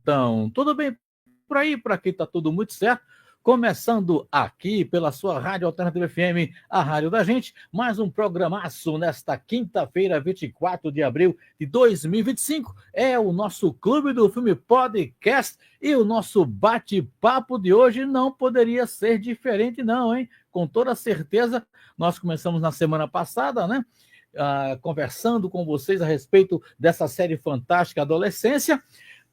então? Tudo bem por aí? Por aqui está tudo muito certo. Começando aqui pela sua Rádio Alternativa FM, a rádio da gente, mais um programaço nesta quinta-feira, 24 de abril de 2025. É o nosso Clube do Filme Podcast e o nosso bate-papo de hoje não poderia ser diferente não, hein? Com toda certeza, nós começamos na semana passada, né? Conversando com vocês a respeito dessa série fantástica Adolescência.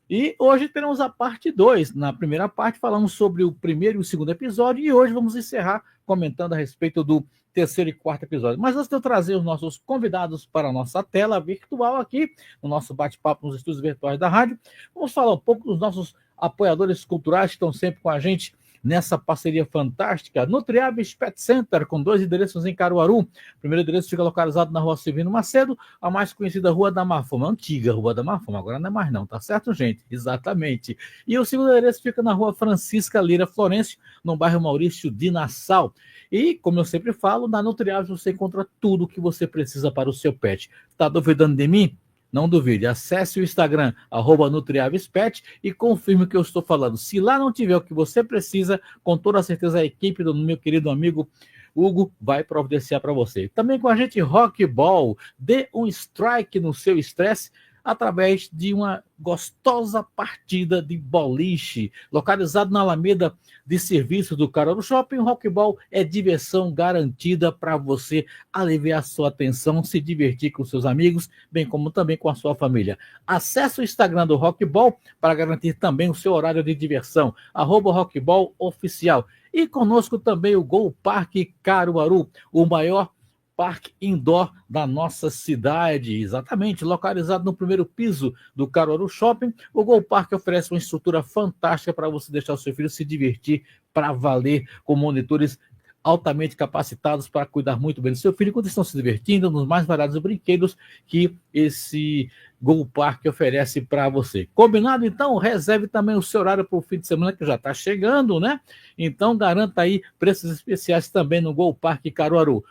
E hoje teremos a parte 2. Na primeira parte falamos sobre o primeiro e o segundo episódio e hoje vamos encerrar comentando a respeito do terceiro e quarto episódio. Mas antes de eu trazer os nossos convidados para a nossa tela virtual aqui, no nosso bate-papo nos estúdios virtuais da rádio, vamos falar um pouco dos nossos apoiadores culturais que estão sempre com a gente nessa parceria fantástica. Nutriabis Pet Center, com 2 endereços em Caruaru. O primeiro endereço fica localizado na Rua Silvino Macedo, a mais conhecida Rua da Marfama, a antiga Rua da Marfama, agora não é mais não, tá certo, gente? Exatamente. E o segundo endereço fica na Rua Francisca Lira Florencio, no bairro Maurício de Nassau. E, como eu sempre falo, na Nutriabis você encontra tudo o que você precisa para o seu pet. Tá duvidando de mim? Não duvide, acesse o Instagram, @NutriavisPet, e confirme o que eu estou falando. Se lá não tiver o que você precisa, com toda certeza a equipe do meu querido amigo Hugo vai providenciar para você. Também com a gente, Rockball. Dê um strike no seu estresse através de uma gostosa partida de boliche. Localizado na Alameda de Serviço do Caruaru Shopping, o Rockball é diversão garantida para você aliviar sua tensão, se divertir com seus amigos, bem como também com a sua família. Acesse o Instagram do Rockball para garantir também o seu horário de diversão, @RockballOficial. E conosco também o Gol Parque Caruaru, o maior parque indoor da nossa cidade, exatamente, localizado no primeiro piso do Caruaru Shopping. O Gol Parque oferece uma estrutura fantástica para você deixar o seu filho se divertir para valer, com monitores altamente capacitados para cuidar muito bem do seu filho enquanto estão se divertindo nos mais variados brinquedos que esse Gol Park oferece para você. Combinado? Então, reserve também o seu horário para o fim de semana, que já está chegando, né? Então, garanta aí preços especiais também no Gol Park Caruaru.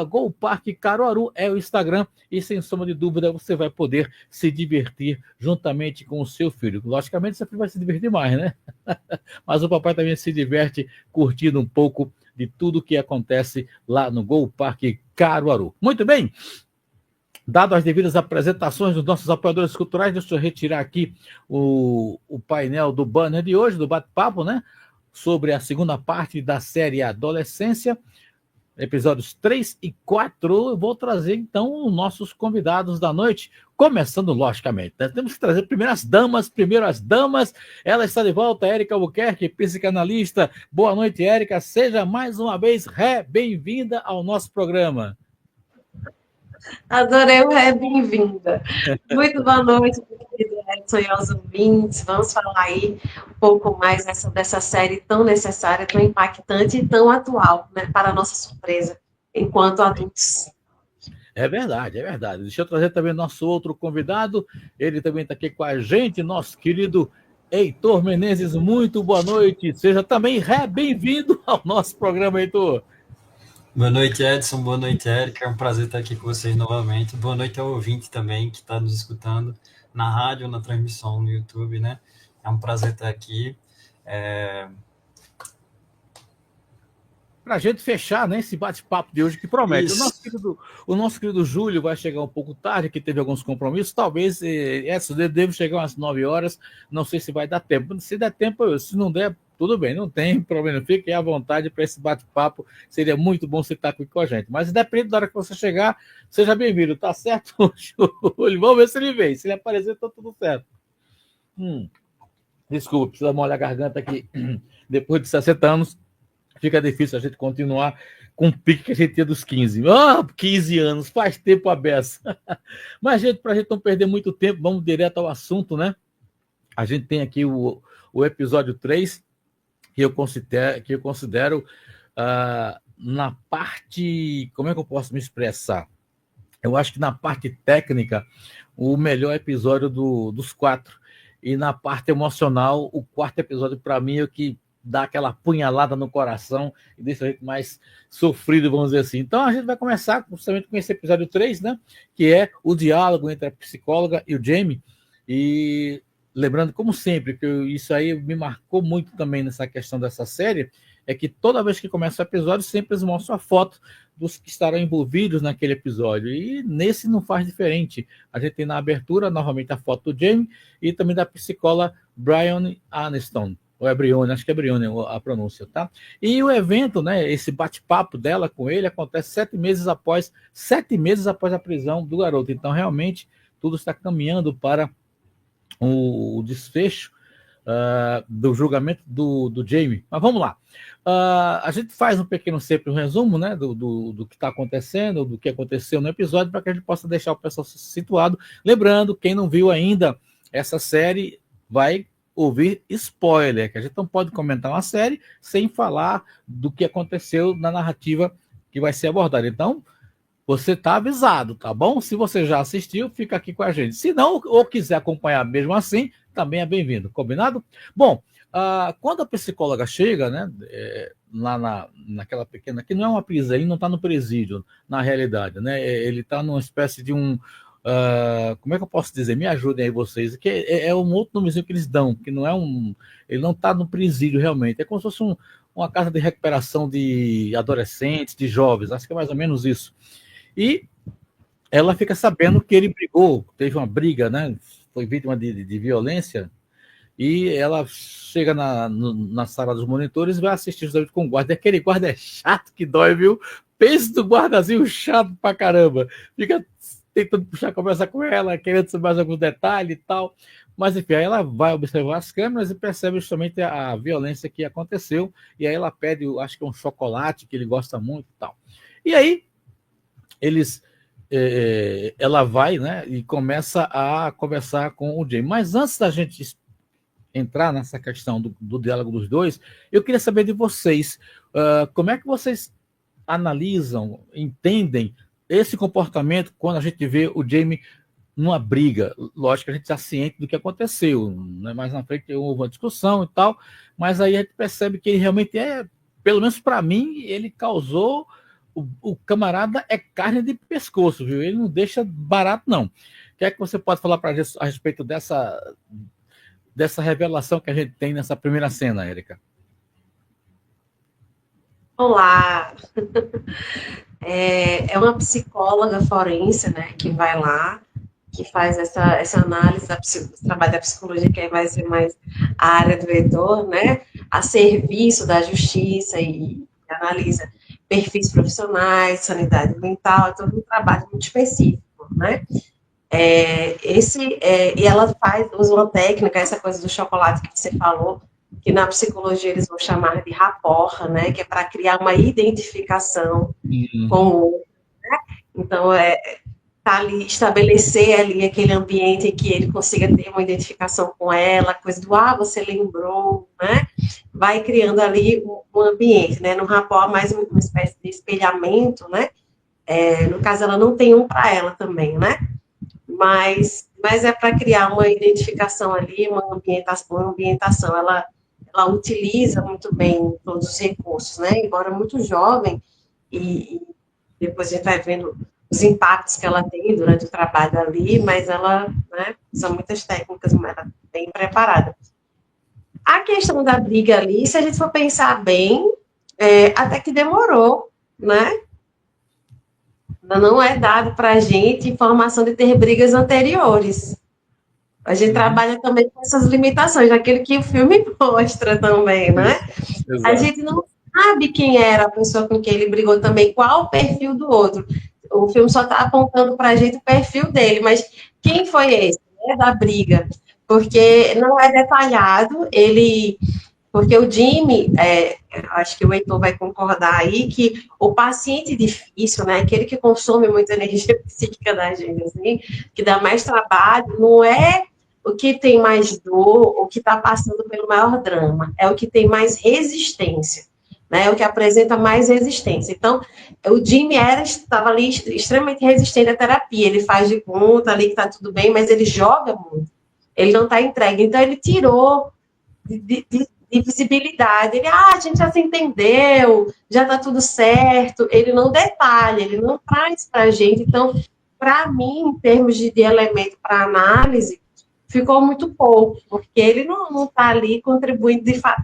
@Gol Park Caruaru é o Instagram e, sem sombra de dúvida, você vai poder se divertir juntamente com o seu filho. Logicamente, seu filho vai se divertir mais, né? Mas o papai também se diverte curtindo um pouco de tudo que acontece lá no Gol Parque Caruaru. Muito bem, dado as devidas apresentações dos nossos apoiadores culturais, deixa eu retirar aqui o painel do banner de hoje, do bate-papo, né? Sobre a segunda parte da série Adolescência, episódios 3 e 4. Eu vou trazer, então, os nossos convidados da noite, começando, logicamente, né? Temos que trazer primeiro as damas. Ela está de volta, Érica Albuquerque, psicanalista. Boa noite, Érica. Seja mais uma vez bem-vinda ao nosso programa. Adorei o bem-vinda. Muito boa noite, querido Edson e aos ouvintes. Vamos falar aí um pouco mais dessa série tão necessária, tão impactante e tão atual, né, para a nossa surpresa, enquanto adultos. É verdade. Deixa eu trazer também nosso outro convidado. Ele também está aqui com a gente, nosso querido Heitor Menezes. Muito boa noite. Seja também bem-vindo ao nosso programa, Heitor. Boa noite, Edson. Boa noite, Érica. É um prazer estar aqui com vocês novamente. Boa noite ao ouvinte também que está nos escutando na rádio, na transmissão no YouTube, né? É um prazer estar aqui. Para a gente fechar, né, esse bate-papo de hoje que promete. O nosso querido Júlio vai chegar um pouco tarde, que teve alguns compromissos. Talvez deve chegar umas 9 horas. Não sei se vai dar tempo. Se der tempo, se não der, tudo bem, não tem problema. Fiquem à vontade para esse bate-papo. Seria muito bom você estar aqui com a gente. Mas independente da hora que você chegar, seja bem-vindo, tá certo, Júlio? Vamos ver se ele vem. Se ele aparecer, tá tudo certo. Desculpa, precisa molhar a garganta aqui. Depois de 60 anos, fica difícil a gente continuar com o pique que a gente tinha dos 15. 15 anos, faz tempo a beça. Mas, gente, para a gente não perder muito tempo, vamos direto ao assunto, né? A gente tem aqui o episódio 3, que eu considero na parte... Como é que eu posso me expressar? Eu acho que na parte técnica, o melhor episódio dos 4. E na parte emocional, o 4º episódio, para mim, é o que dá aquela punhalada no coração e deixa a gente mais sofrido, vamos dizer assim. Então, a gente vai começar justamente com esse episódio 3, né? Que é o diálogo entre a psicóloga e o Jamie. E lembrando, como sempre, que isso aí me marcou muito também nessa questão dessa série, é que toda vez que começa o episódio, sempre eles mostram a foto dos que estarão envolvidos naquele episódio. E nesse não faz diferente. A gente tem na abertura, novamente, a foto do Jamie e também da psicóloga Brian Aniston. Ou é Brione, acho que é Brione a pronúncia, tá? E o evento, né, esse bate-papo dela com ele acontece 7 meses após a prisão do garoto. Então, realmente, tudo está caminhando para o desfecho do julgamento do Jamie. Mas vamos lá. A gente faz um pequeno sempre um resumo, né, do que está acontecendo, do que aconteceu no episódio, para que a gente possa deixar o pessoal situado. Lembrando, quem não viu ainda essa série vai ouvir spoiler, que a gente não pode comentar uma série sem falar do que aconteceu na narrativa que vai ser abordada. Então, você está avisado, tá bom? Se você já assistiu, fica aqui com a gente. Se não, ou quiser acompanhar mesmo assim, também é bem-vindo. Combinado? Bom, quando a psicóloga chega, né, lá naquela pequena... que não é uma prisão, ele não está no presídio, na realidade, né? Ele está numa espécie de um... como é que eu posso dizer? Me ajudem aí vocês. Que é um outro nomezinho que eles dão, que não é um... Ele não está no presídio realmente. É como se fosse uma casa de recuperação de adolescentes, de jovens. Acho que é mais ou menos isso. E ela fica sabendo que ele brigou, teve uma briga, né? Foi vítima de violência. E ela chega na sala dos monitores e vai assistir justamente com o guarda. E aquele guarda é chato que dói, viu? Pensa do guardazinho chato pra caramba. Fica tentando puxar a conversa com ela, querendo saber mais alguns detalhes e tal. Mas, enfim, aí ela vai observar as câmeras e percebe justamente a violência que aconteceu. E aí ela pede, acho que um chocolate que ele gosta muito e tal. E aí, ela vai, né, e começa a conversar com o Jay. Mas antes da gente entrar nessa questão do diálogo dos dois, eu queria saber de vocês, como é que vocês analisam, entendem esse comportamento quando a gente vê o Jamie numa briga. Lógico que a gente está ciente do que aconteceu, né? Mais na frente houve uma discussão e tal, mas aí a gente percebe que ele realmente pelo menos para mim, ele causou... O camarada é carne de pescoço, viu? Ele não deixa barato, não. O que é que você pode falar para a gente a respeito dessa revelação que a gente tem nessa primeira cena, Érica? Olá! É uma psicóloga forense, né, que vai lá, que faz essa análise do trabalho da psicologia, que vai ser mais a área do Heitor, né, a serviço da justiça e analisa perfis profissionais, sanidade mental, todo um trabalho muito específico, né? E ela usa uma técnica, essa coisa do chocolate que você falou, que na psicologia eles vão chamar de rapport, né? Que é para criar uma identificação com o outro, né? Então, tá ali, estabelecer ali aquele ambiente em que ele consiga ter uma identificação com ela, coisa do, você lembrou, né? Vai criando ali um ambiente, né? No rapport, mais uma espécie de espelhamento, né? No caso, ela não tem um para ela também, né? Mas é para criar uma identificação ali, uma ambientação. Ela utiliza muito bem todos os recursos, né? Embora muito jovem, e depois a gente vai vendo os impactos que ela tem durante o trabalho ali, mas ela, né, usa muitas técnicas, mas ela é bem preparada. A questão da briga ali, se a gente for pensar bem, até que demorou, né? Não é dado para a gente informação de ter brigas anteriores. A gente trabalha também com essas limitações, aquilo que o filme mostra também, né? Exato. A gente não sabe quem era a pessoa com quem ele brigou também, qual o perfil do outro. O filme só está apontando para a gente o perfil dele, mas quem foi esse, né, da briga? Porque não é detalhado, porque o Jimmy, acho que o Heitor vai concordar aí, que o paciente difícil, né, aquele que consome muita energia psíquica da gente, assim, que dá mais trabalho, não é o que tem mais dor, o que está passando pelo maior drama, é o que tem mais resistência, né, é o que apresenta mais resistência. Então, o Jimmy estava ali extremamente resistente à terapia, ele faz de conta ali que está tudo bem, mas ele joga muito, ele não está entregue, então ele tirou de visibilidade, ele, a gente já se entendeu, já está tudo certo, ele não detalha, ele não traz para a gente. Então, para mim, em termos de elemento para análise, ficou muito pouco, porque ele não está ali contribuindo de fato,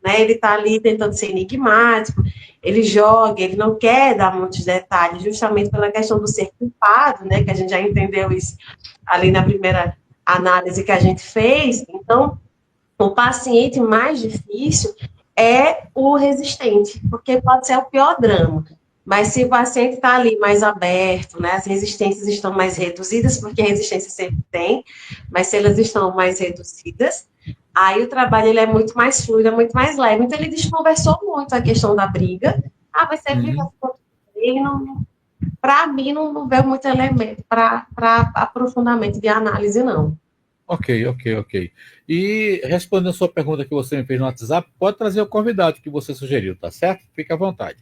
né? Ele está ali tentando ser enigmático, ele joga, ele não quer dar muitos detalhes, justamente pela questão do ser culpado, né? Que a gente já entendeu isso ali na primeira análise que a gente fez. Então, o paciente mais difícil é o resistente, porque pode ser o pior drama. Mas se o paciente está ali mais aberto, né, as resistências estão mais reduzidas, porque a resistência sempre tem, mas se elas estão mais reduzidas, aí o trabalho ele é muito mais fluido, é muito mais leve. Então ele desconversou muito a questão da briga. Ah, vai ser briga contra ele, para mim não veio muito elemento para aprofundamento de análise, não. Ok. E respondendo a sua pergunta que você me fez no WhatsApp, pode trazer o convidado que você sugeriu, tá certo? Fique à vontade.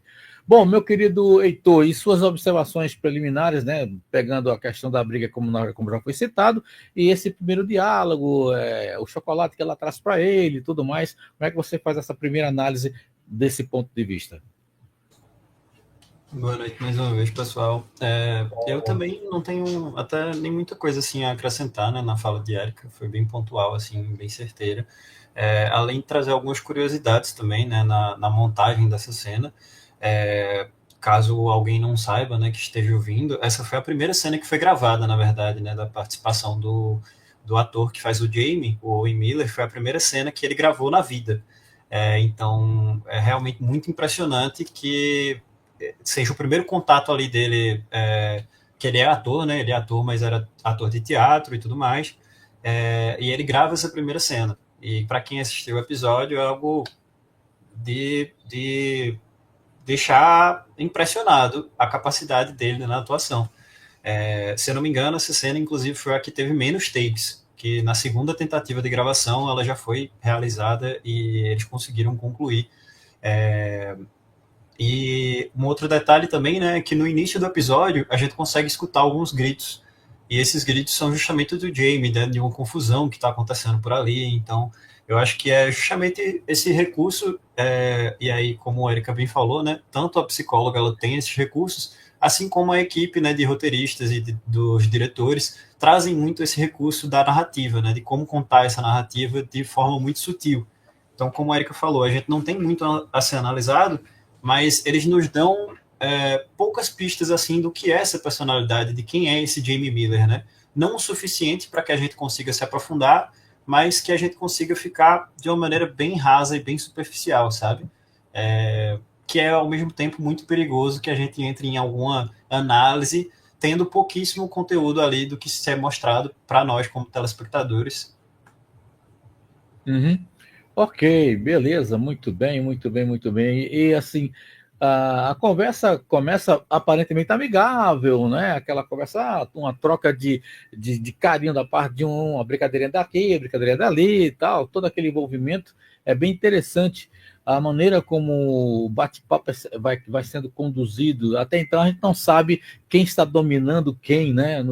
Bom, meu querido Heitor, e suas observações preliminares, né, pegando a questão da briga, como já foi citado, e esse primeiro diálogo, o chocolate que ela traz para ele e tudo mais, como é que você faz essa primeira análise desse ponto de vista? Boa noite mais uma vez, pessoal. Eu também não tenho até nem muita coisa assim a acrescentar, né, na fala de Érica, foi bem pontual, assim, bem certeira. Além de trazer algumas curiosidades também, né, na montagem dessa cena. Caso alguém não saiba, né, que esteja ouvindo, essa foi a primeira cena que foi gravada, na verdade, né, da participação do ator que faz o Jamie, o Owen Miller, foi a primeira cena que ele gravou na vida. Então, é realmente muito impressionante que seja o primeiro contato ali dele, que ele é ator, né? Ele é ator, mas era ator de teatro e tudo mais. E ele grava essa primeira cena. E para quem assistiu o episódio, é algo de deixar impressionado a capacidade dele na atuação. Se eu não me engano, essa cena, inclusive, foi a que teve menos takes, que na segunda tentativa de gravação ela já foi realizada e eles conseguiram concluir. E um outro detalhe também, né, é que no início do episódio a gente consegue escutar alguns gritos. E esses gritos são justamente do Jamie, né, de uma confusão que está acontecendo por ali. Então, eu acho que é justamente esse recurso, e aí, como a Erika bem falou, né, tanto a psicóloga ela tem esses recursos, assim como a equipe, né, de roteiristas e dos diretores trazem muito esse recurso da narrativa, né, de como contar essa narrativa de forma muito sutil. Então, como a Erika falou, a gente não tem muito a ser analisado, mas eles nos dão poucas pistas assim do que é essa personalidade, de quem é esse Jamie Miller, né? Não o suficiente para que a gente consiga se aprofundar, mas que a gente consiga ficar de uma maneira bem rasa e bem superficial, sabe? Que é ao mesmo tempo muito perigoso que a gente entre em alguma análise tendo pouquíssimo conteúdo ali do que se é mostrado para nós como telespectadores. Uhum. Ok, beleza, muito bem. E assim, a conversa começa aparentemente amigável, né? Aquela conversa, uma troca de carinho da parte de um, uma brincadeirinha daqui, brincadeirinha dali e tal, todo aquele envolvimento é bem interessante. A maneira como o bate-papo vai sendo conduzido, até então a gente não sabe quem está dominando quem, né?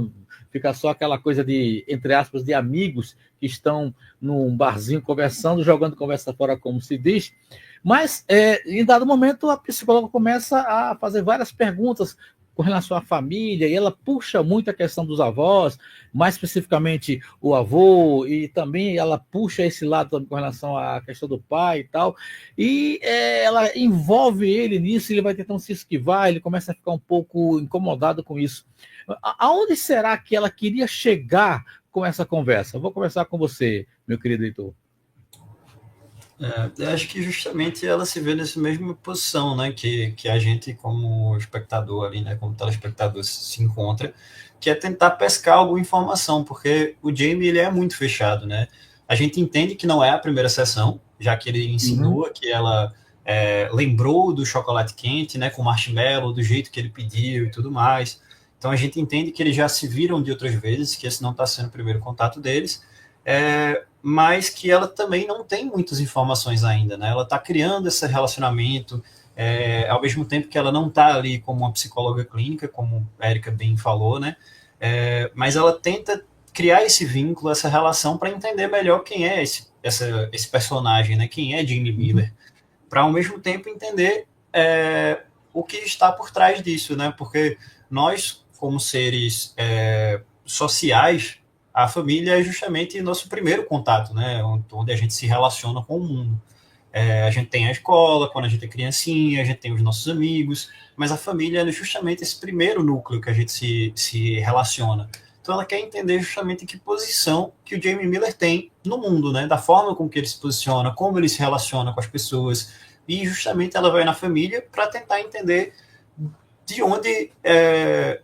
Fica só aquela coisa de, entre aspas, de amigos que estão num barzinho conversando, jogando conversa fora, como se diz. Mas, em dado momento, a psicóloga começa a fazer várias perguntas com relação à família, e ela puxa muito a questão dos avós, mais especificamente o avô, e também ela puxa esse lado com relação à questão do pai e tal, e ela envolve ele nisso, ele vai tentando se esquivar, ele começa a ficar um pouco incomodado com isso. Aonde será que ela queria chegar com essa conversa? Eu vou conversar com você, meu querido Heitor. Eu acho que justamente ela se vê nessa mesma posição, né, que a gente como espectador ali, né, como telespectador se encontra, que é tentar pescar alguma informação, porque o Jamie ele é muito fechado, né? A gente entende que não é a primeira sessão, já que ele insinua que ela lembrou do chocolate quente, né, com marshmallow, do jeito que ele pediu e tudo mais. Então a gente entende que eles já se viram de outras vezes, que esse não está sendo o primeiro contato deles, mas que ela também não tem muitas informações ainda, né? Ela está criando esse relacionamento, ao mesmo tempo que ela não está ali como uma psicóloga clínica, como a Erika bem falou, né? Mas ela tenta criar esse vínculo, essa relação, para entender melhor quem é esse personagem, né? Quem é Jamie Miller, para ao mesmo tempo entender o que está por trás disso, né? Porque nós, como seres sociais, a família é justamente nosso primeiro contato, né? Onde a gente se relaciona com o mundo. A gente tem a escola, quando a gente é criancinha, a gente tem os nossos amigos, mas a família é justamente esse primeiro núcleo que a gente se relaciona. Então ela quer entender justamente que posição que o Jamie Miller tem no mundo, né? Da forma com que ele se posiciona, como ele se relaciona com as pessoas, e justamente ela vai na família para tentar entender de onde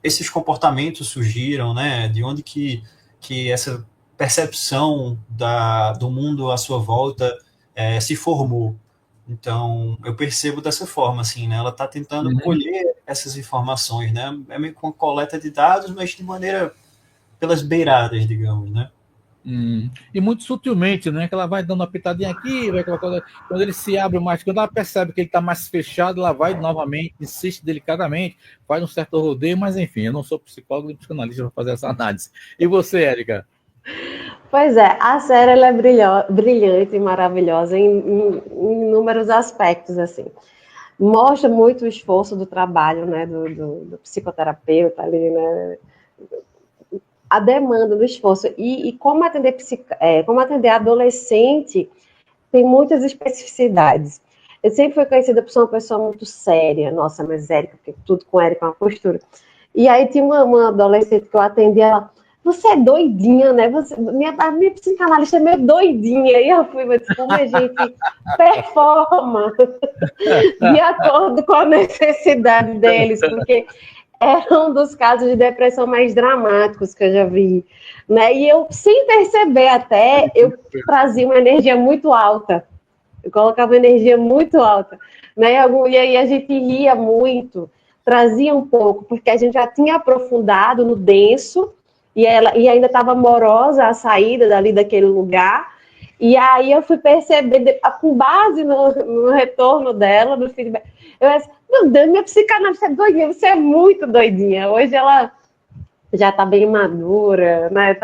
esses comportamentos surgiram, né? De onde que essa percepção do mundo à sua volta se formou. Então, eu percebo dessa forma, assim, né? Ela está tentando colher essas informações, né? É meio com coleta de dados, mas de maneira pelas beiradas, digamos, né? E muito sutilmente, né? Que ela vai dando uma pitadinha aqui, vai aquela coisa, quando ele se abre mais, quando ela percebe que ele está mais fechado, ela vai novamente, insiste delicadamente, faz um certo rodeio, mas enfim, eu não sou psicólogo nem psicanalista para fazer essa análise. E você, Érica? Pois é, a série ela é brilhante e maravilhosa em inúmeros aspectos, assim. Mostra muito o esforço do trabalho, né, do psicoterapeuta ali, né, a demanda do esforço. E como atender adolescente tem muitas especificidades. Eu sempre fui conhecida por ser uma pessoa muito séria. Nossa, mas Érica, porque tudo com Érica é uma postura. E aí tinha uma adolescente que eu atendi, ela, você é doidinha, né? A minha psicanalista é meio doidinha. E eu fui, mas como a gente performa de acordo com a necessidade deles, porque era um dos casos de depressão mais dramáticos que eu já vi, né? E eu, sem perceber até, eu trazia uma energia muito alta. Eu colocava uma energia muito alta, né? E aí a gente ria muito, trazia um pouco, porque a gente já tinha aprofundado no denso, e ainda estava amorosa a saída dali daquele lugar. E aí eu fui perceber, com base no retorno dela, no feedback, eu disse, meu Deus, minha psicanalista é doidinha, você é muito doidinha. Hoje ela já está bem madura, né?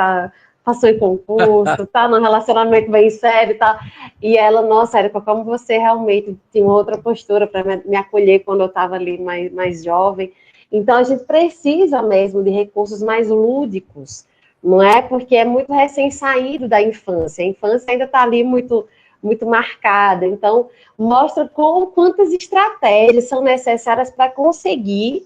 Passou em concurso, tá num relacionamento bem sério, tá? E ela, nossa, Érica, como você realmente tinha outra postura para me acolher quando eu estava ali mais jovem. Então a gente precisa mesmo de recursos mais lúdicos, não é? Porque é muito recém-saído da infância. A infância ainda está ali muito marcada. Então, mostra quantas estratégias são necessárias para conseguir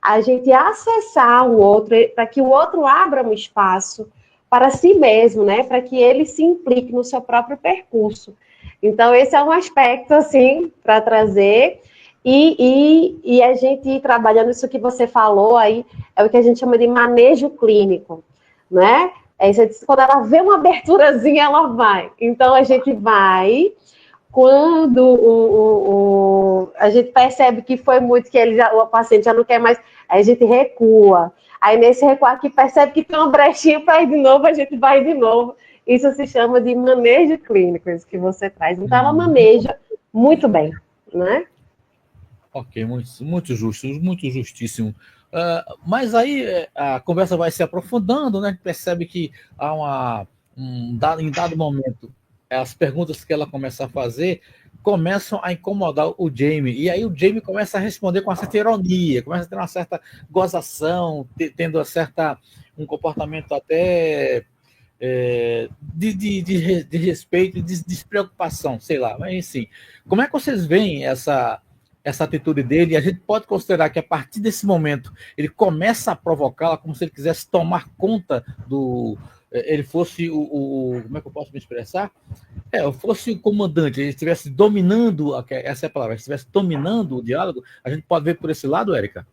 a gente acessar o outro, para que o outro abra um espaço para si mesmo, né? Para que ele se implique no seu próprio percurso. Então, esse é um aspecto, assim, para trazer. E a gente ir trabalhando isso que você falou aí, é o que a gente chama de manejo clínico, né? Quando ela vê uma aberturazinha, ela vai. Então, a gente vai. Quando a gente percebe que foi muito, que o paciente já não quer mais, aí a gente recua. Aí, nesse recuar aqui, percebe que tem uma brechinha para ir de novo, a gente vai de novo. Isso se chama de manejo clínico, isso que você traz. Então, ela maneja muito bem, né? Ok, muito justo, muito justíssimo. Mas aí a conversa vai se aprofundando, né? A gente percebe que há em dado momento, as perguntas que ela começa a fazer começam a incomodar o Jamie. E aí o Jamie começa a responder com uma certa ironia, começa a ter uma certa gozação, tendo um comportamento até de respeito e de despreocupação, sei lá. Mas, assim, como é que vocês veem essa atitude dele? E a gente pode considerar que, a partir desse momento, ele começa a provocá-la como se ele quisesse tomar conta ele fosse como é que eu posso me expressar? Fosse o comandante, ele estivesse dominando, essa é a palavra, ele estivesse dominando o diálogo. A gente pode ver por esse lado, Érica?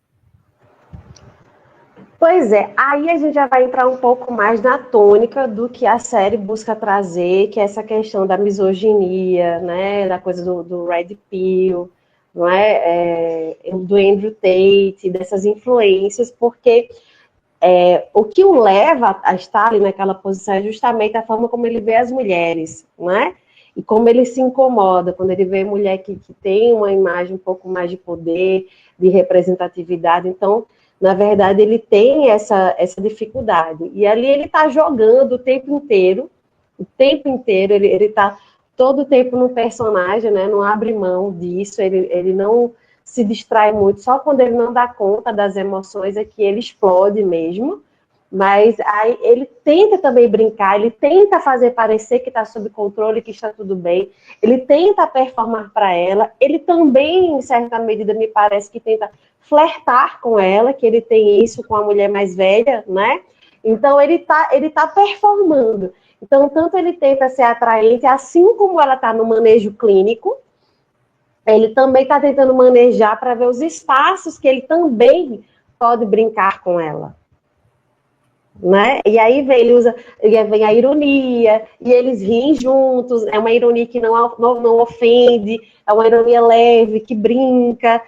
Pois é, aí a gente já vai entrar um pouco mais na tônica do que a série busca trazer, que é essa questão da misoginia, né, da coisa do Red Pill, não do Andrew Tate, dessas influências, porque o que o leva a estar ali naquela posição é justamente a forma como ele vê as mulheres, né? E como ele se incomoda quando ele vê mulher que tem uma imagem um pouco mais de poder, de representatividade. Então, na verdade, ele tem essa dificuldade. E ali ele está jogando o tempo inteiro, ele está todo o tempo no personagem, né? Não abre mão disso, ele não se distrai muito, só quando ele não dá conta das emoções é que ele explode mesmo, Mas aí ele tenta também brincar, ele tenta fazer parecer que está sob controle, que está tudo bem, ele tenta performar para ela, ele também, em certa medida, me parece que tenta flertar com ela, que ele tem isso com a mulher mais velha, né? Então ele tá performando. Então, tanto ele tenta ser atraente, assim como ela está no manejo clínico, ele também está tentando manejar para ver os espaços que ele também pode brincar com ela. Né? E aí vem a ironia, e eles riem juntos, é uma ironia que não ofende, é uma ironia leve, que brinca,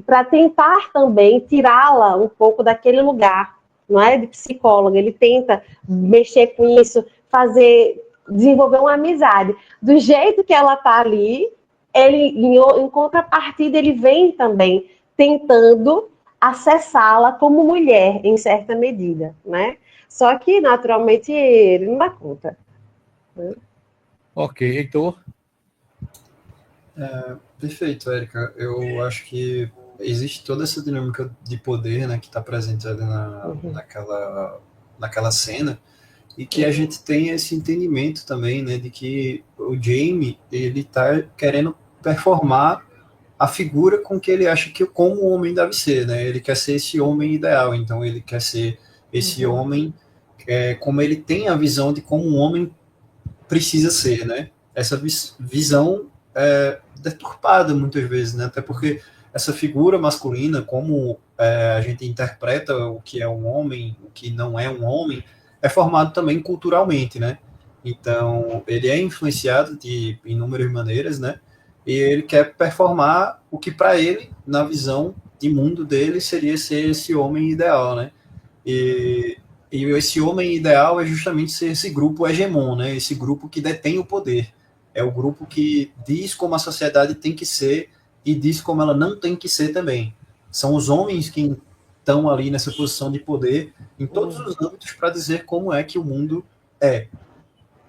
para tentar também tirá-la um pouco daquele lugar, não é? De psicóloga. Ele tenta mexer com isso, desenvolver uma amizade. Do jeito que ela está ali, ele, em contrapartida, ele vem também tentando acessá-la como mulher, em certa medida, né? Só que, naturalmente, ele não dá conta. Ok, Heitor? Perfeito, Érica. Eu acho que existe toda essa dinâmica de poder, né, que está presente ali naquela cena, e que a gente tem esse entendimento também, né, de que o Jamie, ele está querendo performar a figura com que ele acha que como o homem deve ser, né? Ele quer ser esse homem ideal, então ele quer ser esse homem como ele tem a visão de como um homem precisa ser, né? Essa visão deturpada muitas vezes, né? Até porque essa figura masculina, como a gente interpreta o que é um homem, o que não é um homem, é formado também culturalmente, né? Então, ele é influenciado de inúmeras maneiras, né? E ele quer performar o que para ele, na visão de mundo dele, seria ser esse homem ideal, né? E esse homem ideal é justamente ser esse grupo hegemon, né? Esse grupo que detém o poder. É o grupo que diz como a sociedade tem que ser e diz como ela não tem que ser também. São os homens que estão ali nessa posição de poder em todos os âmbitos para dizer como é que o mundo é.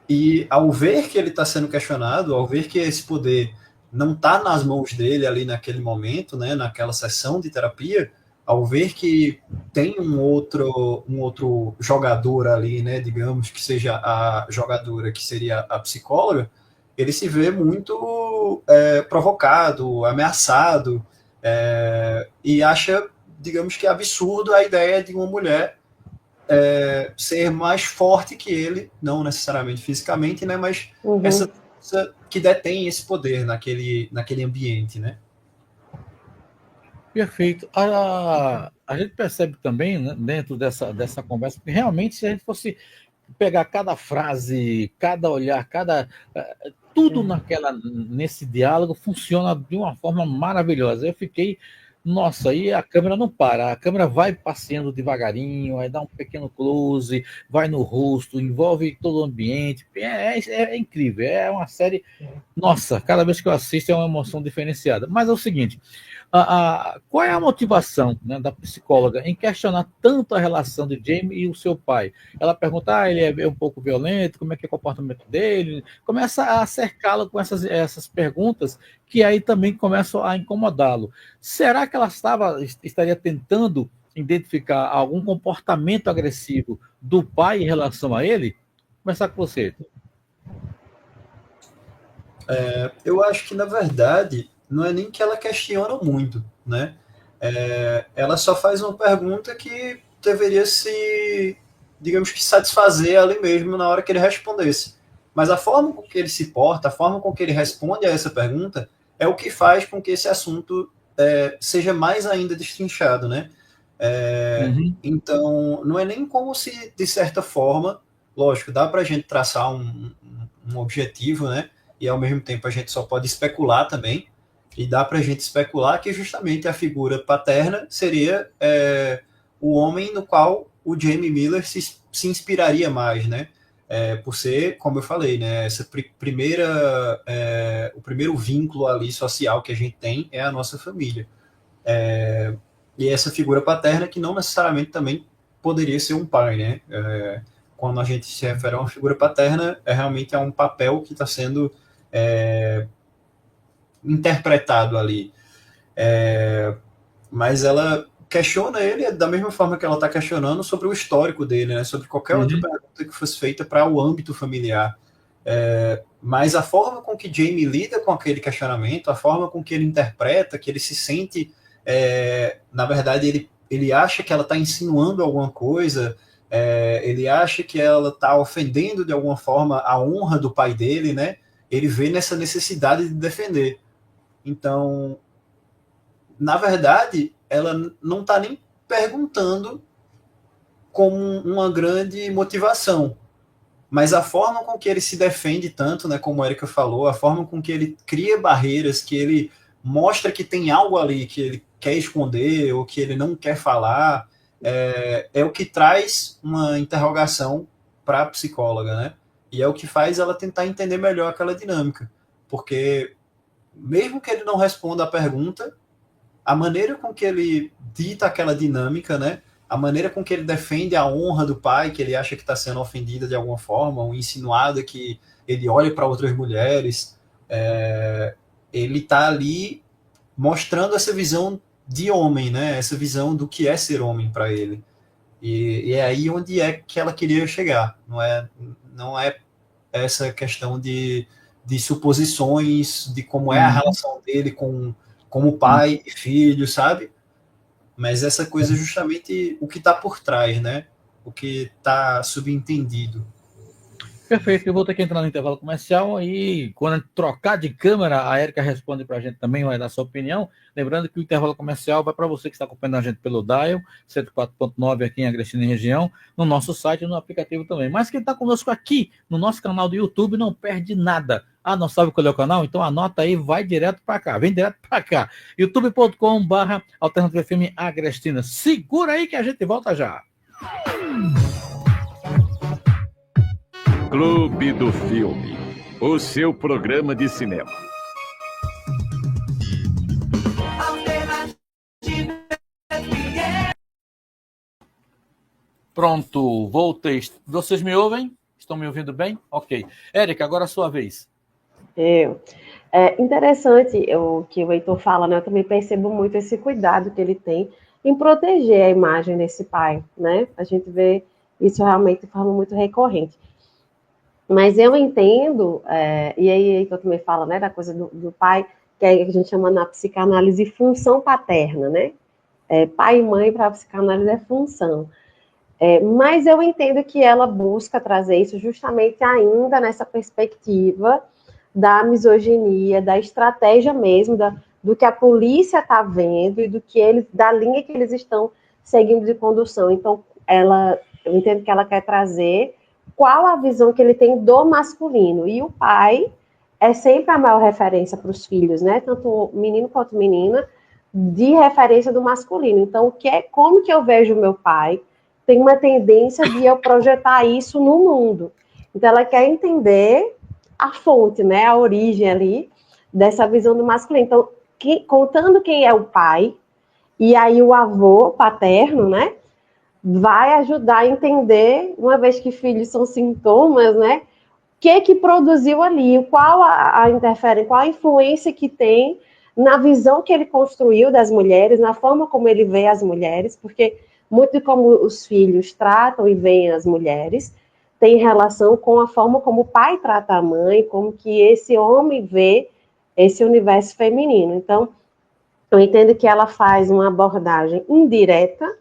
E ao ver que ele está sendo questionado, ao ver que esse poder não está nas mãos dele ali naquele momento, né, naquela sessão de terapia, ao ver que tem um outro jogador ali, né, digamos que seja a jogadora que seria a psicóloga, ele se vê muito provocado, ameaçado, e acha, digamos que absurdo a ideia de uma mulher ser mais forte que ele, não necessariamente fisicamente, né, mas essa que detém esse poder naquele ambiente, né? Perfeito. A gente percebe também, né, dentro dessa conversa, que realmente, se a gente fosse pegar cada frase, cada olhar, tudo nesse diálogo funciona de uma forma maravilhosa. Eu fiquei, nossa, aí a câmera não para, a câmera vai passeando devagarinho, aí dá um pequeno close, vai no rosto, envolve todo o ambiente. É incrível, é uma série. Nossa, cada vez que eu assisto é uma emoção diferenciada. Mas é o seguinte, qual é a motivação, né, da psicóloga em questionar tanto a relação de Jamie e o seu pai? Ela pergunta, ele é um pouco violento, como é que é o comportamento dele? Começa a cercá-lo com essas perguntas que aí também começam a incomodá-lo. Será que ela estaria tentando identificar algum comportamento agressivo do pai em relação a ele? Vou começar com você. Eu acho que, na verdade, não é nem que ela questiona muito, né? Ela só faz uma pergunta que deveria se, digamos que, satisfazer ali mesmo na hora que ele respondesse. Mas a forma com que ele se porta, a forma com que ele responde a essa pergunta, é o que faz com que esse assunto seja mais ainda destrinchado, né? Então, não é nem como se, de certa forma, lógico, dá para a gente traçar um objetivo, né? E ao mesmo tempo a gente só pode especular também, e dá para a gente especular que justamente a figura paterna seria o homem no qual o Jamie Miller se inspiraria mais, né? Por ser, como eu falei, né, essa o primeiro vínculo ali social que a gente tem é a nossa família. E essa figura paterna que não necessariamente também poderia ser um pai, né? Quando a gente se refere a uma figura paterna, realmente um papel que está sendo interpretado ali. Mas ela questiona ele da mesma forma que ela está questionando sobre o histórico dele, né? Sobre qualquer outra pergunta que fosse feita para o âmbito familiar. Mas a forma com que Jamie lida com aquele questionamento, a forma com que ele interpreta, que ele se sente, na verdade, ele acha que ela está insinuando alguma coisa, ele acha que ela está ofendendo de alguma forma a honra do pai dele, né? Ele vê nessa necessidade de defender. Então, na verdade, ela não está nem perguntando como uma grande motivação, mas a forma com que ele se defende tanto, né, como a Erika falou, a forma com que ele cria barreiras, que ele mostra que tem algo ali que ele quer esconder ou que ele não quer falar, é o que traz uma interrogação para a psicóloga, né? E é o que faz ela tentar entender melhor aquela dinâmica, porque mesmo que ele não responda a pergunta, a maneira com que ele dita aquela dinâmica, né? A maneira com que ele defende a honra do pai, que ele acha que está sendo ofendida de alguma forma, ou insinuada que ele olha para outras mulheres, ele está ali mostrando essa visão de homem, né? Essa visão do que é ser homem para ele. E é aí onde é que ela queria chegar. Não é essa questão de suposições de como é a relação dele como pai e filho, sabe? Mas essa coisa é justamente o que está por trás, né? O que está subentendido. Perfeito, eu vou ter que entrar no intervalo comercial e quando a gente trocar de câmera, a Erika responde para a gente também, vai dar sua opinião. Lembrando que o intervalo comercial vai para você que está acompanhando a gente pelo Dial, 104.9 aqui em Agrestina e região, no nosso site e no aplicativo também. Mas quem está conosco aqui no nosso canal do YouTube não perde nada. Ah, não sabe qual é o canal? Então anota aí, vai direto para cá, vem direto para cá. youtube.com/Alternativa FM Agrestina. Segura aí que a gente volta já. Clube do Filme, o seu programa de cinema. Pronto, voltei. Vocês me ouvem? Estão me ouvindo bem? Ok. Érica, agora a sua vez. É interessante o que o Heitor fala, né? Eu também percebo muito esse cuidado que ele tem em proteger a imagem desse pai, né? A gente vê isso realmente de forma muito recorrente. Mas eu entendo, e aí Heitor também fala, né, da coisa do pai, que a gente chama na psicanálise função paterna, né? Pai e mãe para a psicanálise é função. Mas eu entendo que ela busca trazer isso justamente ainda nessa perspectiva da misoginia, da estratégia mesmo, do que a polícia está vendo e da linha que eles estão seguindo de condução. Então, eu entendo que ela quer trazer qual a visão que ele tem do masculino. E o pai é sempre a maior referência para os filhos, né? Tanto menino quanto menina, de referência do masculino. Então, como que eu vejo o meu pai? Tem uma tendência de eu projetar isso no mundo. Então, ela quer entender a fonte, né? A origem ali dessa visão do masculino. Então, contando quem é o pai, e aí o avô paterno, né? Vai ajudar a entender, uma vez que filhos são sintomas, né? O que produziu ali, qual a interferência, qual a influência que tem na visão que ele construiu das mulheres, na forma como ele vê as mulheres, porque muito de como os filhos tratam e veem as mulheres tem relação com a forma como o pai trata a mãe, como que esse homem vê esse universo feminino. Então, eu entendo que ela faz uma abordagem indireta,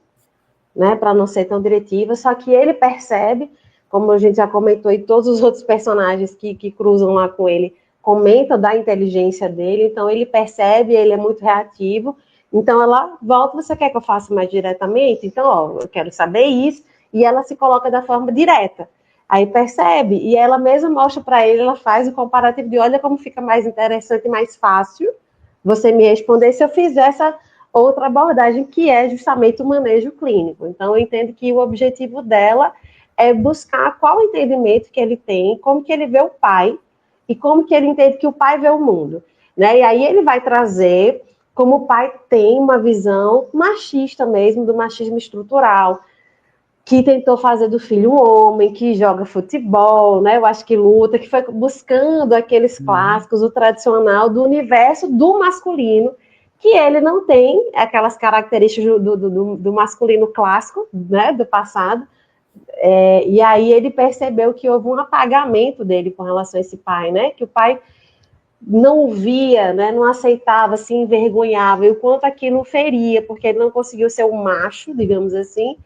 né, para não ser tão diretiva, só que ele percebe, como a gente já comentou, e todos os outros personagens que cruzam lá com ele comentam da inteligência dele, então ele percebe, ele é muito reativo, então ela volta, você quer que eu faça mais diretamente? Então, ó, eu quero saber isso, e ela se coloca da forma direta, aí percebe, e ela mesma mostra para ele, ela faz o comparativo de, olha como fica mais interessante e mais fácil você me responder se eu fizer essa outra abordagem, que é justamente o manejo clínico. Então, eu entendo que o objetivo dela é buscar qual o entendimento que ele tem, como que ele vê o pai, e como que ele entende que o pai vê o mundo. Né? E aí ele vai trazer como o pai tem uma visão machista mesmo, do machismo estrutural, que tentou fazer do filho um homem, que joga futebol, né? Eu acho que luta, que foi buscando aqueles clássicos, o tradicional do universo do masculino, que ele não tem aquelas características do masculino clássico, né, do passado, e aí ele percebeu que houve um apagamento dele com relação a esse pai, né, que o pai não via, né, não aceitava, se envergonhava, e o quanto aquilo feria, porque ele não conseguiu ser o macho, digamos assim,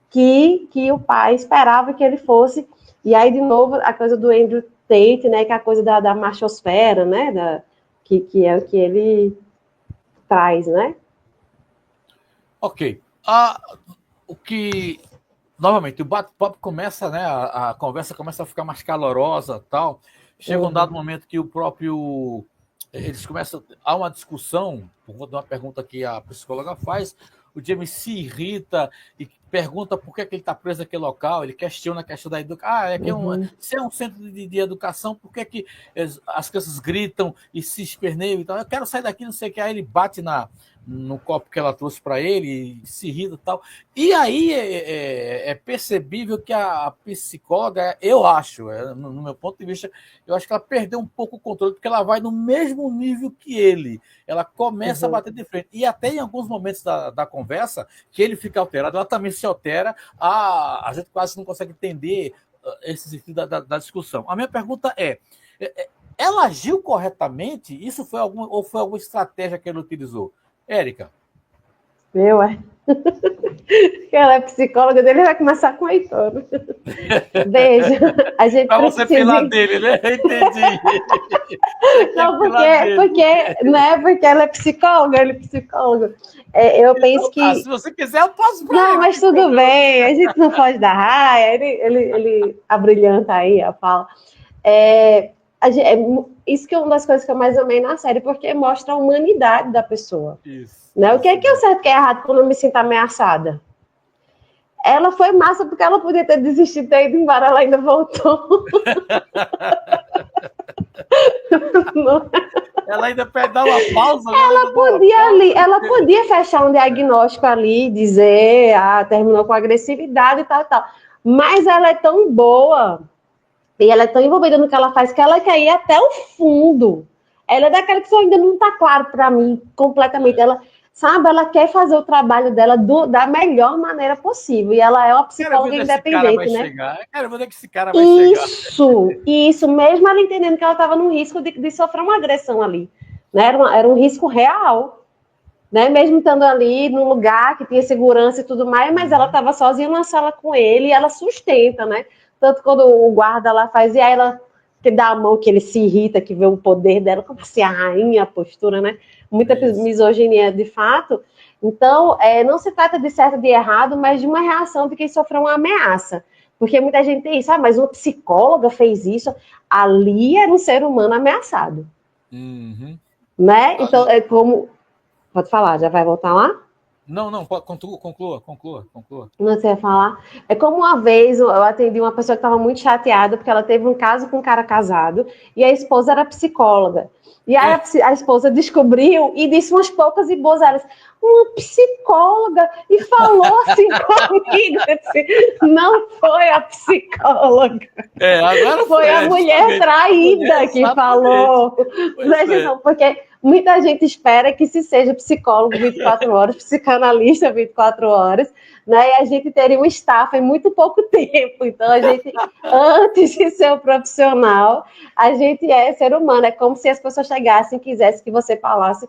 que o pai esperava que ele fosse. E aí, de novo, a coisa do Andrew Tate, né, que é a coisa da machosfera, né, que é o que ele traz, né? Ok. O que... Novamente, o bate-papo começa, né? A conversa começa a ficar mais calorosa, tal. Chega um dado momento que o próprio... Eles começam... Há uma discussão, por conta de uma pergunta que a psicóloga faz, o Jamie se irrita e pergunta por que ele está preso naquele local, ele questiona a questão da educação. Se é um centro de educação, por que as crianças gritam e se esperneiam e tal? Eu quero sair daqui, não sei o que. Aí ele bate no copo que ela trouxe para ele, se irrita e tal. E aí é percebível que a psicóloga, eu acho, no meu ponto de vista, eu acho que ela perdeu um pouco o controle, porque ela vai no mesmo nível que ele. Ela começa a bater de frente. E até em alguns momentos da conversa, que ele fica alterado, ela também se altera, a gente quase não consegue entender esse sentido da discussão. A minha pergunta ela agiu corretamente? Isso foi ou foi alguma estratégia que ele utilizou? Érica. Ela é psicóloga dele, vai começar com o Heitor. Veja, a gente para você pilar dele, né? Entendi. Não, porque ela é psicóloga, ele é psicólogo. Eu penso que... Se você quiser, eu posso... Não, mas tudo bem, a gente não foge da raia, ele abrilhanta aí a fala. Isso que é uma das coisas que eu mais amei na série, porque mostra a humanidade da pessoa. Isso. Né? O que é o certo e o que é errado quando eu me sinto ameaçada? Ela foi massa porque ela podia ter desistido, ter ido embora, ela ainda voltou. Ela ainda dá uma pausa. Ela podia fechar um diagnóstico ali, dizer, terminou com agressividade e tal. Mas ela é tão boa e ela é tão envolvida no que ela faz que ela quer ir até o fundo. Ela é daquela que ainda não está claro para mim completamente. Ela quer fazer o trabalho dela da melhor maneira possível. E ela é uma psicóloga independente, né? Quero ver que esse cara vai chegar. Isso, mesmo ela entendendo que ela estava no risco de sofrer uma agressão ali. Né? Era um risco real. Né? Mesmo estando ali num lugar que tinha segurança e tudo mais, mas ela estava sozinha na sala com ele e ela sustenta, né? Tanto quando o guarda lá faz, e aí ela que dá a mão, que ele se irrita, que vê o poder dela, como assim, a rainha, a postura, né? Muita misoginia, de fato. Então, não se trata de certo e de errado, mas de uma reação de quem sofreu uma ameaça. Porque muita gente tem isso, mas uma psicóloga fez isso. Ali era um ser humano ameaçado. Né? Então, é como... Pode falar, já vai voltar lá? Não, conclua. Não sei falar. É como uma vez eu atendi uma pessoa que estava muito chateada porque ela teve um caso com um cara casado e a esposa era psicóloga. E aí a esposa descobriu e disse umas poucas e boas áreas. Uma psicóloga e falou assim comigo. Não foi a psicóloga. Agora foi a mulher traída que falou. Não, porque muita gente espera que se seja psicólogo 24 horas, psicanalista 24 horas, né? E a gente teria um staff em muito pouco tempo. Então, a gente, antes de ser um profissional, a gente é ser humano. É como se as pessoas chegassem e quisessem que você falasse,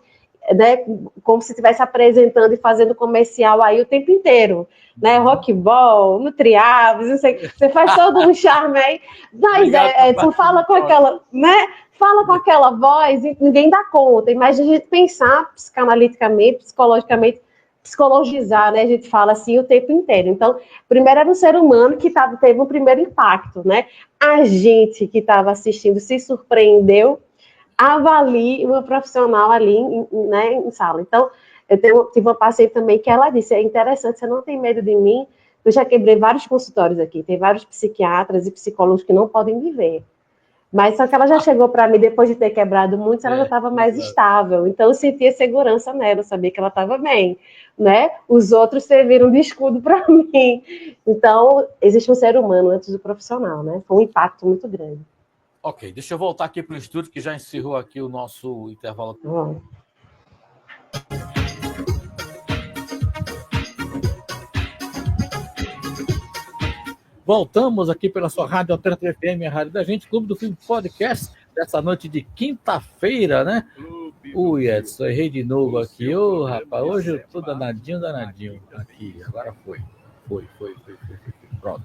né? Como se estivesse apresentando e fazendo comercial aí o tempo inteiro. Né? Rockball, Nutriaves, não sei. Você faz todo um charme aí, mas tu fala com aquela, né? Fala com aquela voz e ninguém dá conta. Imagina a gente pensar psicanaliticamente, psicologicamente, psicologizar, né? A gente fala assim o tempo inteiro. Então, primeiro era um ser humano que teve um primeiro impacto, né? A gente que estava assistindo se surpreendeu, avalie uma profissional ali, né, em sala. Então, tive uma paciente também que ela disse, é interessante, você não tem medo de mim? Eu já quebrei vários consultórios aqui, tem vários psiquiatras e psicólogos que não podem viver. Mas só que ela já chegou para mim, depois de ter quebrado muitos, ela já estava mais estável. Então, eu sentia segurança nela, eu sabia que ela estava bem. Né? Os outros serviram de escudo para mim. Então, existe um ser humano antes do profissional, né? Foi um impacto muito grande. Ok, deixa eu voltar aqui para o estúdio, que já encerrou aqui o nosso intervalo. voltamos aqui pela sua Rádio Alternativa FM, a Rádio da Gente, Clube do Filme Podcast, dessa noite de quinta-feira, né? Ui, Edson, errei de novo aqui. Ô, rapaz, hoje eu tô danadinho. Aqui, agora foi. Pronto.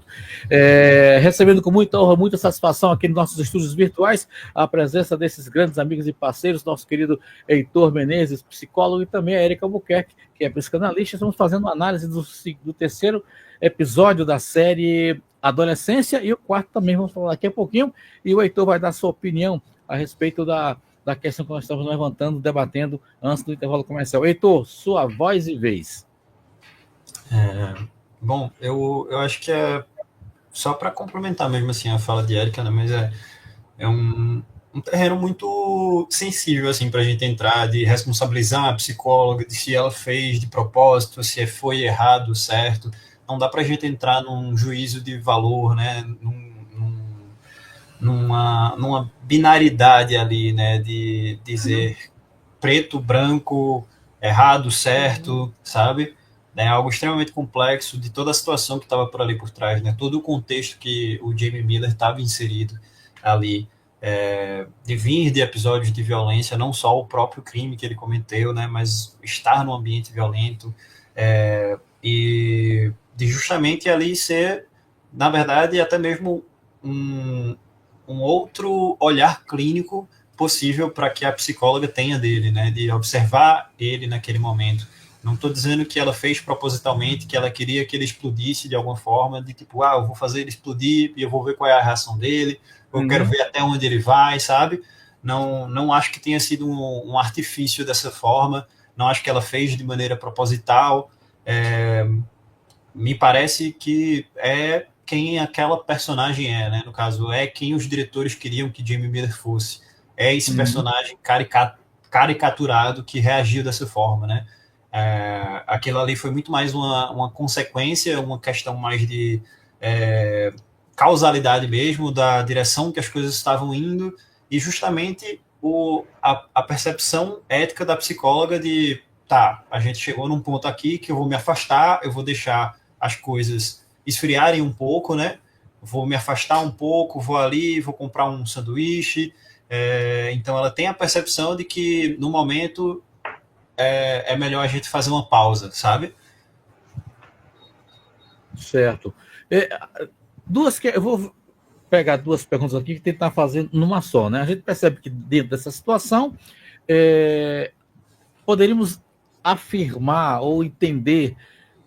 Recebendo com muita honra, muita satisfação aqui nos nossos estúdios virtuais a presença desses grandes amigos e parceiros, nosso querido Heitor Menezes, psicólogo, e também a Érica Albuquerque, que é psicanalista. Estamos fazendo uma análise do terceiro episódio da série Adolescência, e o quarto também vamos falar daqui a pouquinho, e o Heitor vai dar sua opinião a respeito da questão que nós estamos levantando, debatendo antes do intervalo comercial. Heitor, sua voz e vez. Bom, eu acho que é só para complementar mesmo assim a fala de Érica, né, mas é um terreno muito sensível assim, para a gente entrar, de responsabilizar a psicóloga, de se ela fez de propósito, se foi errado, certo. Não dá para a gente entrar num juízo de valor, né, numa binaridade ali, né, de dizer preto, branco, errado, certo, sabe? É algo extremamente complexo de toda a situação que estava por ali por trás, né? Todo o contexto que o Jamie Miller estava inserido ali, de vir de episódios de violência, não só o próprio crime que ele cometeu, né? Mas estar num ambiente violento, e de justamente ali ser, na verdade, até mesmo um outro olhar clínico possível para que a psicóloga tenha dele, né? De observar ele naquele momento. Não estou dizendo que ela fez propositalmente, que ela queria que ele explodisse de alguma forma, de tipo, eu vou fazer ele explodir e eu vou ver qual é a reação dele, eu quero ver até onde ele vai, sabe? Não acho que tenha sido um artifício dessa forma, não acho que ela fez de maneira proposital. Me parece que é quem aquela personagem é, né? No caso, é quem os diretores queriam que Jamie Miller fosse. É esse personagem caricaturado que reagiu dessa forma, né? Aquilo ali foi muito mais uma consequência, uma questão mais de causalidade mesmo, da direção que as coisas estavam indo, e justamente a percepção ética da psicóloga de, a gente chegou num ponto aqui que eu vou me afastar, eu vou deixar as coisas esfriarem um pouco, né? Vou me afastar um pouco, vou ali, vou comprar um sanduíche. Então ela tem a percepção de que no momento é melhor a gente fazer uma pausa, sabe? Certo. Eu vou pegar duas perguntas aqui e tentar fazer numa só, né? A gente percebe que dentro dessa situação poderíamos afirmar ou entender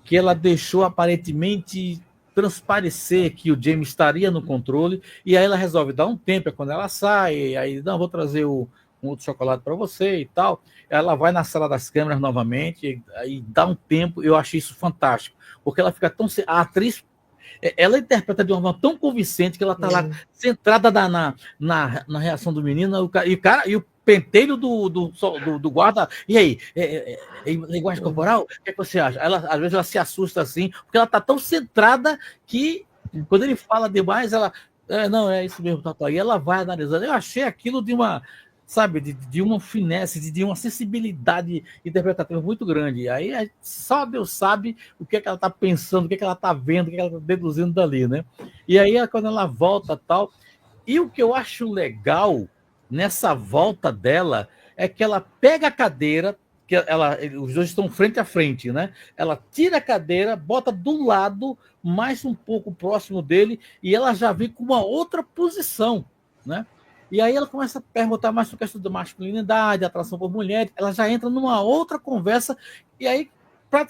que ela deixou aparentemente transparecer que o Jamie estaria no controle, e aí ela resolve dar um tempo, quando ela sai, aí, não, vou trazer um outro chocolate para você e tal. Ela vai na sala das câmeras novamente, aí dá um tempo. Eu achei isso fantástico, porque ela fica tão... A atriz, ela interpreta de uma forma tão convincente que ela está lá centrada na reação do menino, e o pentelho do guarda. E aí, linguagem corporal, o que você acha? Às vezes ela se assusta assim, porque ela está tão centrada que quando ele fala demais, ela... não, é isso mesmo, e ela vai analisando. Eu achei aquilo de uma... sabe, de uma finesse, de uma sensibilidade interpretativa muito grande. Aí só Deus sabe o que é que ela está pensando, o que é que ela está vendo, o que é que ela está deduzindo dali, né? E aí, quando ela volta tal... E o que eu acho legal nessa volta dela é que ela pega a cadeira, que os dois estão frente a frente, né? Ela tira a cadeira, bota do lado, mais um pouco próximo dele, e ela já vem com uma outra posição, né? E aí ela começa a perguntar mais sobre a questão da masculinidade, atração por mulheres, ela já entra numa outra conversa, e aí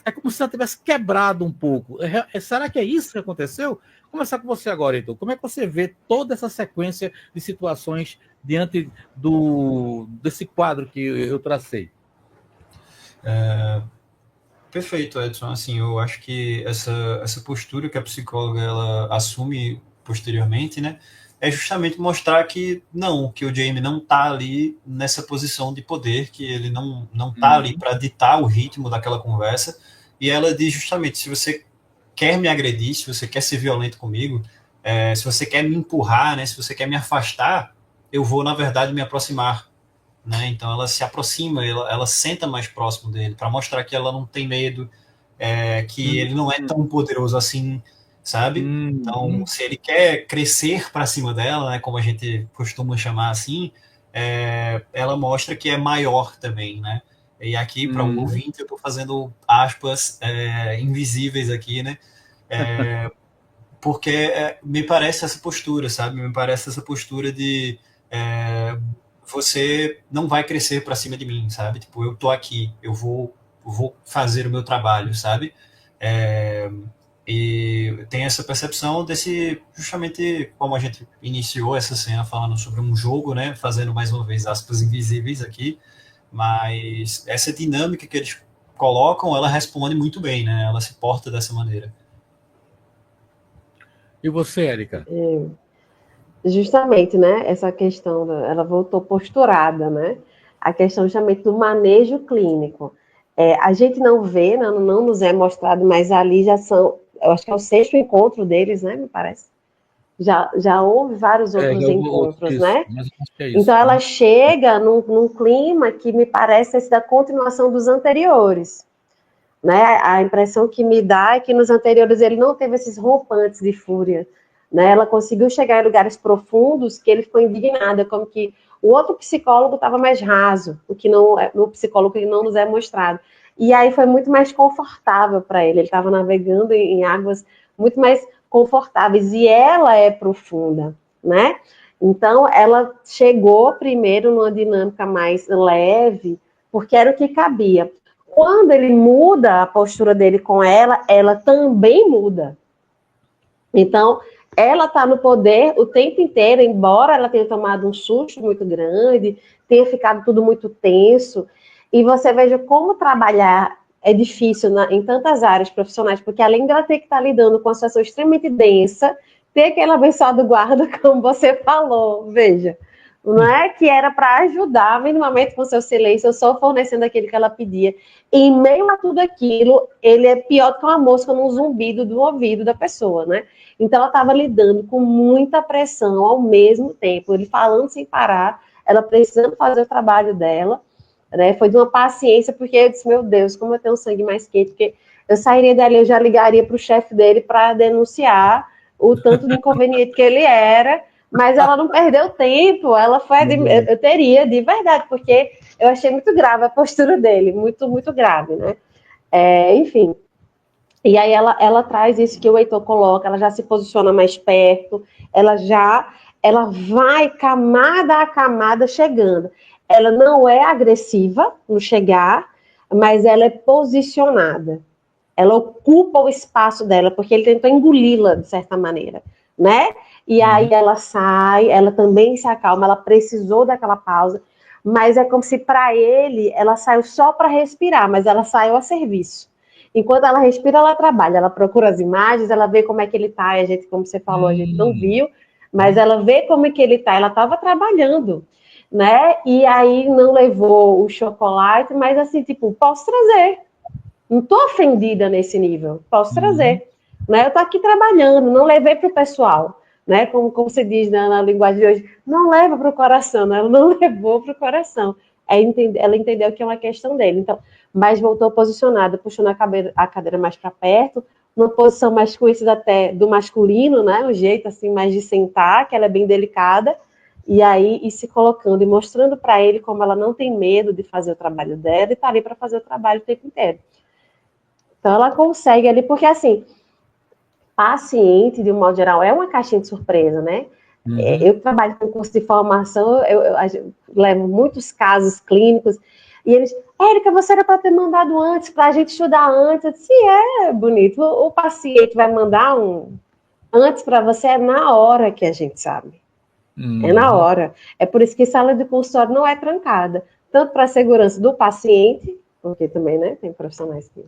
é como se ela tivesse quebrado um pouco. Será que é isso que aconteceu? Vou começar com você agora, Heitor. Como é que você vê toda essa sequência de situações diante desse quadro que eu tracei? Perfeito, Edson. Assim, eu acho que essa postura que a psicóloga ela assume posteriormente, né, é justamente mostrar que o Jamie não está ali nessa posição de poder, que ele não está ali para ditar o ritmo daquela conversa, e ela diz justamente, se você quer me agredir, se você quer ser violento comigo, se você quer me empurrar, né, se você quer me afastar, eu vou, na verdade, me aproximar. Né? Então ela se aproxima, ela senta mais próximo dele, para mostrar que ela não tem medo, que ele não é tão poderoso assim, sabe? Então, se ele quer crescer para cima dela, né, como a gente costuma chamar assim, ela mostra que é maior também, né? E aqui, para um ouvinte, eu estou fazendo aspas invisíveis aqui, né? Porque me parece essa postura, sabe? Me parece essa postura de você não vai crescer para cima de mim, sabe? Tipo, eu tô aqui, eu vou fazer o meu trabalho, sabe? E tem essa percepção desse, justamente como a gente iniciou essa cena falando sobre um jogo, né? Fazendo mais uma vez aspas invisíveis aqui, mas essa dinâmica que eles colocam, ela responde muito bem, né? Ela se porta dessa maneira. E você, Érica? Justamente, né? Essa questão, ela voltou posturada, né? A questão justamente do manejo clínico. A gente não vê, não nos é mostrado, mas ali já são, eu acho que é o 6º encontro deles, né? Me parece. Já houve vários outros encontros, isso, né? mas acho que é isso. Então ela chega num clima que me parece esse da continuação dos anteriores. Né? A impressão que me dá é que nos anteriores ele não teve esses rompantes de fúria. Né? Ela conseguiu chegar em lugares profundos que ele ficou indignada, como que o outro psicólogo estava mais raso, o que não, no psicólogo que não nos é mostrado. E aí foi muito mais confortável para ele estava navegando em águas muito mais confortáveis, e ela é profunda, né? Então, ela chegou primeiro numa dinâmica mais leve, porque era o que cabia. Quando ele muda a postura dele com ela também muda. Então, ela está no poder o tempo inteiro, embora ela tenha tomado um susto muito grande, tenha ficado tudo muito tenso, e você veja como trabalhar é difícil em tantas áreas profissionais, porque além dela ter que estar lidando com uma situação extremamente densa, ter aquele abençoado guarda, como você falou, veja, não é que era para ajudar minimamente com seu silêncio, só fornecendo aquilo que ela pedia. E em meio a tudo aquilo, ele é pior do que uma mosca num zumbido do ouvido da pessoa, né? Então ela estava lidando com muita pressão ao mesmo tempo, ele falando sem parar, ela precisando fazer o trabalho dela, né? Foi de uma paciência, porque eu disse, meu Deus, como eu tenho um sangue mais quente, porque eu sairia dali, eu já ligaria para o chefe dele para denunciar o tanto de inconveniente que ele era, mas ela não perdeu tempo, ela foi, eu teria, de verdade, porque eu achei muito grave a postura dele, muito, muito grave, né? Enfim. E aí ela traz isso que o Heitor coloca, ela já se posiciona mais perto, ela vai camada a camada chegando. Ela não é agressiva no chegar, mas ela é posicionada. Ela ocupa o espaço dela, porque ele tentou engoli-la, de certa maneira, né? E aí ela sai, ela também se acalma, ela precisou daquela pausa, mas é como se para ele, ela saiu só para respirar, mas ela saiu a serviço. Enquanto ela respira, ela trabalha, ela procura as imagens, ela vê como é que ele está, a gente, como você falou, a gente não viu, mas ela vê como é que ele está, ela estava trabalhando, né? E aí não levou o chocolate, mas assim, tipo, posso trazer. Não estou ofendida nesse nível, posso trazer. Né? Eu estou aqui trabalhando, não levei para o pessoal. Né? Como se diz na linguagem de hoje, não leva para o coração, né? Ela não levou para o coração. Ela entendeu que é uma questão dele. Então, mas voltou posicionada, puxando a cadeira mais para perto, numa posição mais conhecida até do masculino, né? Um jeito assim mais de sentar, que ela é bem delicada, e aí ir se colocando e mostrando para ele como ela não tem medo de fazer o trabalho dela e está ali para fazer o trabalho o tempo inteiro. Então, ela consegue ali, porque assim, paciente, de um modo geral, é uma caixinha de surpresa, né? Eu trabalho com curso de formação, eu levo muitos casos clínicos, e eles, Érica, você era para ter mandado antes, para a gente estudar antes. Eu disse, é bonito, o paciente vai mandar antes para você, é na hora que a gente sabe. É na hora. É por isso que sala de consultório não é trancada, tanto para a segurança do paciente, porque também, né, tem profissionais que...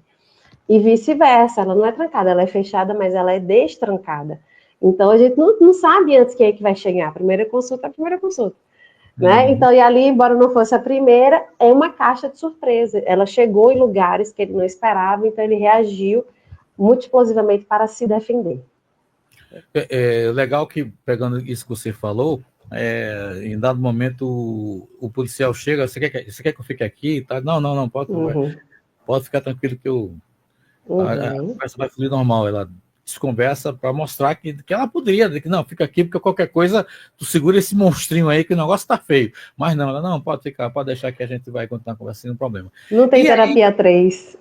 E vice-versa, ela não é trancada, ela é fechada, mas ela é destrancada. Então, a gente não sabe antes quem é que vai chegar. A primeira consulta é a primeira consulta. Né? Então, e ali, embora não fosse a primeira, é uma caixa de surpresa. Ela chegou em lugares que ele não esperava, então ele reagiu muito explosivamente para se defender. É legal que, pegando isso que você falou, em dado momento o policial chega, você quer que eu fique aqui? Tá? Não, pode ficar tranquilo que a conversa vai fluir normal. Ela desconversa para mostrar que ela poderia, que não, fica aqui, porque qualquer coisa, tu segura esse monstrinho aí, que o negócio tá feio. Mas não, ela não, pode ficar, pode deixar que a gente vai continuar conversando, não tem problema. Não tem terapia 3.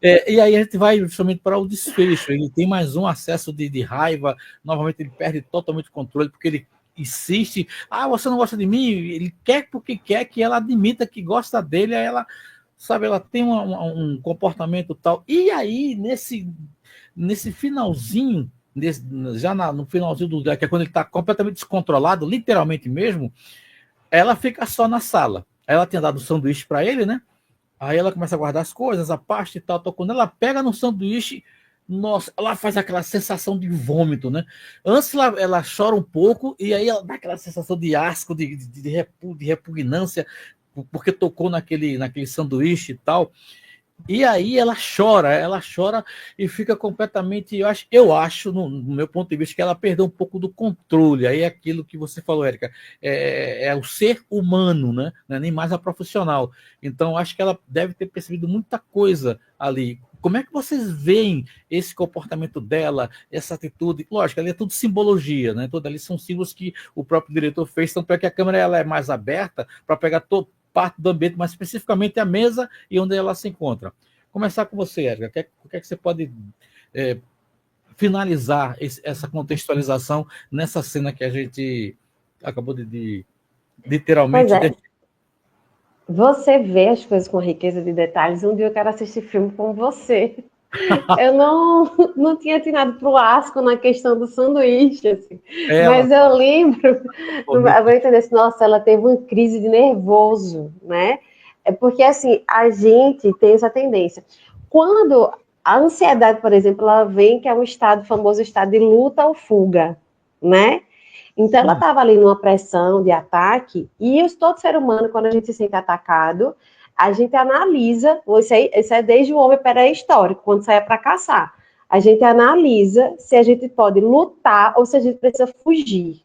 E aí a gente vai justamente para o desfecho. Ele tem mais um acesso de raiva, novamente ele perde totalmente o controle, porque ele insiste, você não gosta de mim, ele quer porque quer que ela admita que gosta dele, aí ela, sabe, ela tem um comportamento tal, e aí nesse finalzinho, já no finalzinho do dia, que é quando ele está completamente descontrolado, literalmente mesmo, ela fica só na sala. Ela tinha dado um sanduíche para ele, né? Aí ela começa a guardar as coisas, a pasta e tal. Quando ela pega no sanduíche, nossa, ela faz aquela sensação de vômito, né? Antes ela chora um pouco e aí ela dá aquela sensação de asco, de repugnância, porque tocou naquele sanduíche e tal. E aí ela chora e fica completamente, eu acho no meu ponto de vista, que ela perdeu um pouco do controle. Aí é aquilo que você falou, Érica, é o ser humano, né? Não é nem mais a profissional. Então, acho que ela deve ter percebido muita coisa ali. Como é que vocês veem esse comportamento dela, essa atitude? Lógico, ali é tudo simbologia, né? Tudo ali são símbolos que o próprio diretor fez, então para que a câmera ela é mais aberta, para pegar parte do ambiente, mas especificamente a mesa e onde ela se encontra. Começar com você, Érica. O que é que você pode finalizar essa contextualização nessa cena que a gente acabou de literalmente... Pois é. Você vê as coisas com riqueza de detalhes. Um dia eu quero assistir filme com você. Eu não tinha atinado para o asco na questão do sanduíche, assim. Mas eu lembro, eu vou entender assim, nossa, ela teve uma crise de nervoso, né? É porque, assim, a gente tem essa tendência. Quando a ansiedade, por exemplo, ela vem, que é um famoso estado de luta ou fuga, né? Então, ela estava ali numa pressão de ataque, e todo ser humano, quando a gente se sente atacado, a gente analisa, isso é desde o homem pré-histórico, quando saia para caçar. A gente analisa se a gente pode lutar ou se a gente precisa fugir.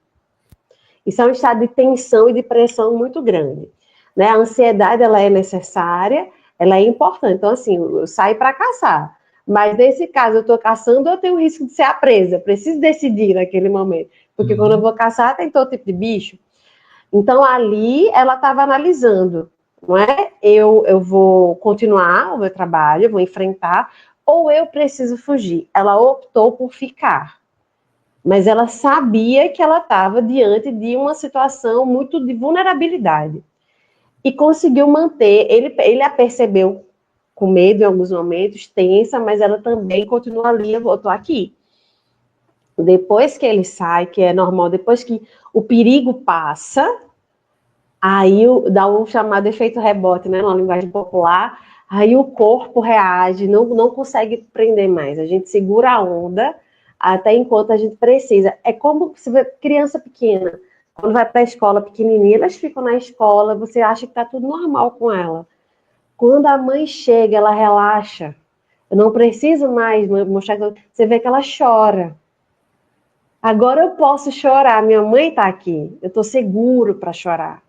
Isso é um estado de tensão e de pressão muito grande, né? A ansiedade, ela é necessária, ela é importante. Então, assim, eu saio para caçar. Mas, nesse caso, eu estou caçando ou eu tenho o risco de ser a presa? Preciso decidir naquele momento. Porque quando eu vou caçar, tem todo tipo de bicho. Então, ali, ela estava analisando, não é? Eu vou continuar o meu trabalho, eu vou enfrentar, ou eu preciso fugir. Ela optou por ficar. Mas ela sabia que ela estava diante de uma situação muito de vulnerabilidade. E conseguiu manter, ele a percebeu com medo em alguns momentos, tensa, mas ela também continua ali, eu estou aqui. Depois que ele sai, que é normal, depois que o perigo passa, aí dá um chamado efeito rebote, né, na linguagem popular, aí o corpo reage, não consegue prender mais, a gente segura a onda até enquanto a gente precisa. É como se vê criança pequena, quando vai para a escola pequenininha, elas ficam na escola, você acha que está tudo normal com ela. Quando a mãe chega, ela relaxa, eu não preciso mais mostrar, você vê que ela chora. Agora eu posso chorar, minha mãe está aqui, eu estou seguro para chorar.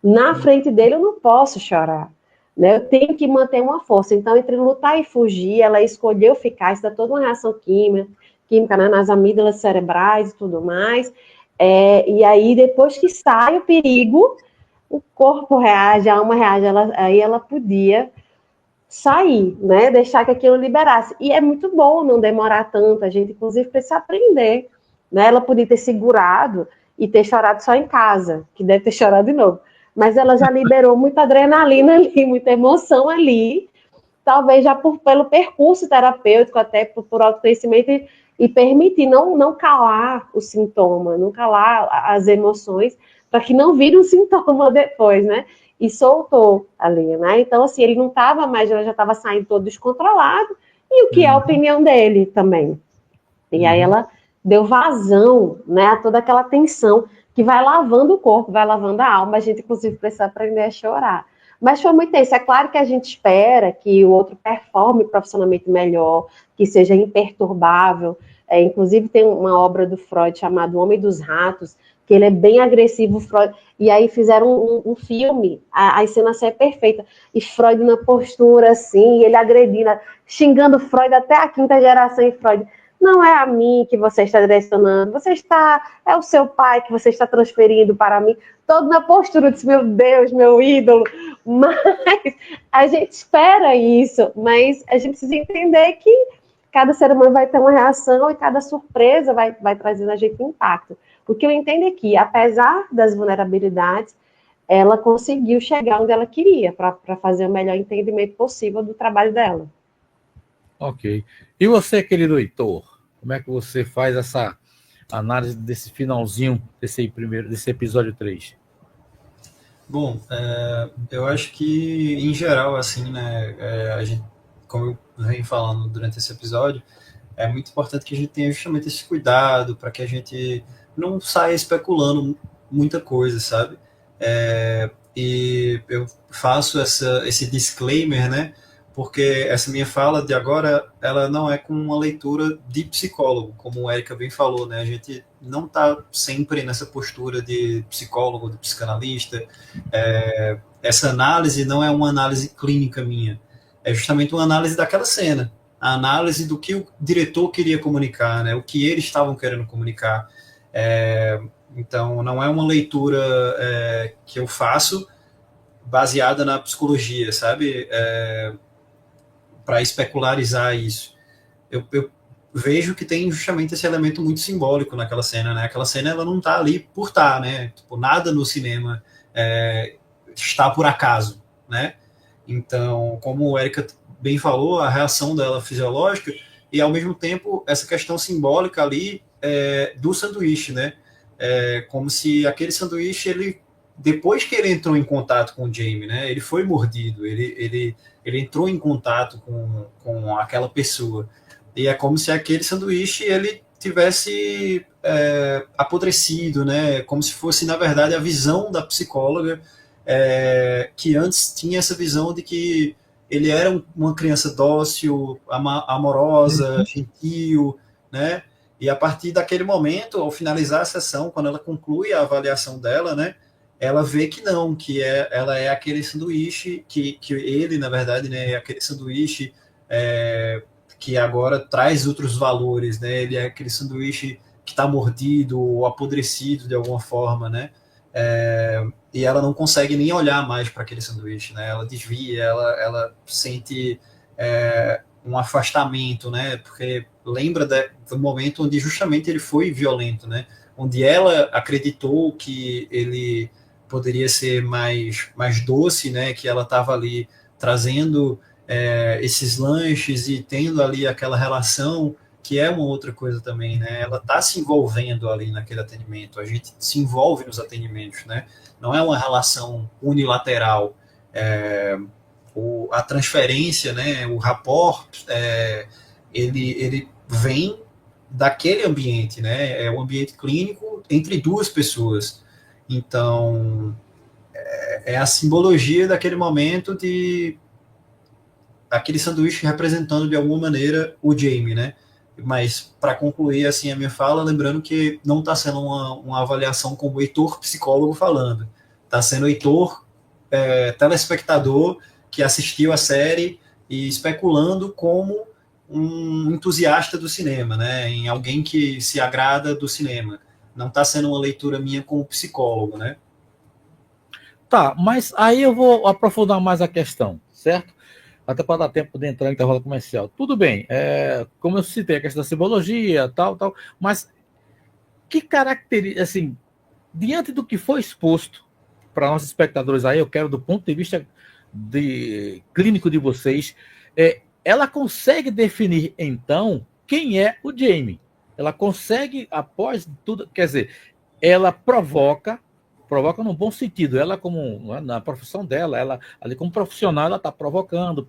Na frente dele eu não posso chorar, né? Eu tenho que manter uma força. Então, entre lutar e fugir, ela escolheu ficar, isso dá toda uma reação química, né? Nas amígdalas cerebrais e tudo mais. E aí, depois que sai o perigo, o corpo reage, a alma reage, aí ela podia sair, né? Deixar que aquilo liberasse. E é muito bom não demorar tanto, a gente, inclusive, precisa aprender. Né? Ela podia ter segurado e ter chorado só em casa, que deve ter chorado de novo. Mas ela já liberou muita adrenalina ali, muita emoção ali, talvez já pelo percurso terapêutico, até por autoconhecimento, e permitir não calar o sintoma, não calar as emoções, para que não vire um sintoma depois, né? E soltou ali, né? Então, assim, ele não estava mais, ela já estava saindo todo descontrolado, e o que é a opinião dele também. E aí ela deu vazão, né, a toda aquela tensão que vai lavando o corpo, vai lavando a alma. A gente, inclusive, precisa aprender a chorar. Mas foi muito tenso. É claro que a gente espera que o outro performe profissionalmente melhor, que seja imperturbável. Inclusive, tem uma obra do Freud chamada O Homem dos Ratos, que ele é bem agressivo, Freud, e aí fizeram um filme, a encenação é perfeita, e Freud na postura assim, ele agredindo, xingando Freud até a quinta geração, e Freud, não é a mim que você está direcionando, é o seu pai que você está transferindo para mim, todo na postura, eu disse, meu Deus, meu ídolo, mas a gente espera isso, mas a gente precisa entender que cada ser humano vai ter uma reação e cada surpresa vai trazer na gente um impacto. O que eu entendo é que, apesar das vulnerabilidades, ela conseguiu chegar onde ela queria, para fazer o melhor entendimento possível do trabalho dela. Ok. E você, querido Heitor, como é que você faz essa análise desse finalzinho, desse episódio 3? Bom, eu acho que, em geral, assim, né, a gente, como eu venho falando durante esse episódio, é muito importante que a gente tenha justamente esse cuidado para que a gente não saia especulando muita coisa, sabe? E eu faço esse disclaimer, né? Porque essa minha fala de agora, ela não é com uma leitura de psicólogo, como a Erika bem falou, né? A gente não está sempre nessa postura de psicólogo, de psicanalista. Essa análise não é uma análise clínica minha, é justamente uma análise daquela cena, a análise do que o diretor queria comunicar, né? O que eles estavam querendo comunicar. Então, não é uma leitura que eu faço baseada na psicologia, sabe? Para especularizar isso. Eu vejo que tem justamente esse elemento muito simbólico naquela cena, né? Aquela cena, ela não está ali por estar, né? Tipo, nada no cinema está por acaso, né? Então, como a Erika bem falou, a reação dela fisiológica e, ao mesmo tempo, essa questão simbólica ali do sanduíche, né? Como se aquele sanduíche, ele, depois que ele entrou em contato com o Jamie, né? Ele foi mordido, ele entrou em contato com aquela pessoa. E é como se aquele sanduíche, ele tivesse apodrecido, né? Como se fosse, na verdade, a visão da psicóloga, que antes tinha essa visão de que ele era uma criança dócil, amorosa, gentil, né? E a partir daquele momento, ao finalizar a sessão, quando ela conclui a avaliação dela, né? Ela vê que não, que ela é aquele sanduíche, que ele, na verdade, né, é aquele sanduíche que agora traz outros valores, né? Ele é aquele sanduíche que está mordido ou apodrecido de alguma forma, né? E ela não consegue nem olhar mais para aquele sanduíche, né? Ela desvia, ela sente um afastamento, né? Porque lembra do momento onde justamente ele foi violento, né? Onde ela acreditou que ele poderia ser mais doce, né? Que ela estava ali trazendo esses lanches e tendo ali aquela relação, que é uma outra coisa também, né? Ela está se envolvendo ali naquele atendimento, a gente se envolve nos atendimentos, né? Não é uma relação unilateral. A transferência, né? O rapport, ele vem daquele ambiente, né? É um ambiente clínico entre duas pessoas. Então, é a simbologia daquele momento de aquele sanduíche representando de alguma maneira o Jamie, né? Mas, para concluir assim a minha fala, lembrando que não está sendo uma avaliação como o Heitor psicólogo falando, está sendo o Heitor telespectador que assistiu a série e especulando como um entusiasta do cinema, né? Em alguém que se agrada do cinema. Não está sendo uma leitura minha como psicólogo, né? Tá, mas aí eu vou aprofundar mais a questão, certo? Até para dar tempo de entrar em intervalo comercial. Tudo bem, como eu citei, a questão da simbologia, tal, mas que característica, assim, diante do que foi exposto para nossos espectadores aí, eu quero do ponto de vista clínico de vocês, ela consegue definir, então, quem é o Jamie. Ela consegue, após tudo, quer dizer, ela provoca num bom sentido. Ela, como na profissão dela, ela ali como profissional, ela está provocando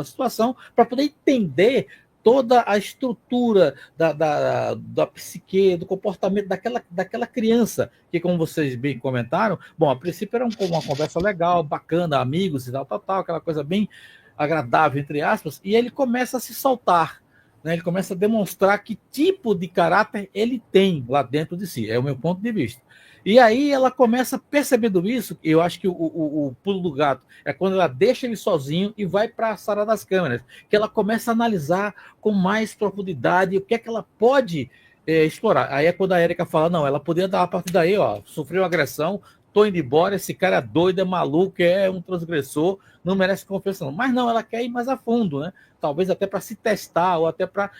a situação para poder entender toda a estrutura da psique, do comportamento daquela criança, que, como vocês bem comentaram, bom, a princípio era uma conversa legal, bacana, amigos e tal, aquela coisa bem agradável, entre aspas, e ele começa a se soltar. né? Ele começa a demonstrar que tipo de caráter ele tem lá dentro de si. É o meu ponto de vista. E aí ela começa percebendo isso. Eu acho que o pulo do gato é quando ela deixa ele sozinho e vai para a sala das câmeras, que ela começa a analisar com mais profundidade o que é que ela pode explorar. Aí é quando a Erika fala, não, ela poderia dar a partir daí, ó, sofreu agressão, tô indo embora, esse cara é doido, é maluco, é um transgressor, não merece confissão. Mas não, ela quer ir mais a fundo, né? Talvez até para se testar ou até para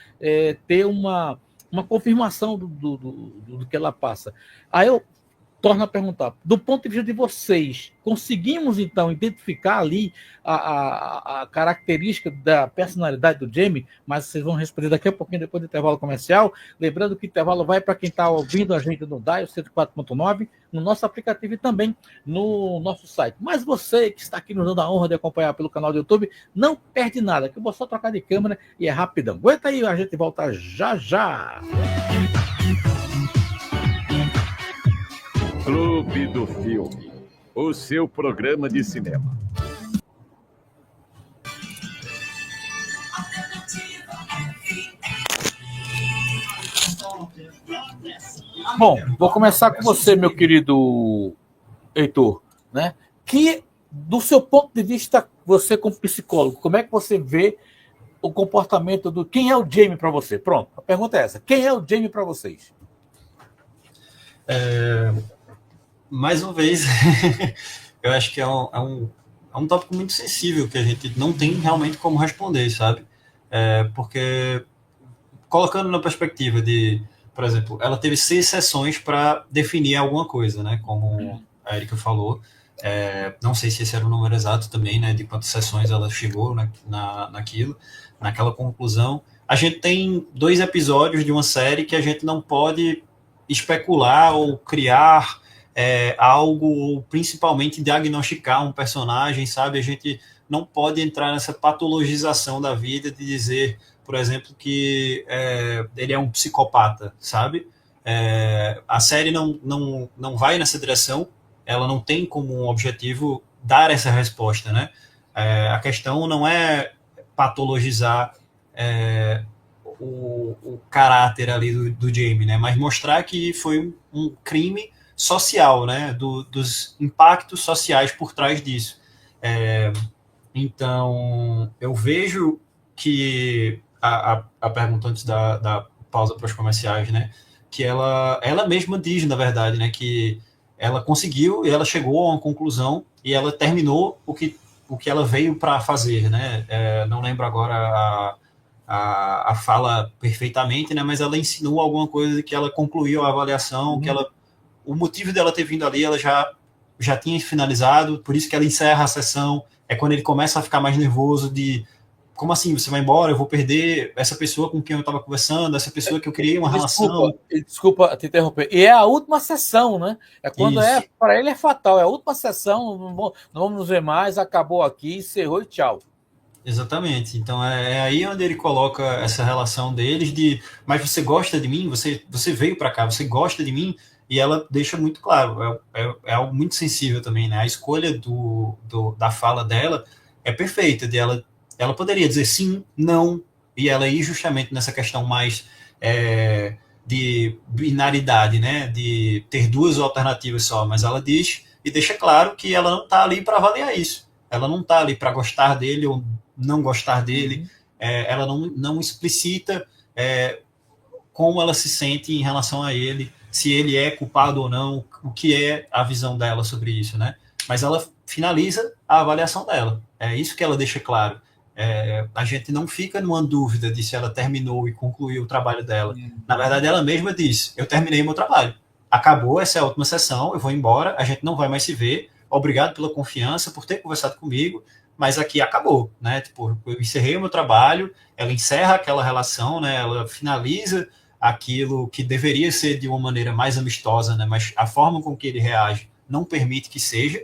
ter uma confirmação do que ela passa. Aí eu torno a perguntar, do ponto de vista de vocês, conseguimos então identificar ali a característica da personalidade do Jamie, mas vocês vão responder daqui a pouquinho, depois do intervalo comercial. Lembrando que o intervalo vai para quem está ouvindo a gente no Dial 104.9, no nosso aplicativo e também no nosso site. Mas você que está aqui nos dando a honra de acompanhar pelo canal do YouTube, não perde nada, que eu vou só trocar de câmera e é rapidão. Aguenta aí, a gente volta já já. Clube do Filme, o seu programa de cinema. Bom, vou começar com você, meu querido Heitor, né? Que, do seu ponto de vista, você como psicólogo, como é que você vê o comportamento do... Quem é o Jamie para você? Pronto, a pergunta é essa. Quem é o Jamie para vocês? Mais uma vez, eu acho que é um tópico muito sensível que a gente não tem realmente como responder, sabe? Porque, colocando na perspectiva de, por exemplo, ela teve 6 sessões para definir alguma coisa, né? Como a Erika falou. Não sei se esse era o número exato também, né? De quantas sessões ela chegou naquela conclusão. A gente tem 2 episódios de uma série que a gente não pode especular ou criar algo, ou principalmente diagnosticar um personagem, sabe? A gente não pode entrar nessa patologização da vida de dizer, por exemplo, que ele é um psicopata, sabe? A série não vai nessa direção, ela não tem como um objetivo dar essa resposta, né? A questão não é patologizar o caráter ali do Jamie, né? Mas mostrar que foi um crime social, né? Dos impactos sociais por trás disso. Então, eu vejo que a pergunta antes da pausa para os comerciais, né? Que ela mesma diz, na verdade, né? Que ela conseguiu e ela chegou a uma conclusão e ela terminou o que ela veio para fazer, né? Não lembro agora a fala perfeitamente, né? Mas ela ensinou alguma coisa que ela concluiu a avaliação, que o motivo dela ter vindo ali, ela já tinha finalizado, por isso que ela encerra a sessão. É quando ele começa a ficar mais nervoso de como assim, você vai embora, eu vou perder essa pessoa com quem eu estava conversando, essa pessoa que eu criei uma relação. Desculpa te interromper. E é a última sessão, né? É quando para ele é fatal, é a última sessão, não vamos nos ver mais, acabou aqui, encerrou e tchau. Exatamente. Então é aí onde ele coloca essa relação deles de, mas você gosta de mim, você veio para cá, você gosta de mim, e ela deixa muito claro, é algo muito sensível também, né? A escolha da fala dela é perfeita, ela poderia dizer sim, não, e ela ir justamente nessa questão mais de binaridade, né? De ter 2 alternativas só, mas ela diz e deixa claro que ela não está ali para avaliar isso. Ela não está ali para gostar dele ou não gostar dele. Ela não explicita como ela se sente em relação a ele, se ele é culpado ou não, o que é a visão dela sobre isso, né? Mas ela finaliza a avaliação dela. É isso que ela deixa claro. A gente não fica numa dúvida de se ela terminou e concluiu o trabalho dela. Na verdade, ela mesma diz, eu terminei meu trabalho. Acabou, essa é a última sessão, eu vou embora, a gente não vai mais se ver. Obrigado pela confiança, por ter conversado comigo, mas aqui acabou, né? Tipo, eu encerrei o meu trabalho, ela encerra aquela relação, né? Ela finaliza aquilo que deveria ser de uma maneira mais amistosa, né? Mas a forma com que ele reage não permite que seja.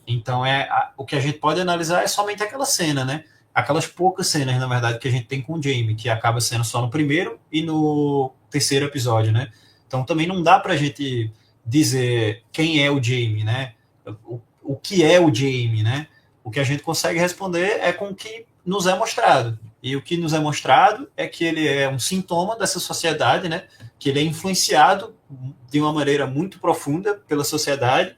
Então, o que a gente pode analisar é somente aquela cena, né? Aquelas poucas cenas, na verdade, que a gente tem com o Jamie, que acaba sendo só no primeiro e no terceiro episódio, né? Então, também não dá pra gente dizer quem é o Jamie, né? O que é o Jamie, né? O que a gente consegue responder é com o que nos é mostrado. E o que nos é mostrado é que ele é um sintoma dessa sociedade, né? Que ele é influenciado de uma maneira muito profunda pela sociedade,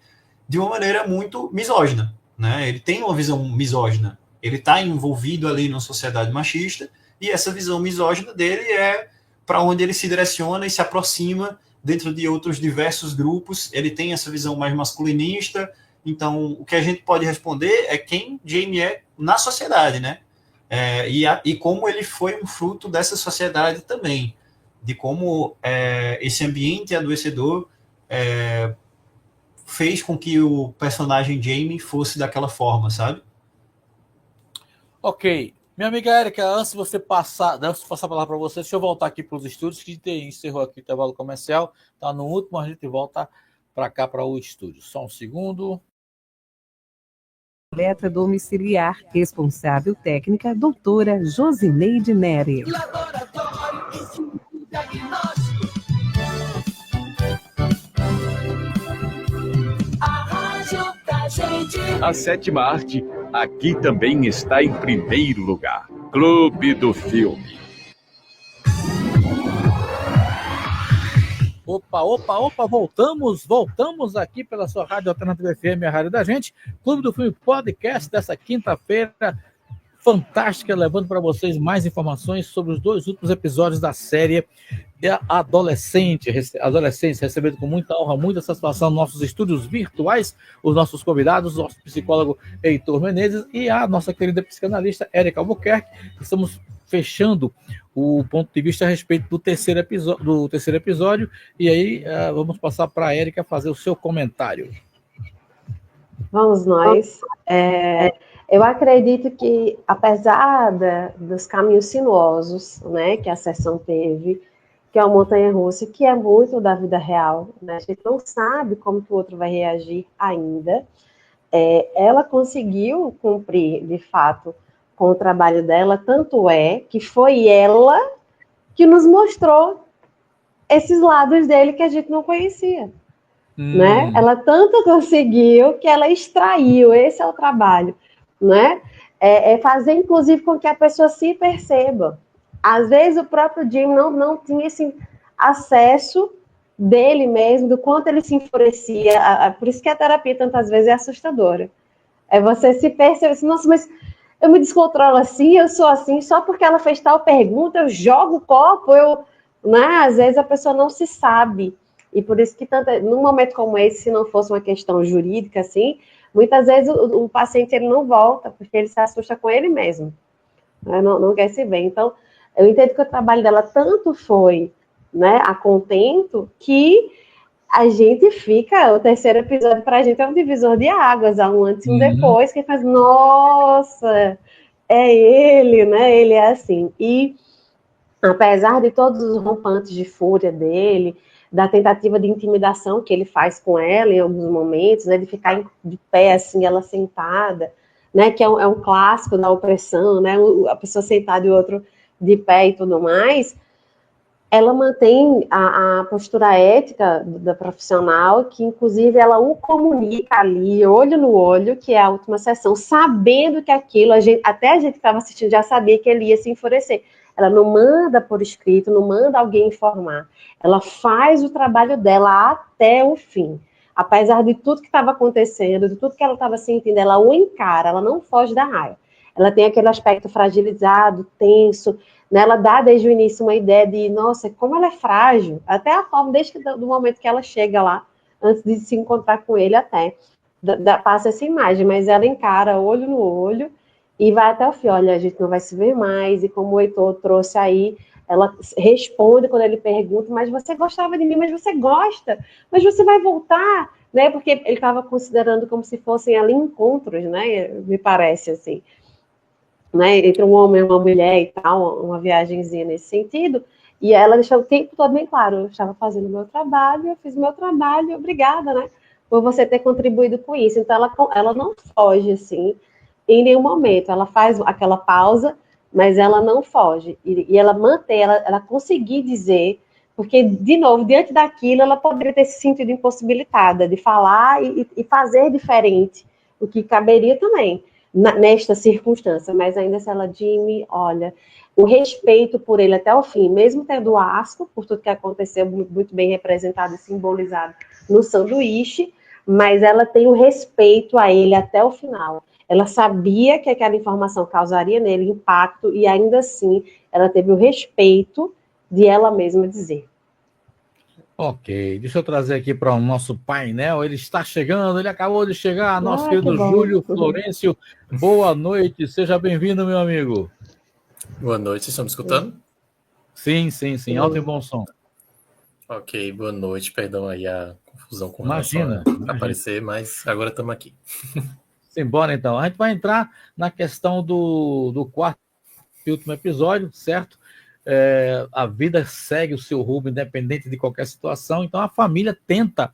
de uma maneira muito misógina, né? Ele tem uma visão misógina, ele está envolvido ali numa sociedade machista, e essa visão misógina dele é para onde ele se direciona e se aproxima dentro de outros diversos grupos. Ele tem essa visão mais masculinista. Então, o que a gente pode responder é quem Jamie é na sociedade, né? E como ele foi um fruto dessa sociedade também, de como esse ambiente adoecedor fez com que o personagem Jamie fosse daquela forma, sabe? Ok. Minha amiga Érica, antes de você passar a palavra para você, deixa eu voltar aqui para os estúdios, que encerrou aqui o intervalo comercial, tá no último, a gente volta para cá, para o estúdio. Só um segundo. Coleta domiciliar, responsável técnica, doutora Josineide Neri. A sétima arte aqui também está em primeiro lugar. Clube do Filme. Opa, voltamos aqui pela sua Rádio Alternativa FM, a rádio da gente, Clube do Filme Podcast dessa quinta-feira fantástica, levando para vocês mais informações sobre os 2 últimos episódios da série Adolescentes, recebendo com muita honra, muita satisfação nossos estúdios virtuais, os nossos convidados, o nosso psicólogo Heitor Menezes e a nossa querida psicanalista Érica Albuquerque. Estamos fechando o ponto de vista a respeito do terceiro episódio, e aí vamos passar para a Érica fazer o seu comentário. Vamos nós. Eu acredito que, apesar dos caminhos sinuosos, né, que a sessão teve, que é uma montanha-russa, que é muito da vida real, né, a gente não sabe como que o outro vai reagir ainda, ela conseguiu cumprir, de fato, com o trabalho dela, tanto é que foi ela que nos mostrou esses lados dele que a gente não conhecia. Né? Ela tanto conseguiu que ela extraiu, esse é o trabalho, né? Fazer, inclusive, com que a pessoa se perceba. Às vezes o próprio Jim não tinha esse acesso dele mesmo, do quanto ele se enfurecia. Por isso que a terapia, tantas vezes, é assustadora. É você se perceber assim, nossa, mas eu me descontrolo assim, eu sou assim, só porque ela fez tal pergunta, eu jogo o copo, né? Às vezes a pessoa não se sabe. E por isso que, num momento como esse, se não fosse uma questão jurídica, assim, muitas vezes o paciente ele não volta, porque ele se assusta com ele mesmo, né? Não quer se ver. Então, eu entendo que o trabalho dela tanto foi, né, a contento, que a gente fica, o terceiro episódio para a gente é um divisor de águas, há um antes e um depois, que faz, nossa, é ele, né, ele é assim. E, apesar de todos os rompantes de fúria dele, da tentativa de intimidação que ele faz com ela em alguns momentos, né, de ficar de pé, assim, ela sentada, né, que é um clássico da opressão, né, a pessoa sentada e o outro de pé e tudo mais, ela mantém a postura ética da profissional, que inclusive ela o comunica ali, olho no olho, que é a última sessão, sabendo que aquilo, até a gente que estava assistindo já sabia que ele ia se enfurecer. Ela não manda por escrito, não manda alguém informar. Ela faz o trabalho dela até o fim. Apesar de tudo que estava acontecendo, de tudo que ela estava sentindo, ela o encara, ela não foge da raiva. Ela tem aquele aspecto fragilizado, tenso, né? Ela dá desde o início uma ideia de, nossa, como ela é frágil. Até a forma, desde do momento que ela chega lá, antes de se encontrar com ele até, passa essa imagem, mas ela encara olho no olho, e vai até o fim, olha, a gente não vai se ver mais, e como o Heitor trouxe aí, ela responde quando ele pergunta, mas você gostava de mim, mas você gosta, mas você vai voltar, né, porque ele estava considerando como se fossem ali encontros, né, me parece, assim, né, entre um homem e uma mulher e tal, uma viagenzinha nesse sentido, e ela deixou o tempo todo bem claro, eu estava fazendo o meu trabalho, eu fiz o meu trabalho, obrigada, né, por você ter contribuído com isso, então ela não foge, assim, em nenhum momento, ela faz aquela pausa, mas ela não foge, e ela mantém, ela conseguir dizer, porque, de novo, diante daquilo, ela poderia ter se sentido impossibilitada de falar e fazer diferente, o que caberia também, nesta circunstância, mas ainda se ela, Jimmy, olha, o respeito por ele até o fim, mesmo tendo asco, por tudo que aconteceu, muito bem representado e simbolizado no sanduíche, mas ela tem o respeito a ele até o final. Ela sabia que aquela informação causaria nele impacto e ainda assim ela teve o respeito de ela mesma dizer. Ok, deixa eu trazer aqui para o nosso painel. Ele está chegando, ele acabou de chegar, nosso querido que bom. Júlio Florencio. Boa noite, seja bem-vindo, meu amigo. Boa noite, vocês estão me escutando? Sim, alto e bom som. Ok, boa noite, perdão aí a confusão com Imagina. relação a aparecer, mas agora estamos aqui. Simbora então, a gente vai entrar na questão do quarto e último episódio, certo? A vida segue o seu rumo, independente de qualquer situação, então a família tenta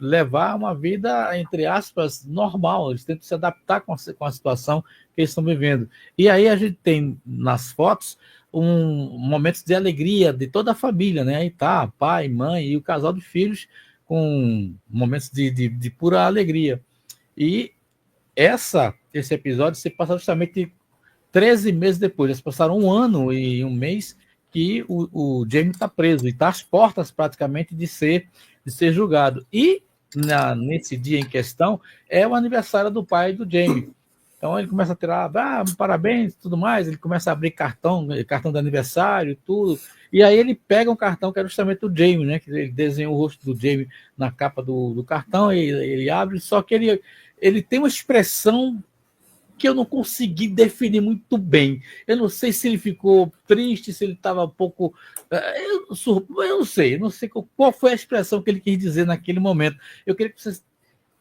levar uma vida, entre aspas, normal, eles tentam se adaptar com a situação que eles estão vivendo. E aí a gente tem nas fotos momentos de alegria de toda a família, né? Aí tá pai, mãe e o casal de filhos com momentos de pura alegria. E esse episódio se passa justamente 13 meses depois, eles passaram 1 ano e 1 mês que o Jamie está preso e está às portas praticamente de ser julgado. E nesse dia em questão é o aniversário do pai do Jamie. Então ele começa a tirar parabéns e tudo mais, ele começa a abrir cartão de aniversário e tudo. E aí ele pega um cartão que era justamente do Jamie, né? Que ele desenhou o rosto do Jamie na capa do cartão, e ele abre, só que ele tem uma expressão que eu não consegui definir muito bem. Eu não sei se ele ficou triste, se ele estava um pouco... Eu não sei qual foi a expressão que ele quis dizer naquele momento. Eu queria que vocês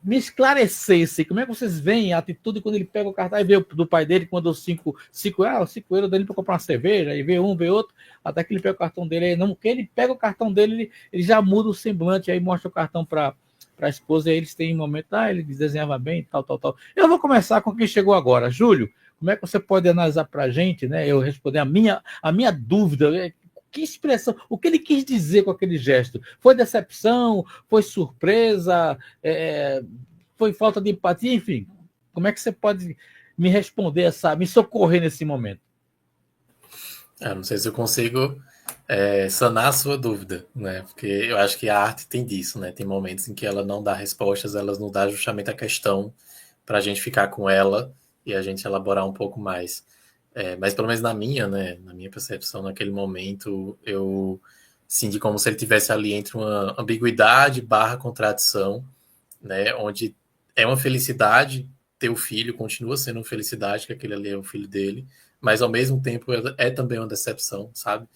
me esclarecessem como é que vocês veem a atitude quando ele pega o cartaz e vê do pai dele, quando os 5 euros dele para comprar uma cerveja, aí vê um, vê outro, até que ele pega o cartão dele. Aí não, que ele pega o cartão dele, ele já muda o semblante, aí mostra o cartão para a esposa, e aí eles têm um momento, ele desenhava bem, tal. Eu vou começar com quem chegou agora. Júlio, como é que você pode analisar para a gente, né? Eu responder a minha dúvida, que expressão, o que ele quis dizer com aquele gesto? Foi decepção? Foi surpresa? Foi falta de empatia? Enfim, como é que você pode me responder me socorrer nesse momento? Não sei se eu consigo sanar a sua dúvida, né? Porque eu acho que a arte tem disso, né? Tem momentos em que ela não dá respostas, ela não dá justamente a questão para a gente ficar com ela e a gente elaborar um pouco mais. Mas pelo menos na minha percepção, naquele momento, eu senti como se ele tivesse ali entre uma ambiguidade / contradição, né? Onde é uma felicidade ter o filho, continua sendo uma felicidade que aquele ali é o filho dele, mas ao mesmo tempo é também uma decepção, sabe?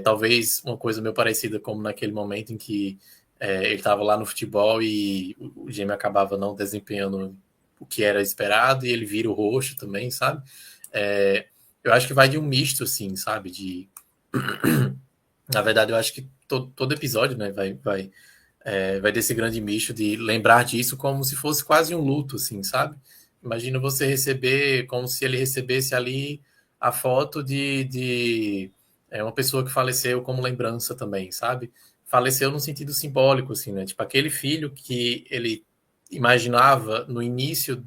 Talvez uma coisa meio parecida como naquele momento em que ele estava lá no futebol e o Jamie acabava não desempenhando o que era esperado e ele vira o roxo também, sabe? Eu acho que vai de um misto, assim, sabe? Na verdade, eu acho que todo episódio, né, vai desse grande misto de lembrar disso como se fosse quase um luto, assim, sabe? Imagina você receber, como se ele recebesse ali a foto de uma pessoa que faleceu como lembrança também, sabe? Faleceu no sentido simbólico, assim, né? Tipo, aquele filho que ele imaginava no início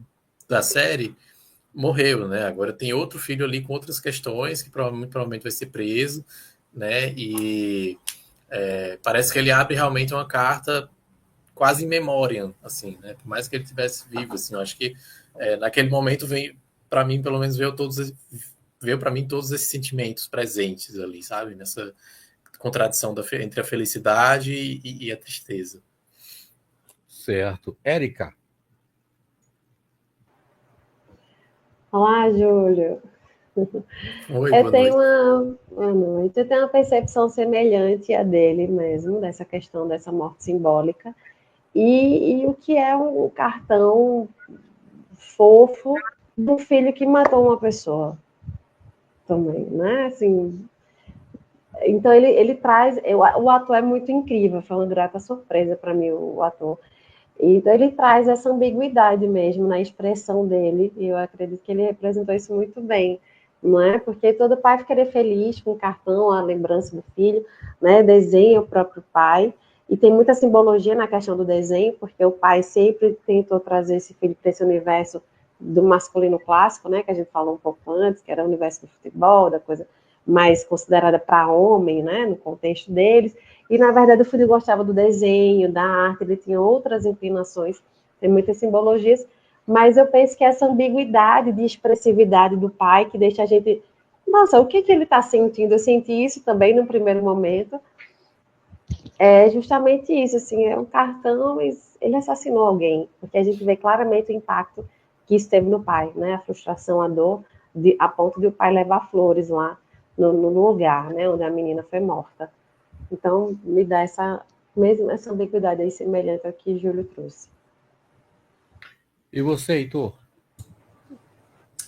da série morreu, né? Agora tem outro filho ali com outras questões que provavelmente vai ser preso, né? E parece que ele abre realmente uma carta quase em memória, assim, né? Por mais que ele estivesse vivo, assim, eu acho que naquele momento veio, para mim, pelo menos veio para mim todos esses sentimentos presentes ali, sabe? Nessa contradição entre a felicidade e a tristeza. Certo. Érica. Olá, Júlio. Oi, Eu tenho boa noite. Eu tenho uma percepção semelhante à dele mesmo, dessa questão dessa morte simbólica. E o que é um cartão fofo do filho que matou uma pessoa também, né? Assim, então ele traz... O ator é muito incrível, foi uma grata surpresa para mim, o ator. Então ele traz essa ambiguidade mesmo na expressão dele, e eu acredito que ele representou isso muito bem, não é? Porque todo pai ficaria feliz com o cartão, a lembrança do filho, né? Desenha o próprio pai, e tem muita simbologia na questão do desenho, porque o pai sempre tentou trazer esse filho para esse universo do masculino clássico, né, que a gente falou um pouco antes, que era o universo do futebol, da coisa mais considerada para homem, né, no contexto deles, e na verdade o Furio gostava do desenho, da arte, ele tinha outras inclinações, tem muitas simbologias, mas eu penso que essa ambiguidade de expressividade do pai, que deixa a gente, nossa, o que ele está sentindo? Eu senti isso também no primeiro momento, é justamente isso, assim, é um cartão, mas ele assassinou alguém, porque a gente vê claramente o impacto que isso teve no pai, né, a frustração, a dor, a ponto de o pai levar flores lá no lugar, né, onde a menina foi morta. Então, me dá essa ambiguidade aí semelhante ao que Júlio trouxe. E você, Heitor?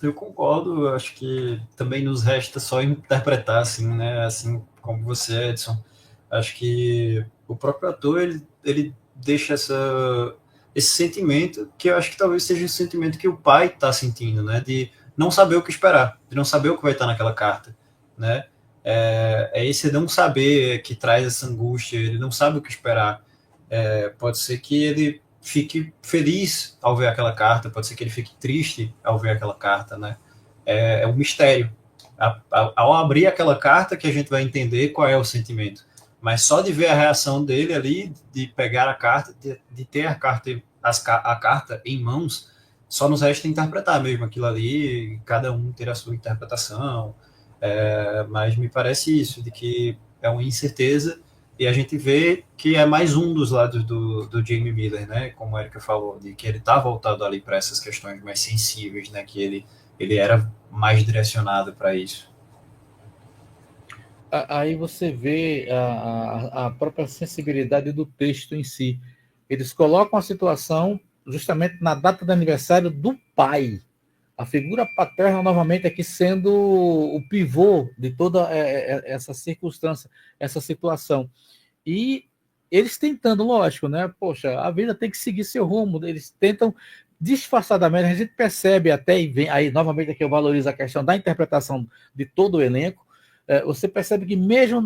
Eu concordo, eu acho que também nos resta só interpretar, assim, né, assim como você, Edson. Acho que o próprio ator, ele deixa esse sentimento, que eu acho que talvez seja o sentimento que o pai está sentindo, né, de não saber o que esperar, de não saber o que vai estar naquela carta, né, esse não saber que traz essa angústia, ele não sabe o que esperar. Pode ser que ele fique feliz ao ver aquela carta, pode ser que ele fique triste ao ver aquela carta, né? É um mistério. Ao abrir aquela carta que a gente vai entender qual é o sentimento. Mas só de ver a reação dele ali, de pegar a carta, de ter a carta em mãos, só nos resta interpretar mesmo aquilo ali, cada um ter a sua interpretação. Mas me parece isso, de que é uma incerteza. E a gente vê que é mais um dos lados do Jamie Miller, né? Como a Erika falou, de que ele está voltado ali para essas questões mais sensíveis, né? Que ele era mais direcionado para isso. Aí você vê a própria sensibilidade do texto em si. Eles colocam a situação justamente na data do aniversário do pai. A figura paterna, novamente, aqui sendo o pivô de toda essa circunstância, essa situação. E eles tentando, lógico, né? Poxa, a vida tem que seguir seu rumo. Eles tentam disfarçadamente, a gente percebe até, e vem aí novamente aqui eu valorizo a questão da interpretação de todo o elenco. Você percebe que mesmo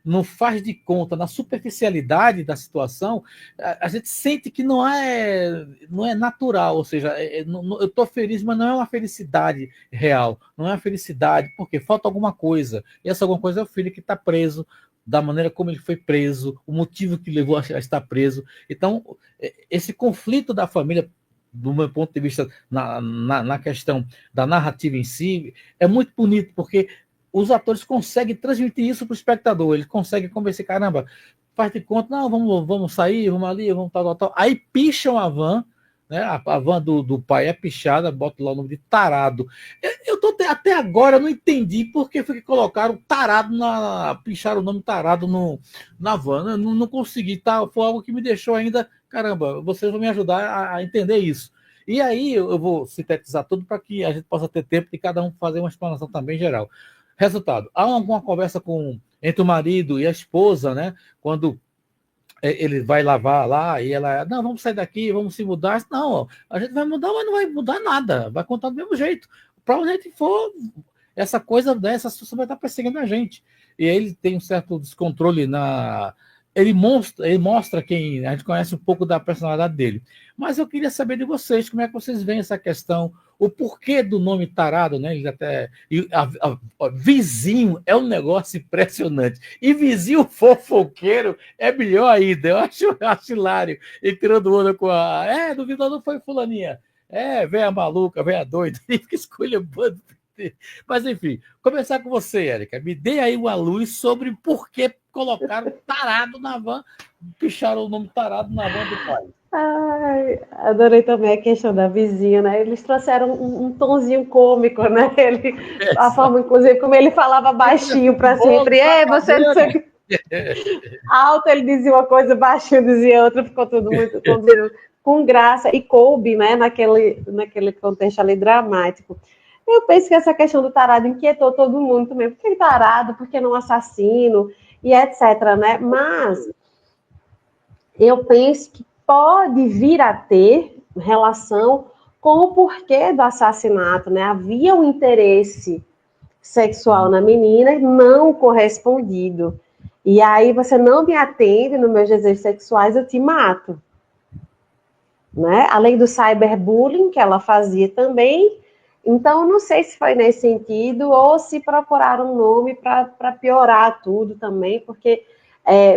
no faz de conta, na superficialidade da situação, a gente sente que não é natural, ou seja, eu estou feliz, mas não é uma felicidade real, não é uma felicidade, porque falta alguma coisa, e essa alguma coisa é o filho que está preso, da maneira como ele foi preso, o motivo que levou a estar preso. Então, esse conflito da família, do meu ponto de vista, na questão da narrativa em si, é muito bonito, porque os atores conseguem transmitir isso para o espectador, eles conseguem convencer, caramba, faz de conta, não, vamos sair, vamos ali, vamos tal. Aí picham a van, né? A van do pai é pichada, bota lá o nome de tarado. Até agora eu não entendi por que foi que colocaram tarado, picharam o nome tarado na van. Eu não consegui, tá? Foi algo que me deixou ainda, caramba, vocês vão me ajudar a entender isso. E aí eu vou sintetizar tudo para que a gente possa ter tempo de cada um fazer uma explanação também geral. Resultado, há alguma conversa entre o marido e a esposa, né? Quando ele vai lavar lá e ela, não, vamos sair daqui, vamos se mudar. Não, a gente vai mudar, mas não vai mudar nada, vai contar do mesmo jeito. Para onde a gente for, essa coisa dessa situação vai estar perseguindo a gente. E ele tem um certo descontrole ele mostra quem a gente conhece um pouco da personalidade dele. Mas eu queria saber de vocês, como é que vocês veem essa questão, o porquê do nome tarado, né? Ele até vizinho é um negócio impressionante. E vizinho fofoqueiro é melhor ainda. Eu acho hilário. E tirando onda com duvidador foi fulaninha. Véia maluca, véia doida. E fica escolhendo. Mas, enfim, começar com você, Érica. Me dê aí uma luz sobre por que colocaram tarado na van, picharam o nome tarado na van do pai. Ai, adorei também a questão da vizinha, né? Eles trouxeram um tonzinho cômico, né? A forma, inclusive, como ele falava baixinho para sempre. Você não sei. Alto ele dizia uma coisa, baixinho dizia outra, ficou tudo muito com graça e coube, né? Naquele contexto ali dramático. Eu penso que essa questão do tarado inquietou todo mundo também. Por que tarado? Por que não assassino? E etc, né? Mas eu penso que pode vir a ter relação com o porquê do assassinato, né? Havia um interesse sexual na menina não correspondido. E aí você não me atende nos meus desejos sexuais, eu te mato. né? Além do cyberbullying que ela fazia também. Então, não sei se foi nesse sentido ou se procuraram um nome para piorar tudo também, porque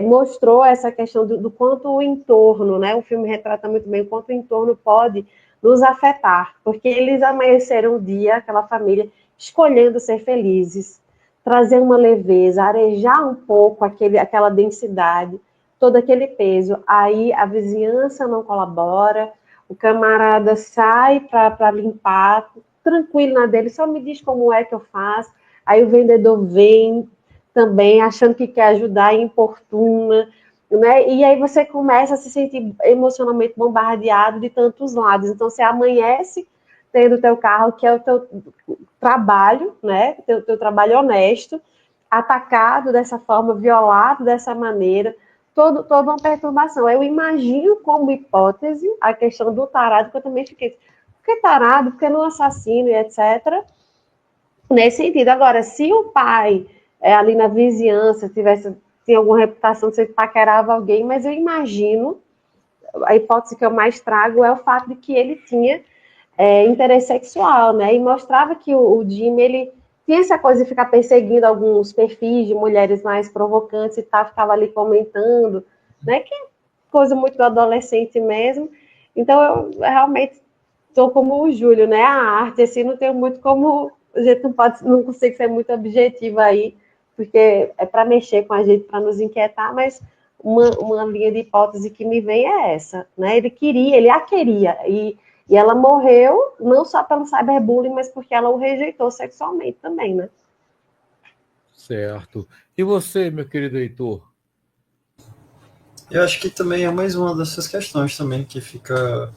mostrou essa questão do quanto o entorno, né? O filme retrata muito bem o quanto o entorno pode nos afetar, porque eles amanheceram um dia, aquela família, escolhendo ser felizes, trazer uma leveza, arejar um pouco aquela densidade, todo aquele peso. Aí a vizinhança não colabora, o camarada sai para limpar, tranquilo na dele, só me diz como é que eu faço. Aí o vendedor vem também, achando que quer ajudar e importuna, né? E aí você começa a se sentir emocionalmente bombardeado de tantos lados. Então você amanhece tendo o teu carro, que é o teu trabalho, né? Teu trabalho honesto, atacado dessa forma, violado dessa maneira, toda uma perturbação. Eu imagino como hipótese a questão do tarado, que eu também fiquei, por que tarado? Porque não assassino e etc. Nesse sentido. Agora, se o pai ali na vizinhança tinha alguma reputação de ser paquerava alguém, mas eu imagino, a hipótese que eu mais trago é o fato de que ele tinha interesse sexual, né? E mostrava que o Jimmy, ele tinha essa coisa de ficar perseguindo alguns perfis de mulheres mais provocantes e tal, ficava ali comentando, né? Que é coisa muito do adolescente mesmo. Então, eu realmente estou como o Júlio, né? A arte, assim, não tenho muito como... A gente não consegue ser muito objetivo aí, porque é para mexer com a gente, para nos inquietar, mas uma linha de hipótese que me vem é essa, né? Ele a queria, e ela morreu não só pelo cyberbullying, mas porque ela o rejeitou sexualmente também, né? Certo. E você, meu querido Heitor? Eu acho que também é mais uma dessas questões também que fica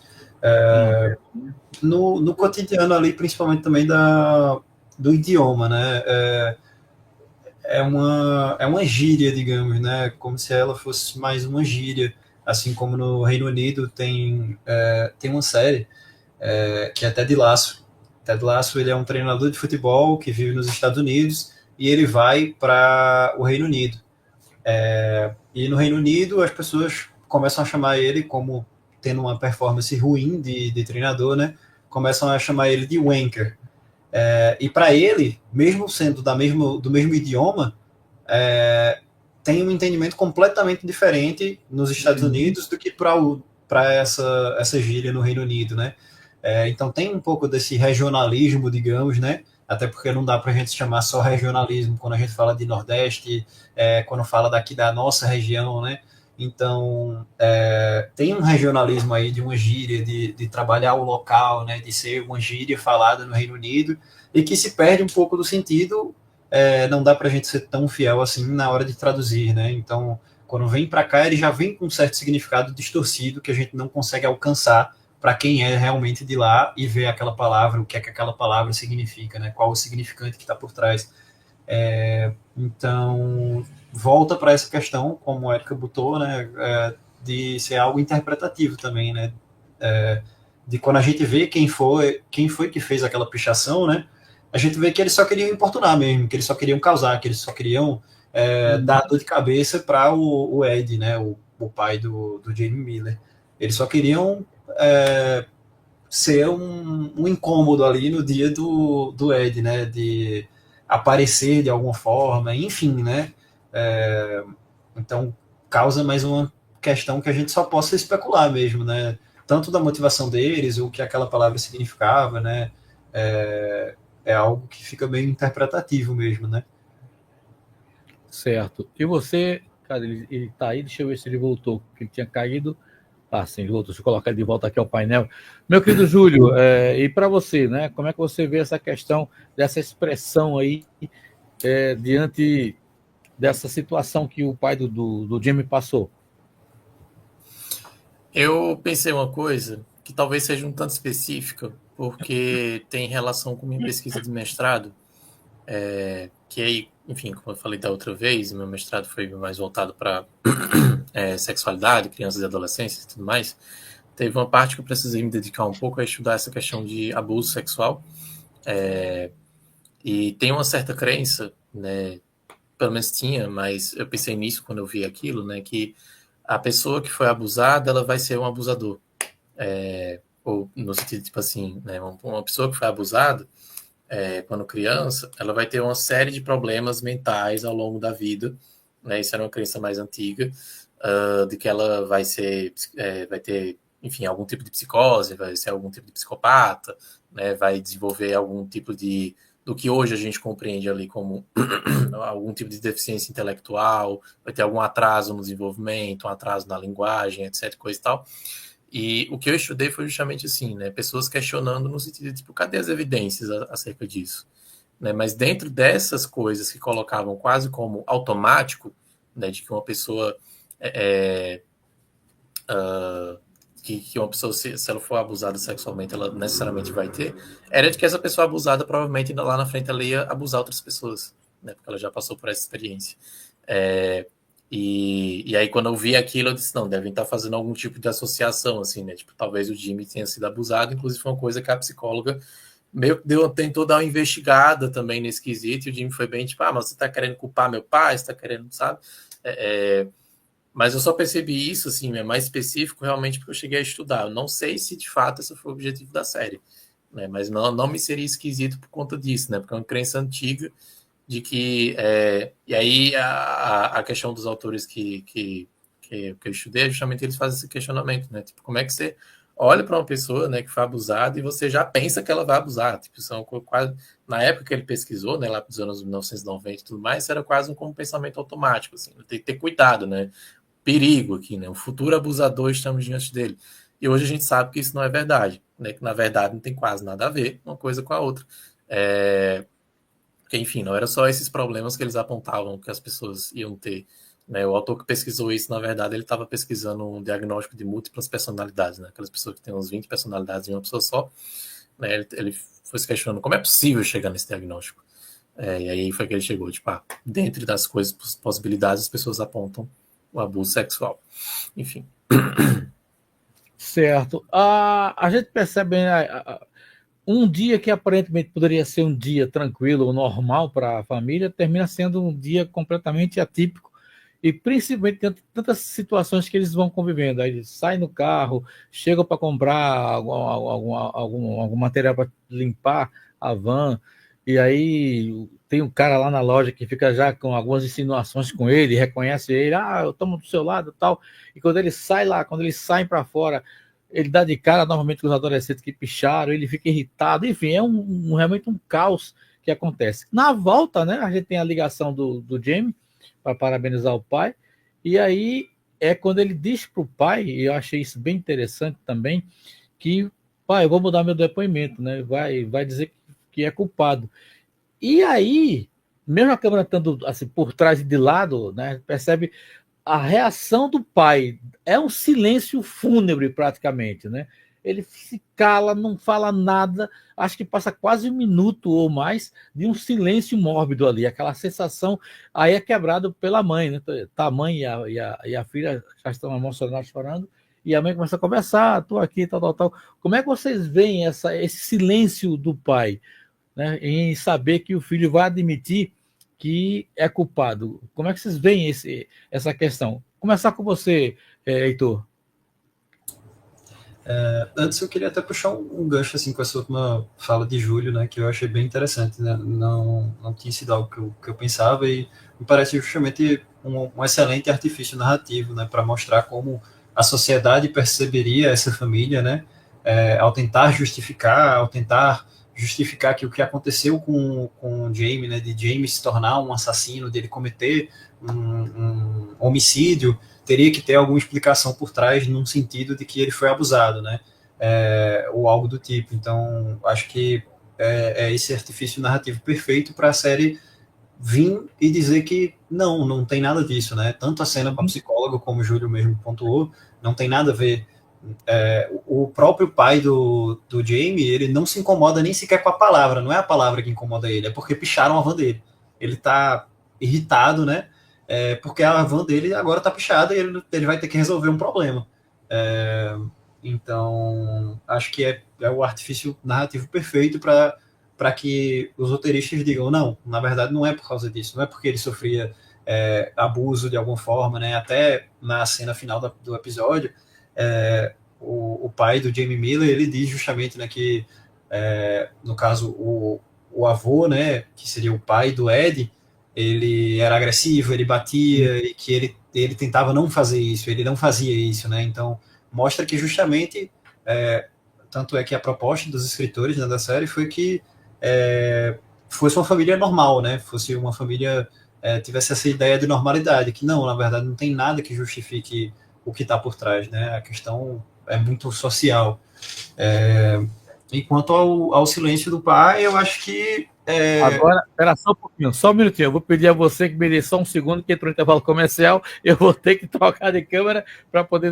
no cotidiano ali, principalmente também do idioma, né? É uma gíria, digamos, né? Como se ela fosse mais uma gíria, assim como no Reino Unido tem uma série que é Ted Lasso. Ted Lasso, ele é um treinador de futebol que vive nos Estados Unidos e ele vai para o Reino Unido. E no Reino Unido as pessoas começam a chamar ele, como tendo uma performance ruim de treinador, né? Começam a chamar ele de wanker. E para ele, mesmo sendo do mesmo idioma, tem um entendimento completamente diferente nos Estados Unidos do que para essa gíria no Reino Unido, né? Então tem um pouco desse regionalismo, digamos, né? Até porque não dá para a gente chamar só regionalismo quando a gente fala de Nordeste, quando fala daqui da nossa região, né? Então, tem um regionalismo aí de uma gíria, de trabalhar o local, né? De ser uma gíria falada no Reino Unido e que se perde um pouco do sentido. Não dá para a gente ser tão fiel assim na hora de traduzir, né? Então, quando vem para cá, ele já vem com um certo significado distorcido que a gente não consegue alcançar para quem é realmente de lá e ver aquela palavra, o que é que aquela palavra significa, né? Qual o significante que está por trás. Então, volta para essa questão, como o Érica botou, né? De ser algo interpretativo também, né? De quando a gente vê quem foi que fez aquela pichação, né? A gente vê que eles só queriam importunar mesmo, que eles só queriam causar, que eles só queriam dar dor de cabeça para o Ed, né? O pai do Jamie Miller. Eles só queriam ser um incômodo ali no dia do Ed, né? De aparecer de alguma forma, enfim, né? Então causa mais uma questão que a gente só possa especular mesmo, né? Tanto da motivação deles, o que aquela palavra significava, né? É algo que fica meio interpretativo mesmo, né? Certo. E você, cara, ele tá aí, deixa eu ver se ele voltou, porque ele tinha caído. Ah, sim, ele voltou. Deixa eu colocar ele de volta aqui ao painel. Meu querido Júlio, e para você, né? Como é que você vê essa questão dessa expressão aí diante dessa situação que o pai do Jimmy passou? Eu pensei uma coisa que talvez seja um tanto específica, porque tem relação com minha pesquisa de mestrado, que aí, enfim, como eu falei da outra vez, meu mestrado foi mais voltado para sexualidade, crianças e adolescências e tudo mais. Teve uma parte que eu precisei me dedicar um pouco a estudar essa questão de abuso sexual, e tem uma certa crença, né, pelo menos tinha, mas eu pensei nisso quando eu vi aquilo, né, que a pessoa que foi abusada, ela vai ser um abusador. ou no sentido, tipo assim, né, uma pessoa que foi abusada, quando criança, ela vai ter uma série de problemas mentais ao longo da vida, né? Isso era uma crença mais antiga, de que ela vai ter, enfim, algum tipo de psicose, vai ser algum tipo de psicopata, né? Vai desenvolver algum tipo do que hoje a gente compreende ali como algum tipo de deficiência intelectual, vai ter algum atraso no desenvolvimento, um atraso na linguagem, etc, coisa e tal. E o que eu estudei foi justamente assim, né? Pessoas questionando no sentido de, tipo, cadê as evidências acerca disso? Né? Mas dentro dessas coisas que colocavam quase como automático, né? De que uma pessoa que uma pessoa, se ela for abusada sexualmente, ela necessariamente vai ter, era de que essa pessoa abusada provavelmente lá na frente ela ia abusar outras pessoas, né? Porque ela já passou por essa experiência. E aí, quando eu vi aquilo, eu disse, não, devem estar fazendo algum tipo de associação, assim, né? Tipo, talvez o Jimmy tenha sido abusado, inclusive foi uma coisa que a psicóloga meio que tentou dar uma investigada também nesse quesito, e o Jimmy foi bem, tipo, mas você tá querendo culpar meu pai, você tá querendo, sabe? Mas eu só percebi isso, assim, mais específico, realmente, porque eu cheguei a estudar. Eu não sei se, de fato, esse foi o objetivo da série, né? Mas não me seria esquisito por conta disso, né? Porque é uma crença antiga de que... e aí, a questão dos autores que eu estudei, justamente eles fazem esse questionamento, né? Tipo, como é que você olha para uma pessoa, né, que foi abusada e você já pensa que ela vai abusar? Tipo, são quase... Na época que ele pesquisou, né, lá dos anos 1990 e tudo mais, era quase um pensamento automático, assim. Tem que ter cuidado, né? Perigo aqui, né? Um futuro abusador, estamos diante dele. E hoje a gente sabe que isso não é verdade, né? Que na verdade não tem quase nada a ver uma coisa com a outra. Porque, enfim, não era só esses problemas que eles apontavam que as pessoas iam ter, né? O autor que pesquisou isso, na verdade, ele estava pesquisando um diagnóstico de múltiplas personalidades, né? Aquelas pessoas que têm uns 20 personalidades em uma pessoa só, né? Ele foi se questionando como é possível chegar nesse diagnóstico. E aí foi que ele chegou, tipo, dentre das coisas, possibilidades, as pessoas apontam o abuso sexual. Enfim. Certo. A gente percebe, né, um dia que aparentemente poderia ser um dia tranquilo ou normal para a família, termina sendo um dia completamente atípico, e principalmente dentro de tantas situações que eles vão convivendo. Aí eles saem no carro, chegam para comprar algum material para limpar a van, e aí tem um cara lá na loja que fica já com algumas insinuações com ele, reconhece ele, eu tomo do seu lado e tal, e quando ele sai lá, quando eles saem para fora, ele dá de cara novamente com os adolescentes que picharam, ele fica irritado, enfim, é realmente um caos que acontece. Na volta, né, a gente tem a ligação do Jamie para parabenizar o pai, e aí é quando ele diz para o pai, e eu achei isso bem interessante também, que, pai, eu vou mudar meu depoimento, né, vai dizer que é culpado. E aí, mesmo a câmera estando assim, por trás e de lado, né, percebe a reação do pai. É um silêncio fúnebre, praticamente, né? Ele se cala, não fala nada, acho que passa quase um minuto ou mais de um silêncio mórbido ali, aquela sensação aí é quebrado pela mãe, né? Tá, a mãe e a filha já estão emocionadas, chorando, e a mãe começa a conversar, estou aqui, tal. Como é que vocês veem esse silêncio do pai, né, em saber que o filho vai admitir que é culpado? Como é que vocês veem essa questão? Começar com você, Heitor. Antes eu queria até puxar um gancho assim com essa última fala de Júlio, né, que eu achei bem interessante, né? Não tinha sido algo que eu pensava, e me parece justamente um excelente artifício narrativo, né, para mostrar como a sociedade perceberia essa família, né, ao tentar justificar que o que aconteceu com o Jamie, né, de Jamie se tornar um assassino, dele cometer um homicídio, teria que ter alguma explicação por trás, num sentido de que ele foi abusado, né, ou algo do tipo. Então, acho que é esse artifício narrativo perfeito para a série vir e dizer que não tem nada disso, né, tanto a cena com a psicóloga, como o Júlio mesmo pontuou, não tem nada a ver. O próprio pai do Jamie, ele não se incomoda nem sequer com a palavra, não é a palavra que incomoda ele, é porque picharam a van dele. Ele tá irritado, né? Porque a van dele agora tá pichada e ele vai ter que resolver um problema. Então, acho que é o artifício narrativo perfeito para que os roteiristas digam, não, na verdade não é por causa disso, não é porque ele sofria abuso de alguma forma, né? Até na cena final do episódio, o pai do Jamie Miller, ele diz justamente, né, que, no caso, o avô, né, que seria o pai do Ed, ele era agressivo, ele batia, e que ele tentava não fazer isso, ele não fazia isso, né? Então, mostra que justamente, tanto é que a proposta dos escritores, né, da série foi que fosse uma família normal, né? Fosse uma família, tivesse essa ideia de normalidade, que não, na verdade, não tem nada que justifique o que está por trás, né? A questão é muito social. E quanto ao silêncio do pai, eu acho que... Agora, espera só um pouquinho, só um minutinho. Eu vou pedir a você que me dê só um segundo, que entrou no intervalo comercial. Eu vou ter que trocar de câmera para poder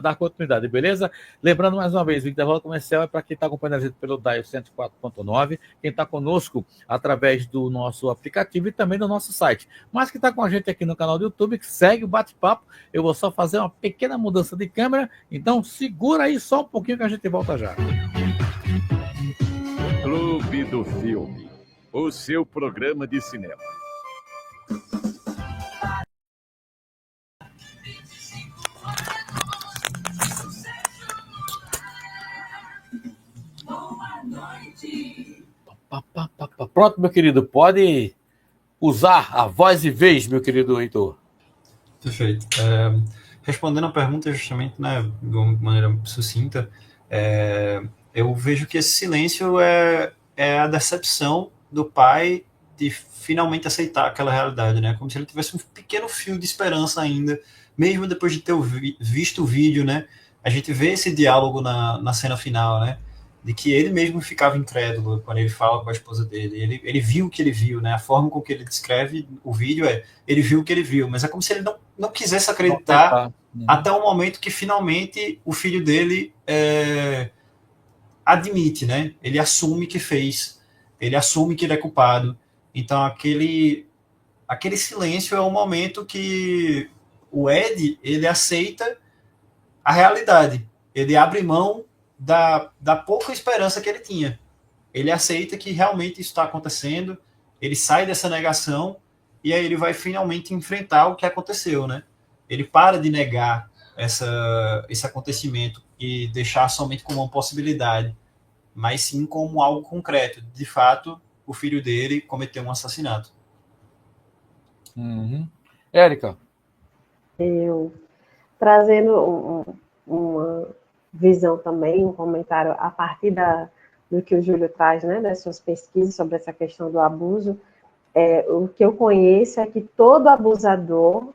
dar continuidade, beleza? Lembrando mais uma vez, o intervalo comercial é para quem está acompanhando a gente pelo DAI 104.9, quem está conosco através do nosso aplicativo e também do nosso site. Mas que está com a gente aqui no canal do YouTube, que segue o bate-papo. Eu vou só fazer uma pequena mudança de câmera, então segura aí só um pouquinho que a gente volta já. Clube do Filme, o seu programa de cinema. Pronto, meu querido, pode usar a voz e vez, meu querido Heitor. Perfeito. Respondendo a pergunta justamente, né, de uma maneira sucinta, eu vejo que esse silêncio é a decepção do pai de finalmente aceitar aquela realidade, né? Como se ele tivesse um pequeno fio de esperança ainda, mesmo depois de ter visto o vídeo, né? A gente vê esse diálogo na cena final, né? De que ele mesmo ficava incrédulo quando ele fala com a esposa dele. Ele viu o que ele viu, né? A forma com que ele descreve o vídeo ele viu o que ele viu, mas é como se ele não quisesse acreditar até o momento que finalmente o filho dele admite, né? Ele assume que fez, ele assume que ele é culpado. Então aquele silêncio é o momento que o Ed, ele aceita a realidade, ele abre mão da pouca esperança que ele tinha. Ele aceita que realmente isso está acontecendo, ele sai dessa negação e aí ele vai finalmente enfrentar o que aconteceu, né? Ele para de negar esse acontecimento e deixar somente como uma possibilidade, mas sim como algo concreto. De fato, o filho dele cometeu um assassinato. Érica. Eu trazendo uma visão também, um comentário a partir do que o Júlio traz, né, das suas pesquisas sobre essa questão do abuso. O que eu conheço é que todo abusador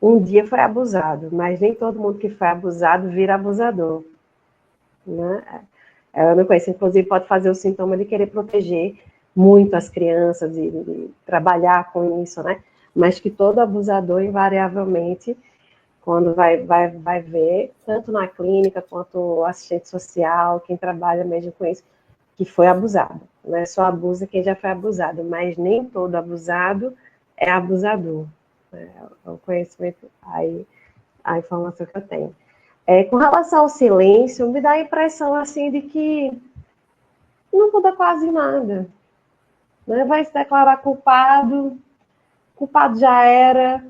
um dia foi abusado, mas nem todo mundo que foi abusado vira abusador, né? Eu não conheço, inclusive pode fazer o sintoma de querer proteger muito as crianças, de trabalhar com isso, né? Mas que todo abusador, invariavelmente, quando vai ver, tanto na clínica quanto assistente social, quem trabalha mesmo com isso, que foi abusado. Não é só abusa quem já foi abusado, mas nem todo abusado é abusador. É o conhecimento, a informação que eu tenho. Com relação ao silêncio, me dá a impressão assim de que não muda quase nada. Né? Vai se declarar culpado já era.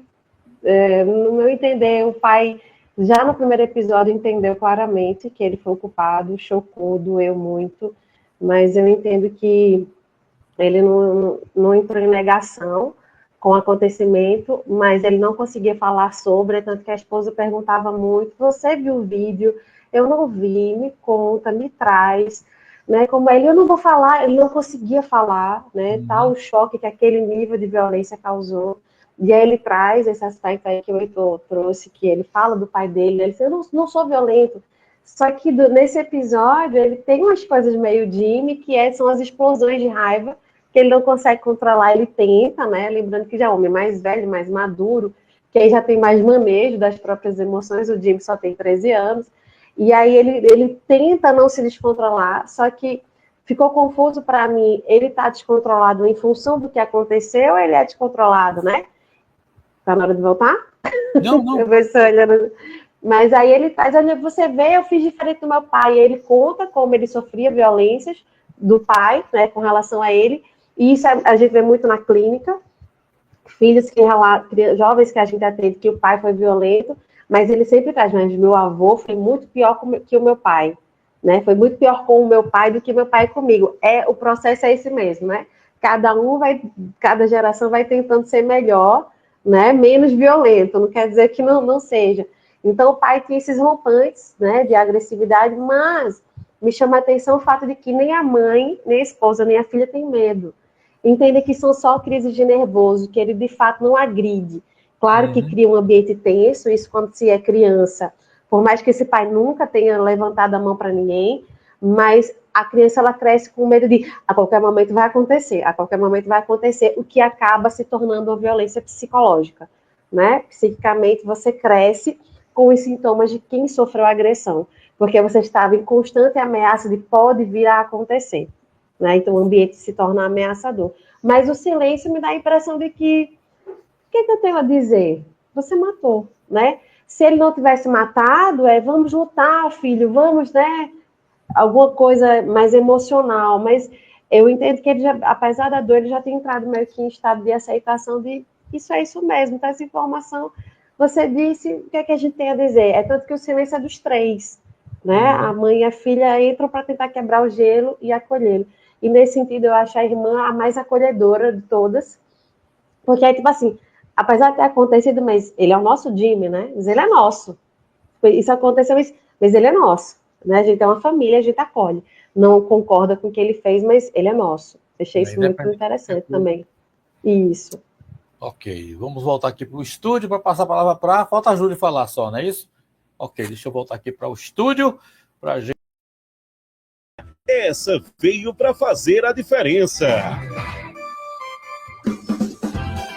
No meu entender, o pai, já no primeiro episódio, entendeu claramente que ele foi o culpado, chocou, doeu muito, mas eu entendo que ele não entrou em negação com o acontecimento, mas ele não conseguia falar sobre, tanto que a esposa perguntava muito, você viu o vídeo? Eu não vi, me conta, me traz, né? Como eu não vou falar, ele não conseguia falar, né? Tal o choque que aquele nível de violência causou. E aí ele traz esse aspecto aí que o Heitor trouxe, que ele fala do pai dele, ele diz, eu não sou violento. Só que nesse episódio, ele tem umas coisas meio Jimmy, que são as explosões de raiva, que ele não consegue controlar, ele tenta, né? Lembrando que já é um homem mais velho, mais maduro, que aí já tem mais manejo das próprias emoções, o Jimmy só tem 13 anos, e aí ele tenta não se descontrolar, só que ficou confuso para mim, ele está descontrolado em função do que aconteceu, ou ele é descontrolado, né? Tá na hora de voltar? Não. Eu vejo você olhando. Mas aí ele faz, olha, você vê, eu fiz diferente do meu pai, e ele conta como ele sofria violências do pai, né, com relação a ele, e isso a gente vê muito na clínica, filhos que relatam, jovens que a gente atende que o pai foi violento, Mas ele sempre traz, mas meu avô foi muito pior que o meu pai, né? Foi muito pior com o meu pai do que meu pai comigo. O processo é esse mesmo, né? Cada geração vai tentando ser melhor, né? Menos violento, não quer dizer que não seja. Então o pai tinha esses rompantes, né? De agressividade, mas me chama a atenção o fato de que nem a mãe, nem a esposa, nem a filha tem medo. Entende que são só crises de nervoso, que ele de fato não agride. Claro que cria um ambiente tenso, isso quando se é criança, por mais que esse pai nunca tenha levantado a mão para ninguém, mas a criança ela cresce com medo de a qualquer momento vai acontecer, o que acaba se tornando uma violência psicológica, né? Psiquicamente você cresce com os sintomas de quem sofreu agressão, porque você estava em constante ameaça de pode vir a acontecer, né? Então o ambiente se torna ameaçador. Mas o silêncio me dá a impressão de que o que eu tenho a dizer? Você matou, né? Se ele não tivesse matado, vamos lutar, filho, vamos, né? Alguma coisa mais emocional, mas eu entendo que ele já, apesar da dor, ele já tem entrado meio que em estado de aceitação de isso é isso mesmo, então essa informação, você disse, o que é que a gente tem a dizer? É tanto que o silêncio é dos três, né? A mãe e a filha entram para tentar quebrar o gelo e acolhê-lo. E nesse sentido, eu acho a irmã a mais acolhedora de todas, porque é tipo assim, apesar de ter acontecido, mas ele é o nosso Jimmy, né? Mas ele é nosso. Isso aconteceu, mas ele é nosso. Né? A gente é uma família, a gente acolhe. Não concorda com o que ele fez, mas ele é nosso. Achei isso muito interessante também. Isso. Ok, vamos voltar aqui para o estúdio para passar a palavra para... Falta a Júlia falar só, não é isso? Ok, deixa eu voltar aqui para o estúdio para a gente... Essa veio para fazer a diferença.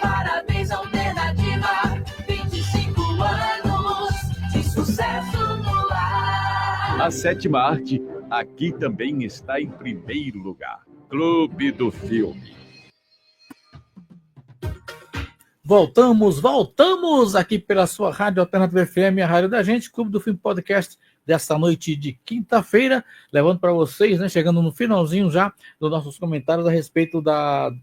Parabéns, Alternativa, 25 anos de sucesso no ar. A sétima arte aqui também está em primeiro lugar. Clube do Filme. Voltamos aqui pela sua Rádio Alternativa FM, a rádio da gente, Clube do Filme Podcast, desta noite de quinta-feira, levando para vocês, né, chegando no finalzinho já dos nossos comentários a respeito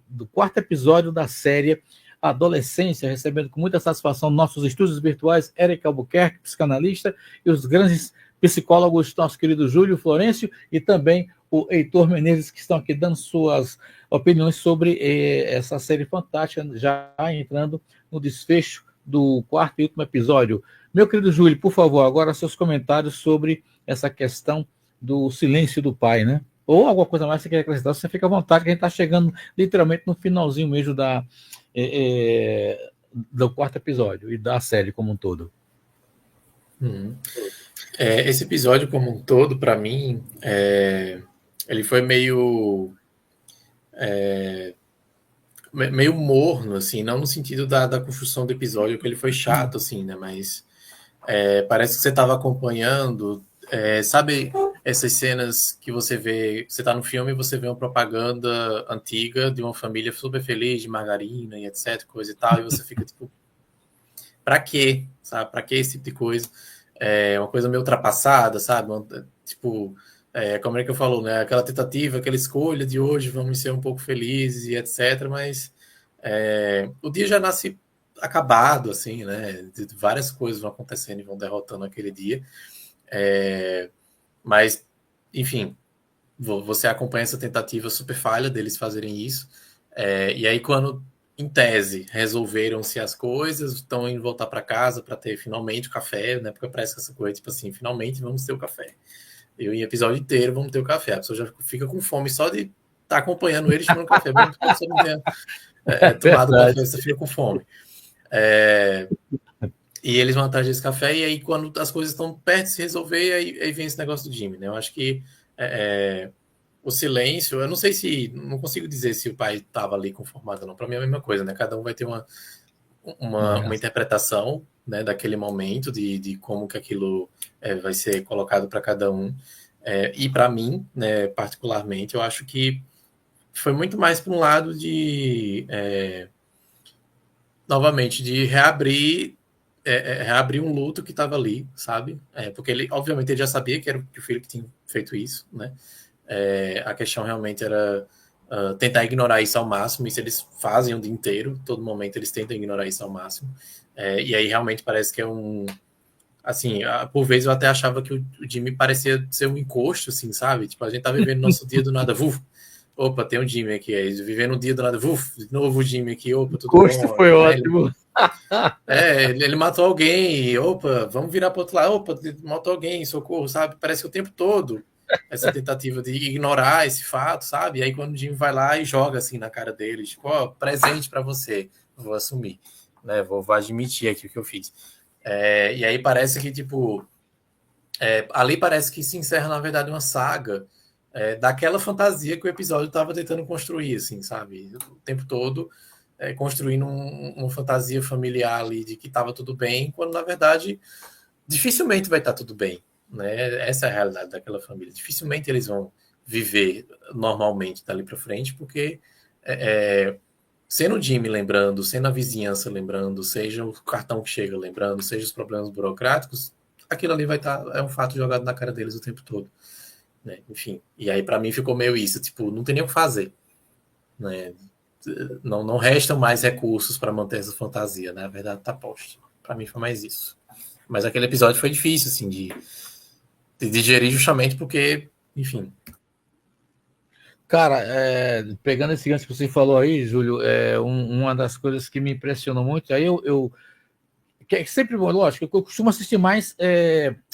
do quarto episódio da série Adolescência, recebendo com muita satisfação nossos estúdios virtuais, Érica Albuquerque, psicanalista, e os grandes psicólogos, nosso querido Júlio Florencio, e também o Heitor Menezes, que estão aqui dando suas opiniões sobre essa série fantástica, já entrando no desfecho do quarto e último episódio. Meu querido Júlio, por favor, agora seus comentários sobre essa questão do silêncio do pai, né? Ou alguma coisa mais que você quer acrescentar, você fica à vontade, que a gente está chegando literalmente no finalzinho mesmo do quarto episódio e da série como um todo. Esse episódio como um todo, para mim, ele foi meio morno, assim, não no sentido da construção do episódio, que ele foi chato, assim, né? Mas parece que você estava acompanhando, sabe, essas cenas que você vê, você está no filme e você vê uma propaganda antiga de uma família super feliz, de margarina e etc, coisa e tal, e você fica tipo, pra quê? Sabe? Pra que esse tipo de coisa? É uma coisa meio ultrapassada, sabe? Tipo, como é que eu falo, né? Aquela tentativa, aquela escolha de hoje, vamos ser um pouco felizes e etc, mas o dia já nasce acabado, assim, né? Várias coisas vão acontecendo e vão derrotando aquele dia. Mas, enfim, você acompanha essa tentativa super falha deles fazerem isso. E aí, quando, em tese, resolveram-se as coisas, estão indo voltar para casa para ter finalmente o café, né? Porque parece que essa coisa, tipo assim, finalmente vamos ter o café. Eu, em episódio inteiro, vamos ter o café. A pessoa já fica com fome só de estar acompanhando eles tomando café, mesmo que a pessoa não tenha tomado café, você fica com fome. E eles vão atrás desse café, e aí quando as coisas estão perto de se resolver, aí vem esse negócio do Jimmy, né? Eu acho que o silêncio, eu não sei se, não consigo dizer se o pai estava ali conformado ou não, para mim é a mesma coisa, né? Cada um vai ter uma interpretação, né, daquele momento, de como que aquilo vai ser colocado para cada um. E para mim, né, particularmente, eu acho que foi muito mais para um lado de, novamente, de reabrir um luto que estava ali, sabe? Porque ele, obviamente, ele já sabia que era o filho que tinha feito isso, né? A questão realmente era tentar ignorar isso ao máximo. Isso eles fazem o dia inteiro, todo momento eles tentam ignorar isso ao máximo. E aí realmente parece que é assim, por vezes eu até achava que o Jimmy parecia ser um encosto, assim, sabe? Tipo, a gente tá vivendo nosso dia do nada, opa, tem um Jimmy aqui, aí vivendo um dia do nada, de novo o Jimmy aqui, opa, tudo Custo bom? foi Né? ótimo. Ele matou alguém, opa, vamos virar para outro lado, opa, matou alguém, socorro, sabe? Parece que o tempo todo essa tentativa de ignorar esse fato, sabe? E aí quando o Jimmy vai lá e joga assim na cara dele, tipo, ó, presente para você, vou assumir, né? Vou admitir aqui o que eu fiz. E aí parece que, tipo, ali parece que se encerra, na verdade, uma saga daquela fantasia que o episódio estava tentando construir, assim, sabe? O tempo todo construindo uma fantasia familiar ali de que estava tudo bem, quando, na verdade, dificilmente vai estar tudo bem, né? Essa é a realidade daquela família. Dificilmente eles vão viver normalmente dali para frente, porque sendo o Jimmy lembrando, sendo a vizinhança lembrando, seja o cartão que chega lembrando, seja os problemas burocráticos, aquilo ali vai estar, é um fato jogado na cara deles o tempo todo, né? Enfim, e aí para mim ficou meio isso, tipo, não tem nem o que fazer, né? Não restam mais recursos para manter essa fantasia, né? A verdade está posta. Para mim foi mais isso. Mas aquele episódio foi difícil, assim, de digerir justamente porque, enfim. Cara, pegando esse gancho que você falou aí, Júlio, uma das coisas que me impressionou muito, aí que é sempre bom, lógico, eu costumo assistir mais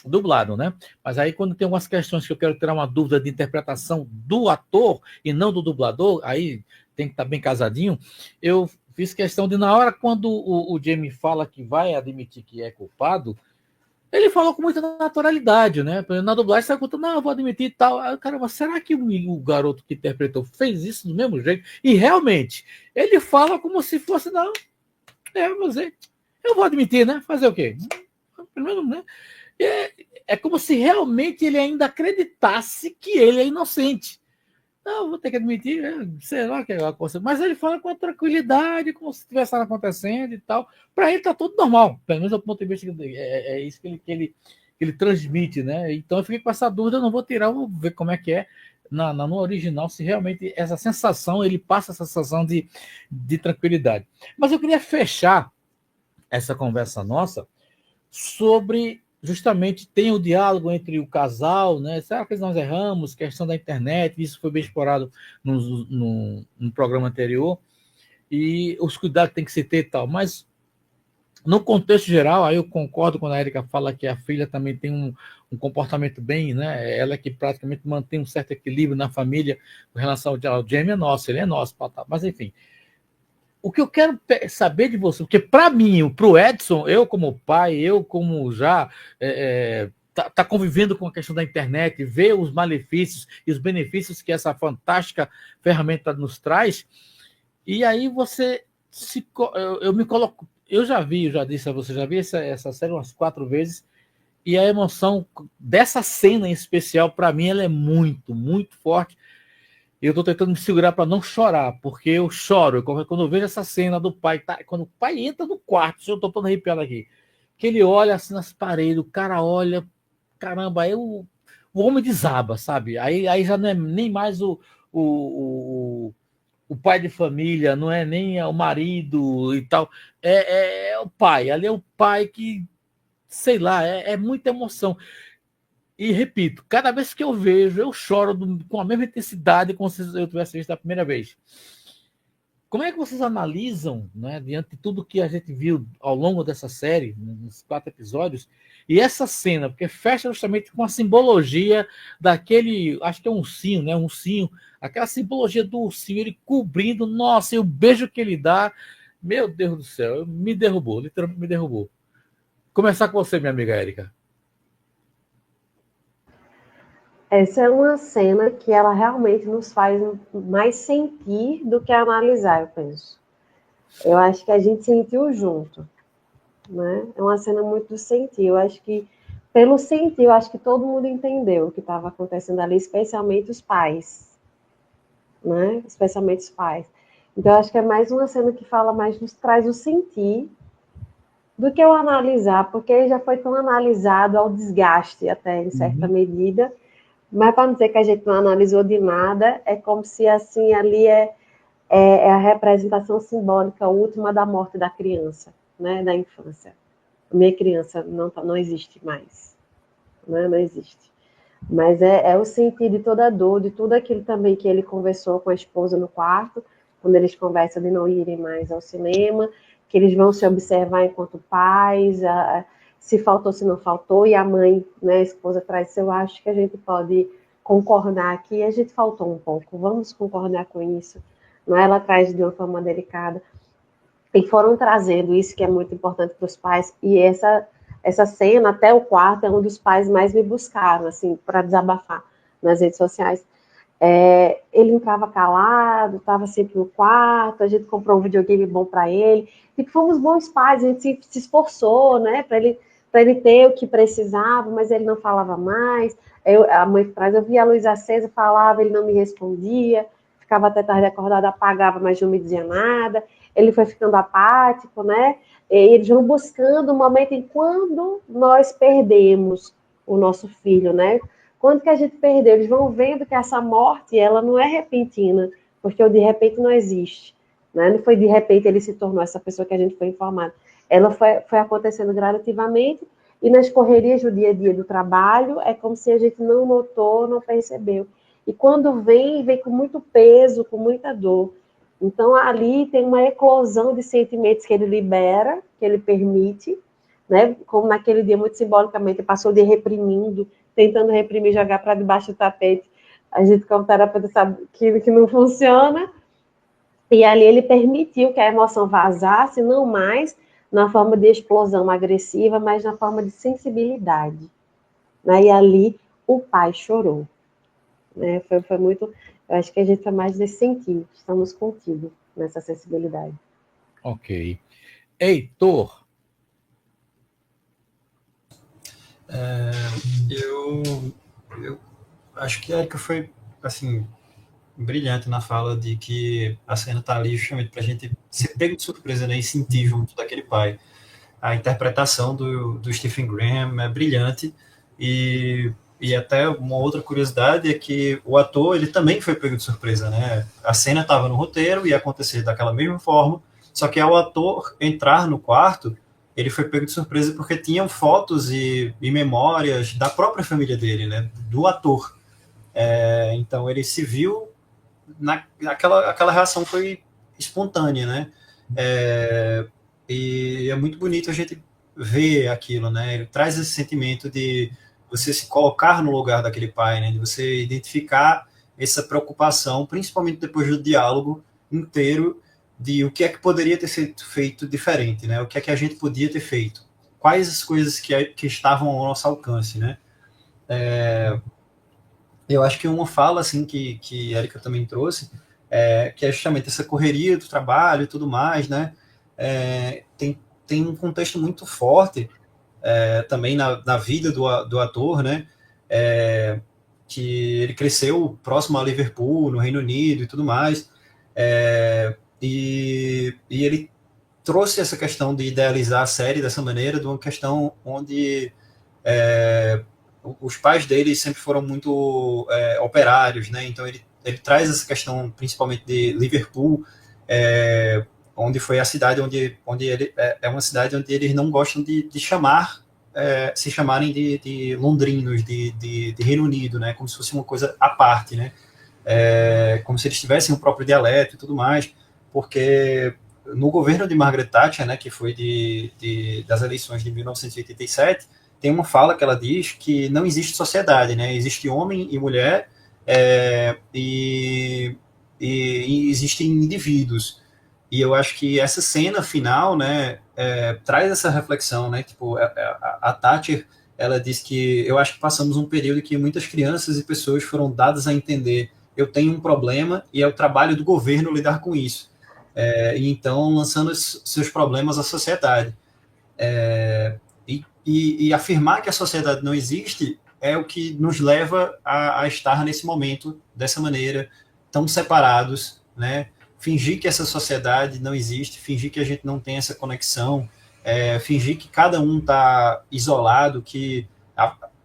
dublado, né? Mas aí quando tem algumas questões que eu quero tirar uma dúvida de interpretação do ator e não do dublador, aí tem que estar bem casadinho, eu fiz questão de, na hora quando o Jamie fala que vai admitir que é culpado, ele falou com muita naturalidade, né? Na dublagem você conta, não, eu vou admitir e tal. Aí, caramba, será que o garoto que interpretou fez isso do mesmo jeito? E realmente, ele fala como se fosse, não, eu vou admitir, né? Fazer o quê? Pelo menos, né? É como se realmente ele ainda acreditasse que ele é inocente. Não, vou ter que admitir, sei lá que é uma coisa. Mas ele fala com tranquilidade, como se tivesse nada acontecendo e tal. Para ele tá tudo normal, pelo menos do ponto de vista é isso que ele transmite, né? Então eu fiquei com essa dúvida, eu não vou tirar, vou ver como é que é no original, se realmente essa sensação, ele passa essa sensação de tranquilidade. Mas eu queria fechar essa conversa nossa sobre justamente tem o diálogo entre o casal, né? Será que nós erramos? Questão da internet, isso foi bem explorado no programa anterior, e os cuidados que tem que se ter e tal. Mas, no contexto geral, aí eu concordo quando a Erika fala que a filha também tem um comportamento bem, né? Ela que praticamente mantém um certo equilíbrio na família com relação ao Jamie, é nosso, ele é nosso, mas enfim. O que eu quero saber de você, porque para mim, para o Edson, eu como pai, eu como já tá convivendo com a questão da internet, ver os malefícios e os benefícios que essa fantástica ferramenta nos traz, e aí você eu me coloco, eu já disse a você, já vi essa série umas 4 vezes, e a emoção dessa cena em especial, para mim, ela é muito, muito forte. Eu estou tentando me segurar para não chorar, porque eu choro quando eu vejo essa cena do pai, quando o pai entra no quarto, eu estou todo arrepiado aqui, que ele olha assim nas paredes, o cara olha, caramba, aí o homem desaba, sabe? Aí já não é nem mais o pai de família, não é nem o marido e tal, é o pai, ali é o pai que, sei lá, é muita emoção. E repito, cada vez que eu vejo, eu choro com a mesma intensidade como se eu tivesse visto a primeira vez. Como é que vocês analisam, né, diante de tudo que a gente viu ao longo dessa série, nos 4 episódios, e essa cena, porque fecha justamente com a simbologia daquele, acho que é um ursinho, né, um ursinho, aquela simbologia do ursinho, ele cobrindo, nossa, e o beijo que ele dá, meu Deus do céu, me derrubou, literalmente me derrubou. Começar com você, minha amiga Érica. Essa é uma cena que ela realmente nos faz mais sentir do que analisar, eu penso. Eu acho que a gente sentiu junto, né? É uma cena muito do sentir. Eu acho que, pelo sentir, eu acho que todo mundo entendeu o que estava acontecendo ali, especialmente os pais, né? Especialmente os pais. Então, eu acho que é mais uma cena que fala mais, nos traz o sentir do que o analisar, porque já foi tão analisado ao desgaste, até em certa medida. Mas para não dizer que a gente não analisou de nada, é como se assim ali é a representação simbólica última da morte da criança, né, da infância. minha criança não existe mais, né? Não existe. Mas é o sentir de toda a dor, de tudo aquilo também que ele conversou com a esposa no quarto, quando eles conversam de não irem mais ao cinema, que eles vão se observar enquanto pais, se faltou, se não faltou, e a mãe, né, a esposa traz, eu acho que a gente pode concordar aqui, a gente faltou um pouco, vamos concordar com isso, não é? Ela traz de uma forma delicada, e foram trazendo isso que é muito importante para os pais, e essa cena, até o quarto, é um dos pais mais me buscaram, assim, para desabafar nas redes sociais. Ele entrava calado, estava sempre no quarto, a gente comprou um videogame bom para ele, e fomos bons pais, a gente se esforçou, né, para ele ter o que precisava, mas ele não falava mais. A mãe traz, eu via a luz acesa, falava, ele não me respondia, ficava até tarde acordado, apagava, mas não me dizia nada. Ele foi ficando apático, né? Eles vão buscando um momento em quando nós perdemos o nosso filho, né? Quando que a gente perdeu? Eles vão vendo que essa morte, ela não é repentina, porque o de repente não existe, né? Não foi de repente ele se tornou essa pessoa que a gente foi informado. Ela foi acontecendo gradativamente, e nas correrias do dia a dia do trabalho, é como se a gente não notou, não percebeu. E quando vem com muito peso, com muita dor. Então, ali tem uma eclosão de sentimentos que ele libera, que ele permite, né? Como naquele dia, muito simbolicamente, passou o dia reprimindo, tentando reprimir, jogar para debaixo do tapete. A gente, como terapeuta, sabe que não funciona. E ali ele permitiu que a emoção vazasse, não mais na forma de explosão agressiva, mas na forma de sensibilidade. Né? E ali o pai chorou. Né? Foi muito... Eu acho que a gente foi mais nesse sentido. Estamos contigo nessa sensibilidade. Ok. Heitor. Eu acho que a Erika foi, assim, brilhante na fala de que a cena tá ali justamente pra gente ser pego de surpresa, né, e sentir junto daquele pai. A interpretação do Stephen Graham é brilhante, e até uma outra curiosidade é que o ator, ele também foi pego de surpresa, né? A cena estava no roteiro, ia acontecer daquela mesma forma, só que ao ator entrar no quarto, ele foi pego de surpresa porque tinham fotos e memórias da própria família dele, né? Do ator. Então ele se viu aquela reação foi espontânea, né? E é muito bonito a gente ver aquilo, né? Ele traz esse sentimento de você se colocar no lugar daquele pai, né? De você identificar essa preocupação, principalmente depois do diálogo inteiro, de o que é que poderia ter sido feito diferente, né? O que é que a gente podia ter feito? Quais as coisas que estavam ao nosso alcance, né? Eu acho que uma fala, assim, que a Erika também trouxe, que é justamente essa correria do trabalho e tudo mais, né? Tem um contexto muito forte também na vida do ator, né? Que ele cresceu próximo a Liverpool, no Reino Unido e tudo mais, e ele trouxe essa questão de idealizar a série dessa maneira, de uma questão onde os pais dele sempre foram muito operários, né? Então ele traz essa questão principalmente de Liverpool, onde foi a cidade onde ele é uma cidade onde eles não gostam de se chamarem de londrinos, de Reino Unido, né? Como se fosse uma coisa à parte, né? Como se eles tivessem o próprio dialeto e tudo mais, porque no governo de Margaret Thatcher, né, que foi das eleições de 1987, tem uma fala que ela diz que não existe sociedade, né? Existe homem e mulher, e existem indivíduos. E eu acho que essa cena final, né, traz essa reflexão, né? Tipo, a Thatcher, ela diz que eu acho que passamos um período que muitas crianças e pessoas foram dadas a entender: eu tenho um problema e é o trabalho do governo lidar com isso. E então lançando seus problemas à sociedade. E afirmar que a sociedade não existe é o que nos leva a estar nesse momento dessa maneira, tão separados, né? Fingir que essa sociedade não existe, fingir que a gente não tem essa conexão, fingir que cada um está isolado, que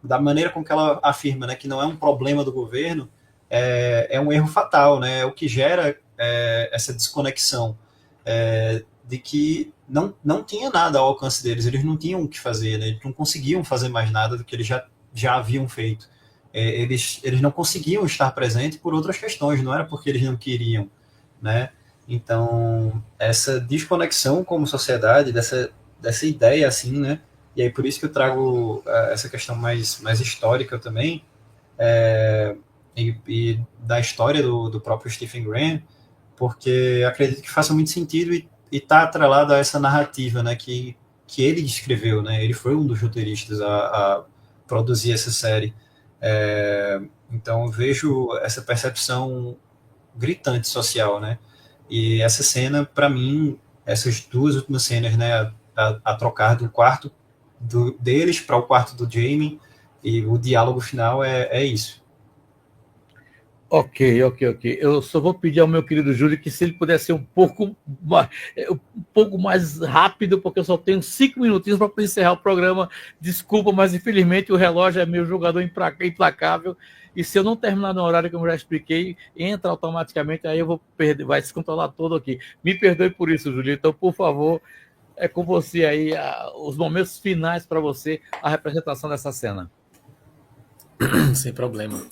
da maneira com que ela afirma, né, que não é um problema do governo, é um erro fatal, né? É o que gera essa desconexão. de que não tinha nada ao alcance deles, eles não tinham o que fazer, né? Eles não conseguiam fazer mais nada do que eles já haviam feito. Eles não conseguiam estar presentes por outras questões, não era porque eles não queriam, né? Então, essa desconexão como sociedade, dessa ideia assim, né? E aí por isso que eu trago essa questão mais histórica também, e da história do próprio Stephen Graham, porque acredito que faça muito sentido e está atrelado a essa narrativa, né, que ele escreveu, né? Ele foi um dos roteiristas a produzir essa série. Então eu vejo essa percepção gritante social, né? E essa cena, para mim, essas duas últimas cenas, né, a trocar do quarto deles para o quarto do Jamie, e o diálogo final é isso. Ok. Eu só vou pedir ao meu querido Júlio que se ele puder ser um pouco mais rápido, porque eu só tenho 5 minutinhos para encerrar o programa. Desculpa, mas infelizmente o relógio é meu jogador implacável. E se eu não terminar no horário que eu já expliquei, entra automaticamente, aí eu vou perder, vai se controlar todo aqui. Me perdoe por isso, Júlio. Então, por favor, é com você aí, os momentos finais para você, a representação dessa cena. Sem problema.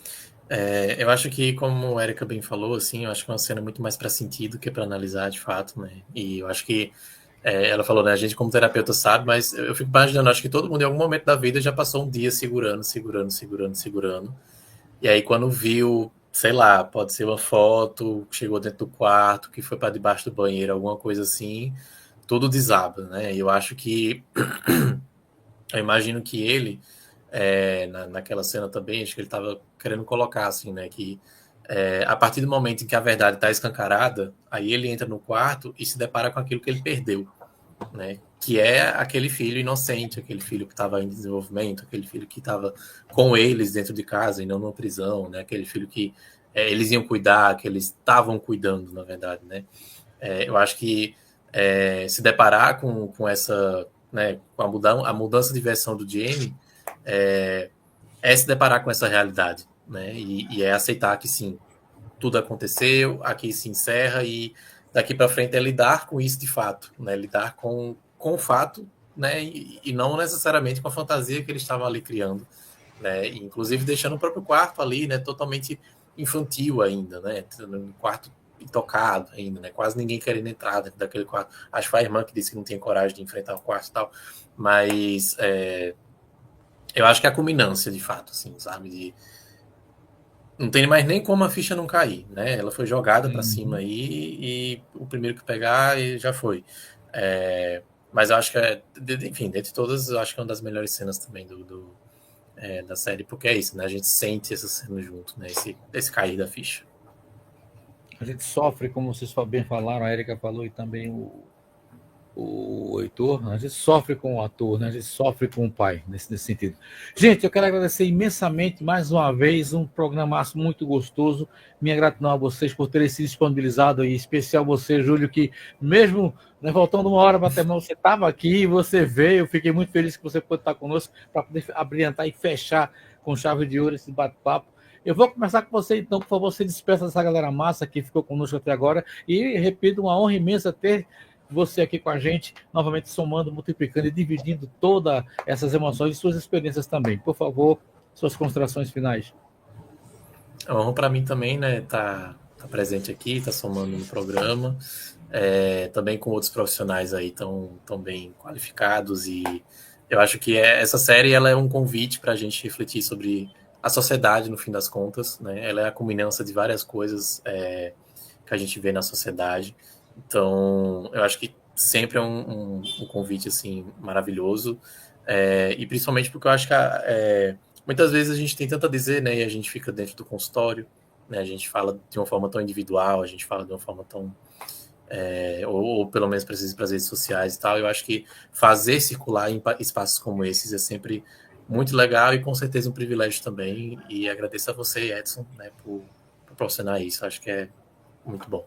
Eu acho que, como a Erika bem falou, assim, eu acho que é uma cena muito mais para sentir do que para analisar, de fato, né? E eu acho que ela falou, né? A gente como terapeuta sabe, mas eu fico imaginando, acho que todo mundo em algum momento da vida já passou um dia segurando. E aí quando viu, sei lá, pode ser uma foto, chegou dentro do quarto, que foi para debaixo do banheiro, alguma coisa assim, tudo desaba, né? E eu acho que eu imagino que ele naquela cena também, acho que ele estava querendo colocar assim, né, que a partir do momento em que a verdade está escancarada, aí ele entra no quarto e se depara com aquilo que ele perdeu, né, que é aquele filho inocente, aquele filho que estava em desenvolvimento, aquele filho que estava com eles dentro de casa e não numa prisão, né, aquele filho que eles iam cuidar, que eles estavam cuidando, na verdade, né. Eu acho que se deparar com essa, né, com a mudança de versão do Jamie, se deparar com essa realidade, né? E aceitar que sim, tudo aconteceu, aqui se encerra e daqui para frente é lidar com isso de fato, né? Lidar com o fato, né? E não necessariamente com a fantasia que eles estavam ali criando, né? E, inclusive deixando o próprio quarto ali, né? Totalmente infantil ainda, né? No quarto intocado ainda, né? Quase ninguém querendo entrar dentro daquele quarto. Acho que foi a irmã que disse que não tinha coragem de enfrentar o quarto e tal, mas eu acho que é a culminância, de fato, assim, sabe? Não tem mais nem como a ficha não cair, né? Ela foi jogada para cima aí e o primeiro que pegar já foi. Mas eu acho que enfim, dentre todas, eu acho que é uma das melhores cenas também da série, porque é isso, né? A gente sente essa cena junto, né? Esse cair da ficha. A gente sofre, como vocês bem falaram, a Erika falou e também o Heitor, a gente sofre com o ator, né? A gente sofre com o pai, nesse sentido. Gente, eu quero agradecer imensamente, mais uma vez, um programaço muito gostoso. Minha gratidão a vocês por terem se disponibilizado, e em especial você, Júlio, que mesmo, né, faltando uma hora para terminar, você estava aqui, você veio, eu fiquei muito feliz que você pôde estar conosco para poder abrilhantar e fechar com chave de ouro esse bate-papo. Eu vou começar com você, então, por favor, você despeça dessa galera massa que ficou conosco até agora, e repito, uma honra imensa ter você aqui com a gente, novamente somando, multiplicando e dividindo todas essas emoções e suas experiências também. Por favor, suas considerações finais. É uma honra para mim também, né, tá presente aqui, tá somando no programa, também com outros profissionais aí tão bem qualificados, e eu acho que essa série ela é um convite para a gente refletir sobre a sociedade, no fim das contas, né? Ela é a culminância de várias coisas que a gente vê na sociedade. Então, eu acho que sempre é um convite assim, maravilhoso, e principalmente porque eu acho que muitas vezes a gente tem tanto a dizer, né, e a gente fica dentro do consultório, né, a gente fala de uma forma tão individual, a gente fala de uma forma tão... ou pelo menos precisa ir para as redes sociais e tal. Eu acho que fazer circular em espaços como esses é sempre muito legal e com certeza um privilégio também, e agradeço a você, Edson, né, por proporcionar isso. Acho que é muito bom.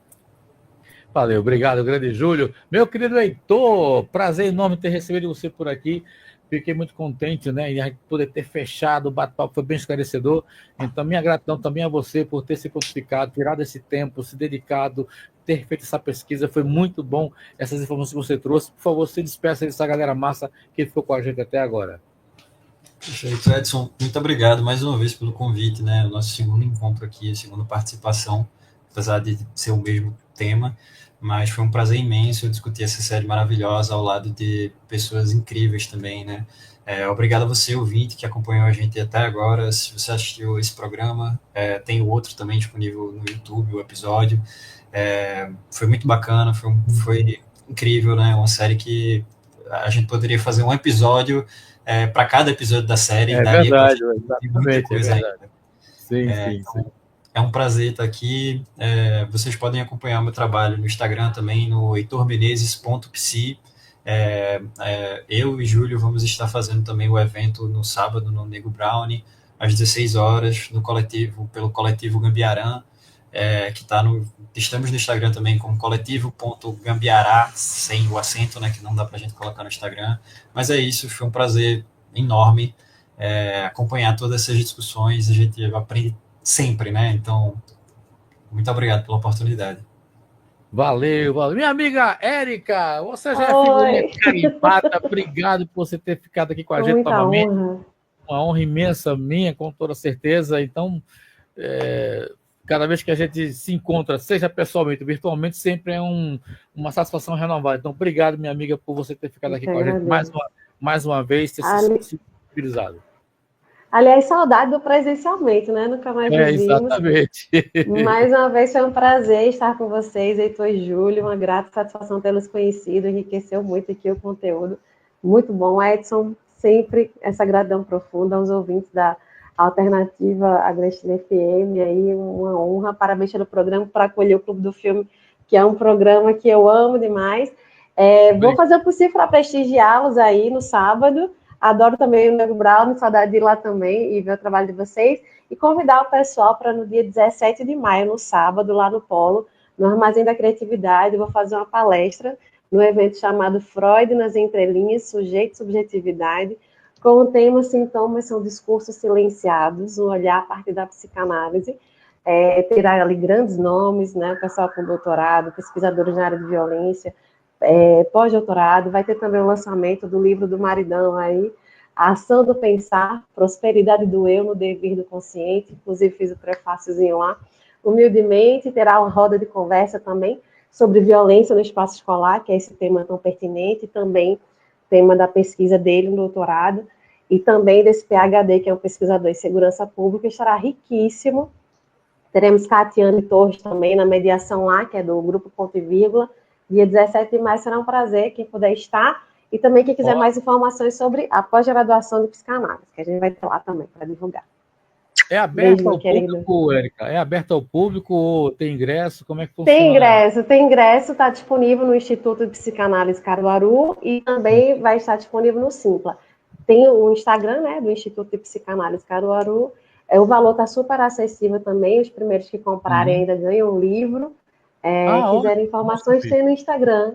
Valeu, obrigado, grande Júlio. Meu querido Heitor, prazer enorme ter recebido você por aqui. Fiquei muito contente, né, em poder ter fechado o bate-papo, foi bem esclarecedor. Então, minha gratidão também a você por ter se prontificado, tirado esse tempo, se dedicado, ter feito essa pesquisa. Foi muito bom essas informações que você trouxe. Por favor, se despeça dessa galera massa que ficou com a gente até agora. Perfeito, Edson. Muito obrigado mais uma vez pelo convite, né? O nosso segundo encontro aqui, a segunda participação, apesar de ser o mesmo tema, mas foi um prazer imenso discutir essa série maravilhosa ao lado de pessoas incríveis também, né? Obrigado a você, ouvinte, que acompanhou a gente até agora. Se você assistiu esse programa, tem o outro também disponível no YouTube, o episódio. Foi muito bacana, foi incrível, né? Uma série que a gente poderia fazer um episódio para cada episódio da série. Verdade, exatamente. Ainda. Sim. É um prazer estar aqui. Vocês podem acompanhar o meu trabalho no Instagram também, no heitormenezes.psi. Eu e Júlio vamos estar fazendo também o evento no sábado no Nego Brownie, às 16 horas, pelo coletivo Gambiarã, estamos no Instagram também como coletivo.gambiará, sem o acento, né, que não dá pra gente colocar no Instagram. Mas é isso, foi um prazer enorme acompanhar todas essas discussões. A gente aprende sempre, né? Então, muito obrigado pela oportunidade. Valeu. Minha amiga Érica, você já é figurinha carimbada. Obrigado por você ter ficado aqui com a gente novamente. Uma honra imensa minha, com toda certeza. Então, cada vez que a gente se encontra, seja pessoalmente ou virtualmente, sempre é uma satisfação renovada. Então, obrigado, minha amiga, por você ter ficado aqui com a gente mais uma vez, ter se utilizado. Aliás, saudade do presencialmente, né? Nunca mais nos vimos. Exatamente. Mais uma vez foi um prazer estar com vocês, Heitor e Júlio. Uma grata satisfação tê-los conhecido, enriqueceu muito aqui o conteúdo. Muito bom, Edson. Sempre essa gratidão profunda aos ouvintes da Alternativa Agreste FM. Aí, uma honra. Parabéns pelo programa, para acolher o Clube do Filme, que é um programa que eu amo demais. Vou fazer o possível para prestigiá-los aí no sábado. Adoro também o Nego Brown, saudade de ir lá também e ver o trabalho de vocês. E convidar o pessoal para no dia 17 de maio, no sábado, lá no Polo, no Armazém da Criatividade, eu vou fazer uma palestra no evento chamado Freud nas Entrelinhas, Sujeito e Subjetividade, com o tema Sintomas são discursos silenciados, um olhar a partir da psicanálise. Terá ali grandes nomes, né, o pessoal com doutorado, pesquisadores na área de violência, pós-doutorado. Vai ter também o lançamento do livro do Maridão aí, A Ação do Pensar, Prosperidade do Eu no Devir do Consciente, inclusive fiz o prefáciozinho lá. Humildemente, terá uma roda de conversa também sobre violência no espaço escolar, que é esse tema tão pertinente, e também tema da pesquisa dele no doutorado, e também desse PhD, que é um pesquisador em segurança pública, estará riquíssimo. Teremos Catiane Torres também na mediação lá, que é do Grupo Ponto e Vírgula. Dia 17 de maio será um prazer, quem puder estar, e também quem quiser mais informações sobre a pós-graduação de psicanálise, que a gente vai ter lá também para divulgar. É aberto ao público, Érica? É aberto ao público ou tem ingresso? Como é que funciona? Tem ingresso, está disponível no Instituto de Psicanálise Caruaru e também vai estar disponível no Simpla. Tem o Instagram, né, do Instituto de Psicanálise Caruaru, o valor está super acessível também, os primeiros que comprarem ainda ganham um livro. Quiserem informações, tem no Instagram.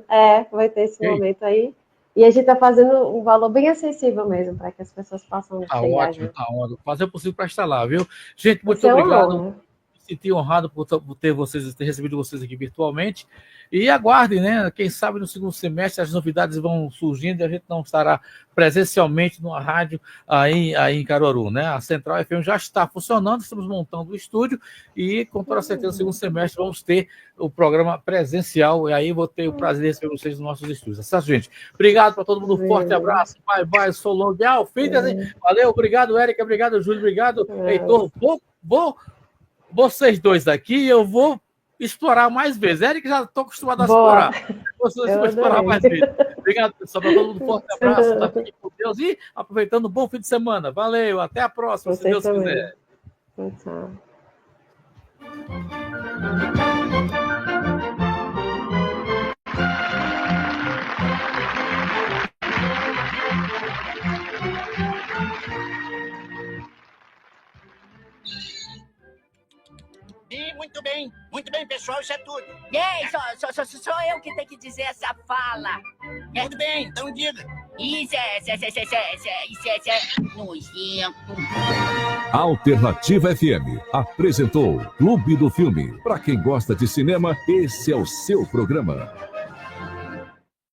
Vai ter esse momento aí. E a gente está fazendo um valor bem acessível mesmo, para que as pessoas possam chegar. Ótimo, tá ótimo. Fazer o possível para estar lá, viu? Gente, muito obrigado. Me senti honrado por ter recebido vocês aqui virtualmente. E aguardem, né? Quem sabe no segundo semestre as novidades vão surgindo e a gente não estará presencialmente numa rádio aí em Caruaru, né? A Central FM já está funcionando, estamos montando o estúdio e com toda certeza no segundo semestre vamos ter o programa presencial e aí vou ter o prazer de receber vocês nos nossos estúdios. Certo, gente? Obrigado para todo mundo, forte abraço, bye, sou longe, valeu, obrigado, Érica, obrigado, Júlio, obrigado, Heitor, vocês dois aqui, eu vou explorar mais vezes. Érica, já estou acostumado a explorar. Vocês vão explorar mais vezes. Obrigado, pessoal. Para todo mundo, forte abraço. Tá? Fiquem com Deus e aproveitando um bom fim de semana. Valeu, até a próxima, se Deus quiser. Tchau. Muito bem, pessoal, isso é tudo. Só eu que tenho que dizer essa fala. Muito bem, então diga. Isso é nojento. Alternativa FM apresentou Clube do Filme. Para quem gosta de cinema, esse é o seu programa.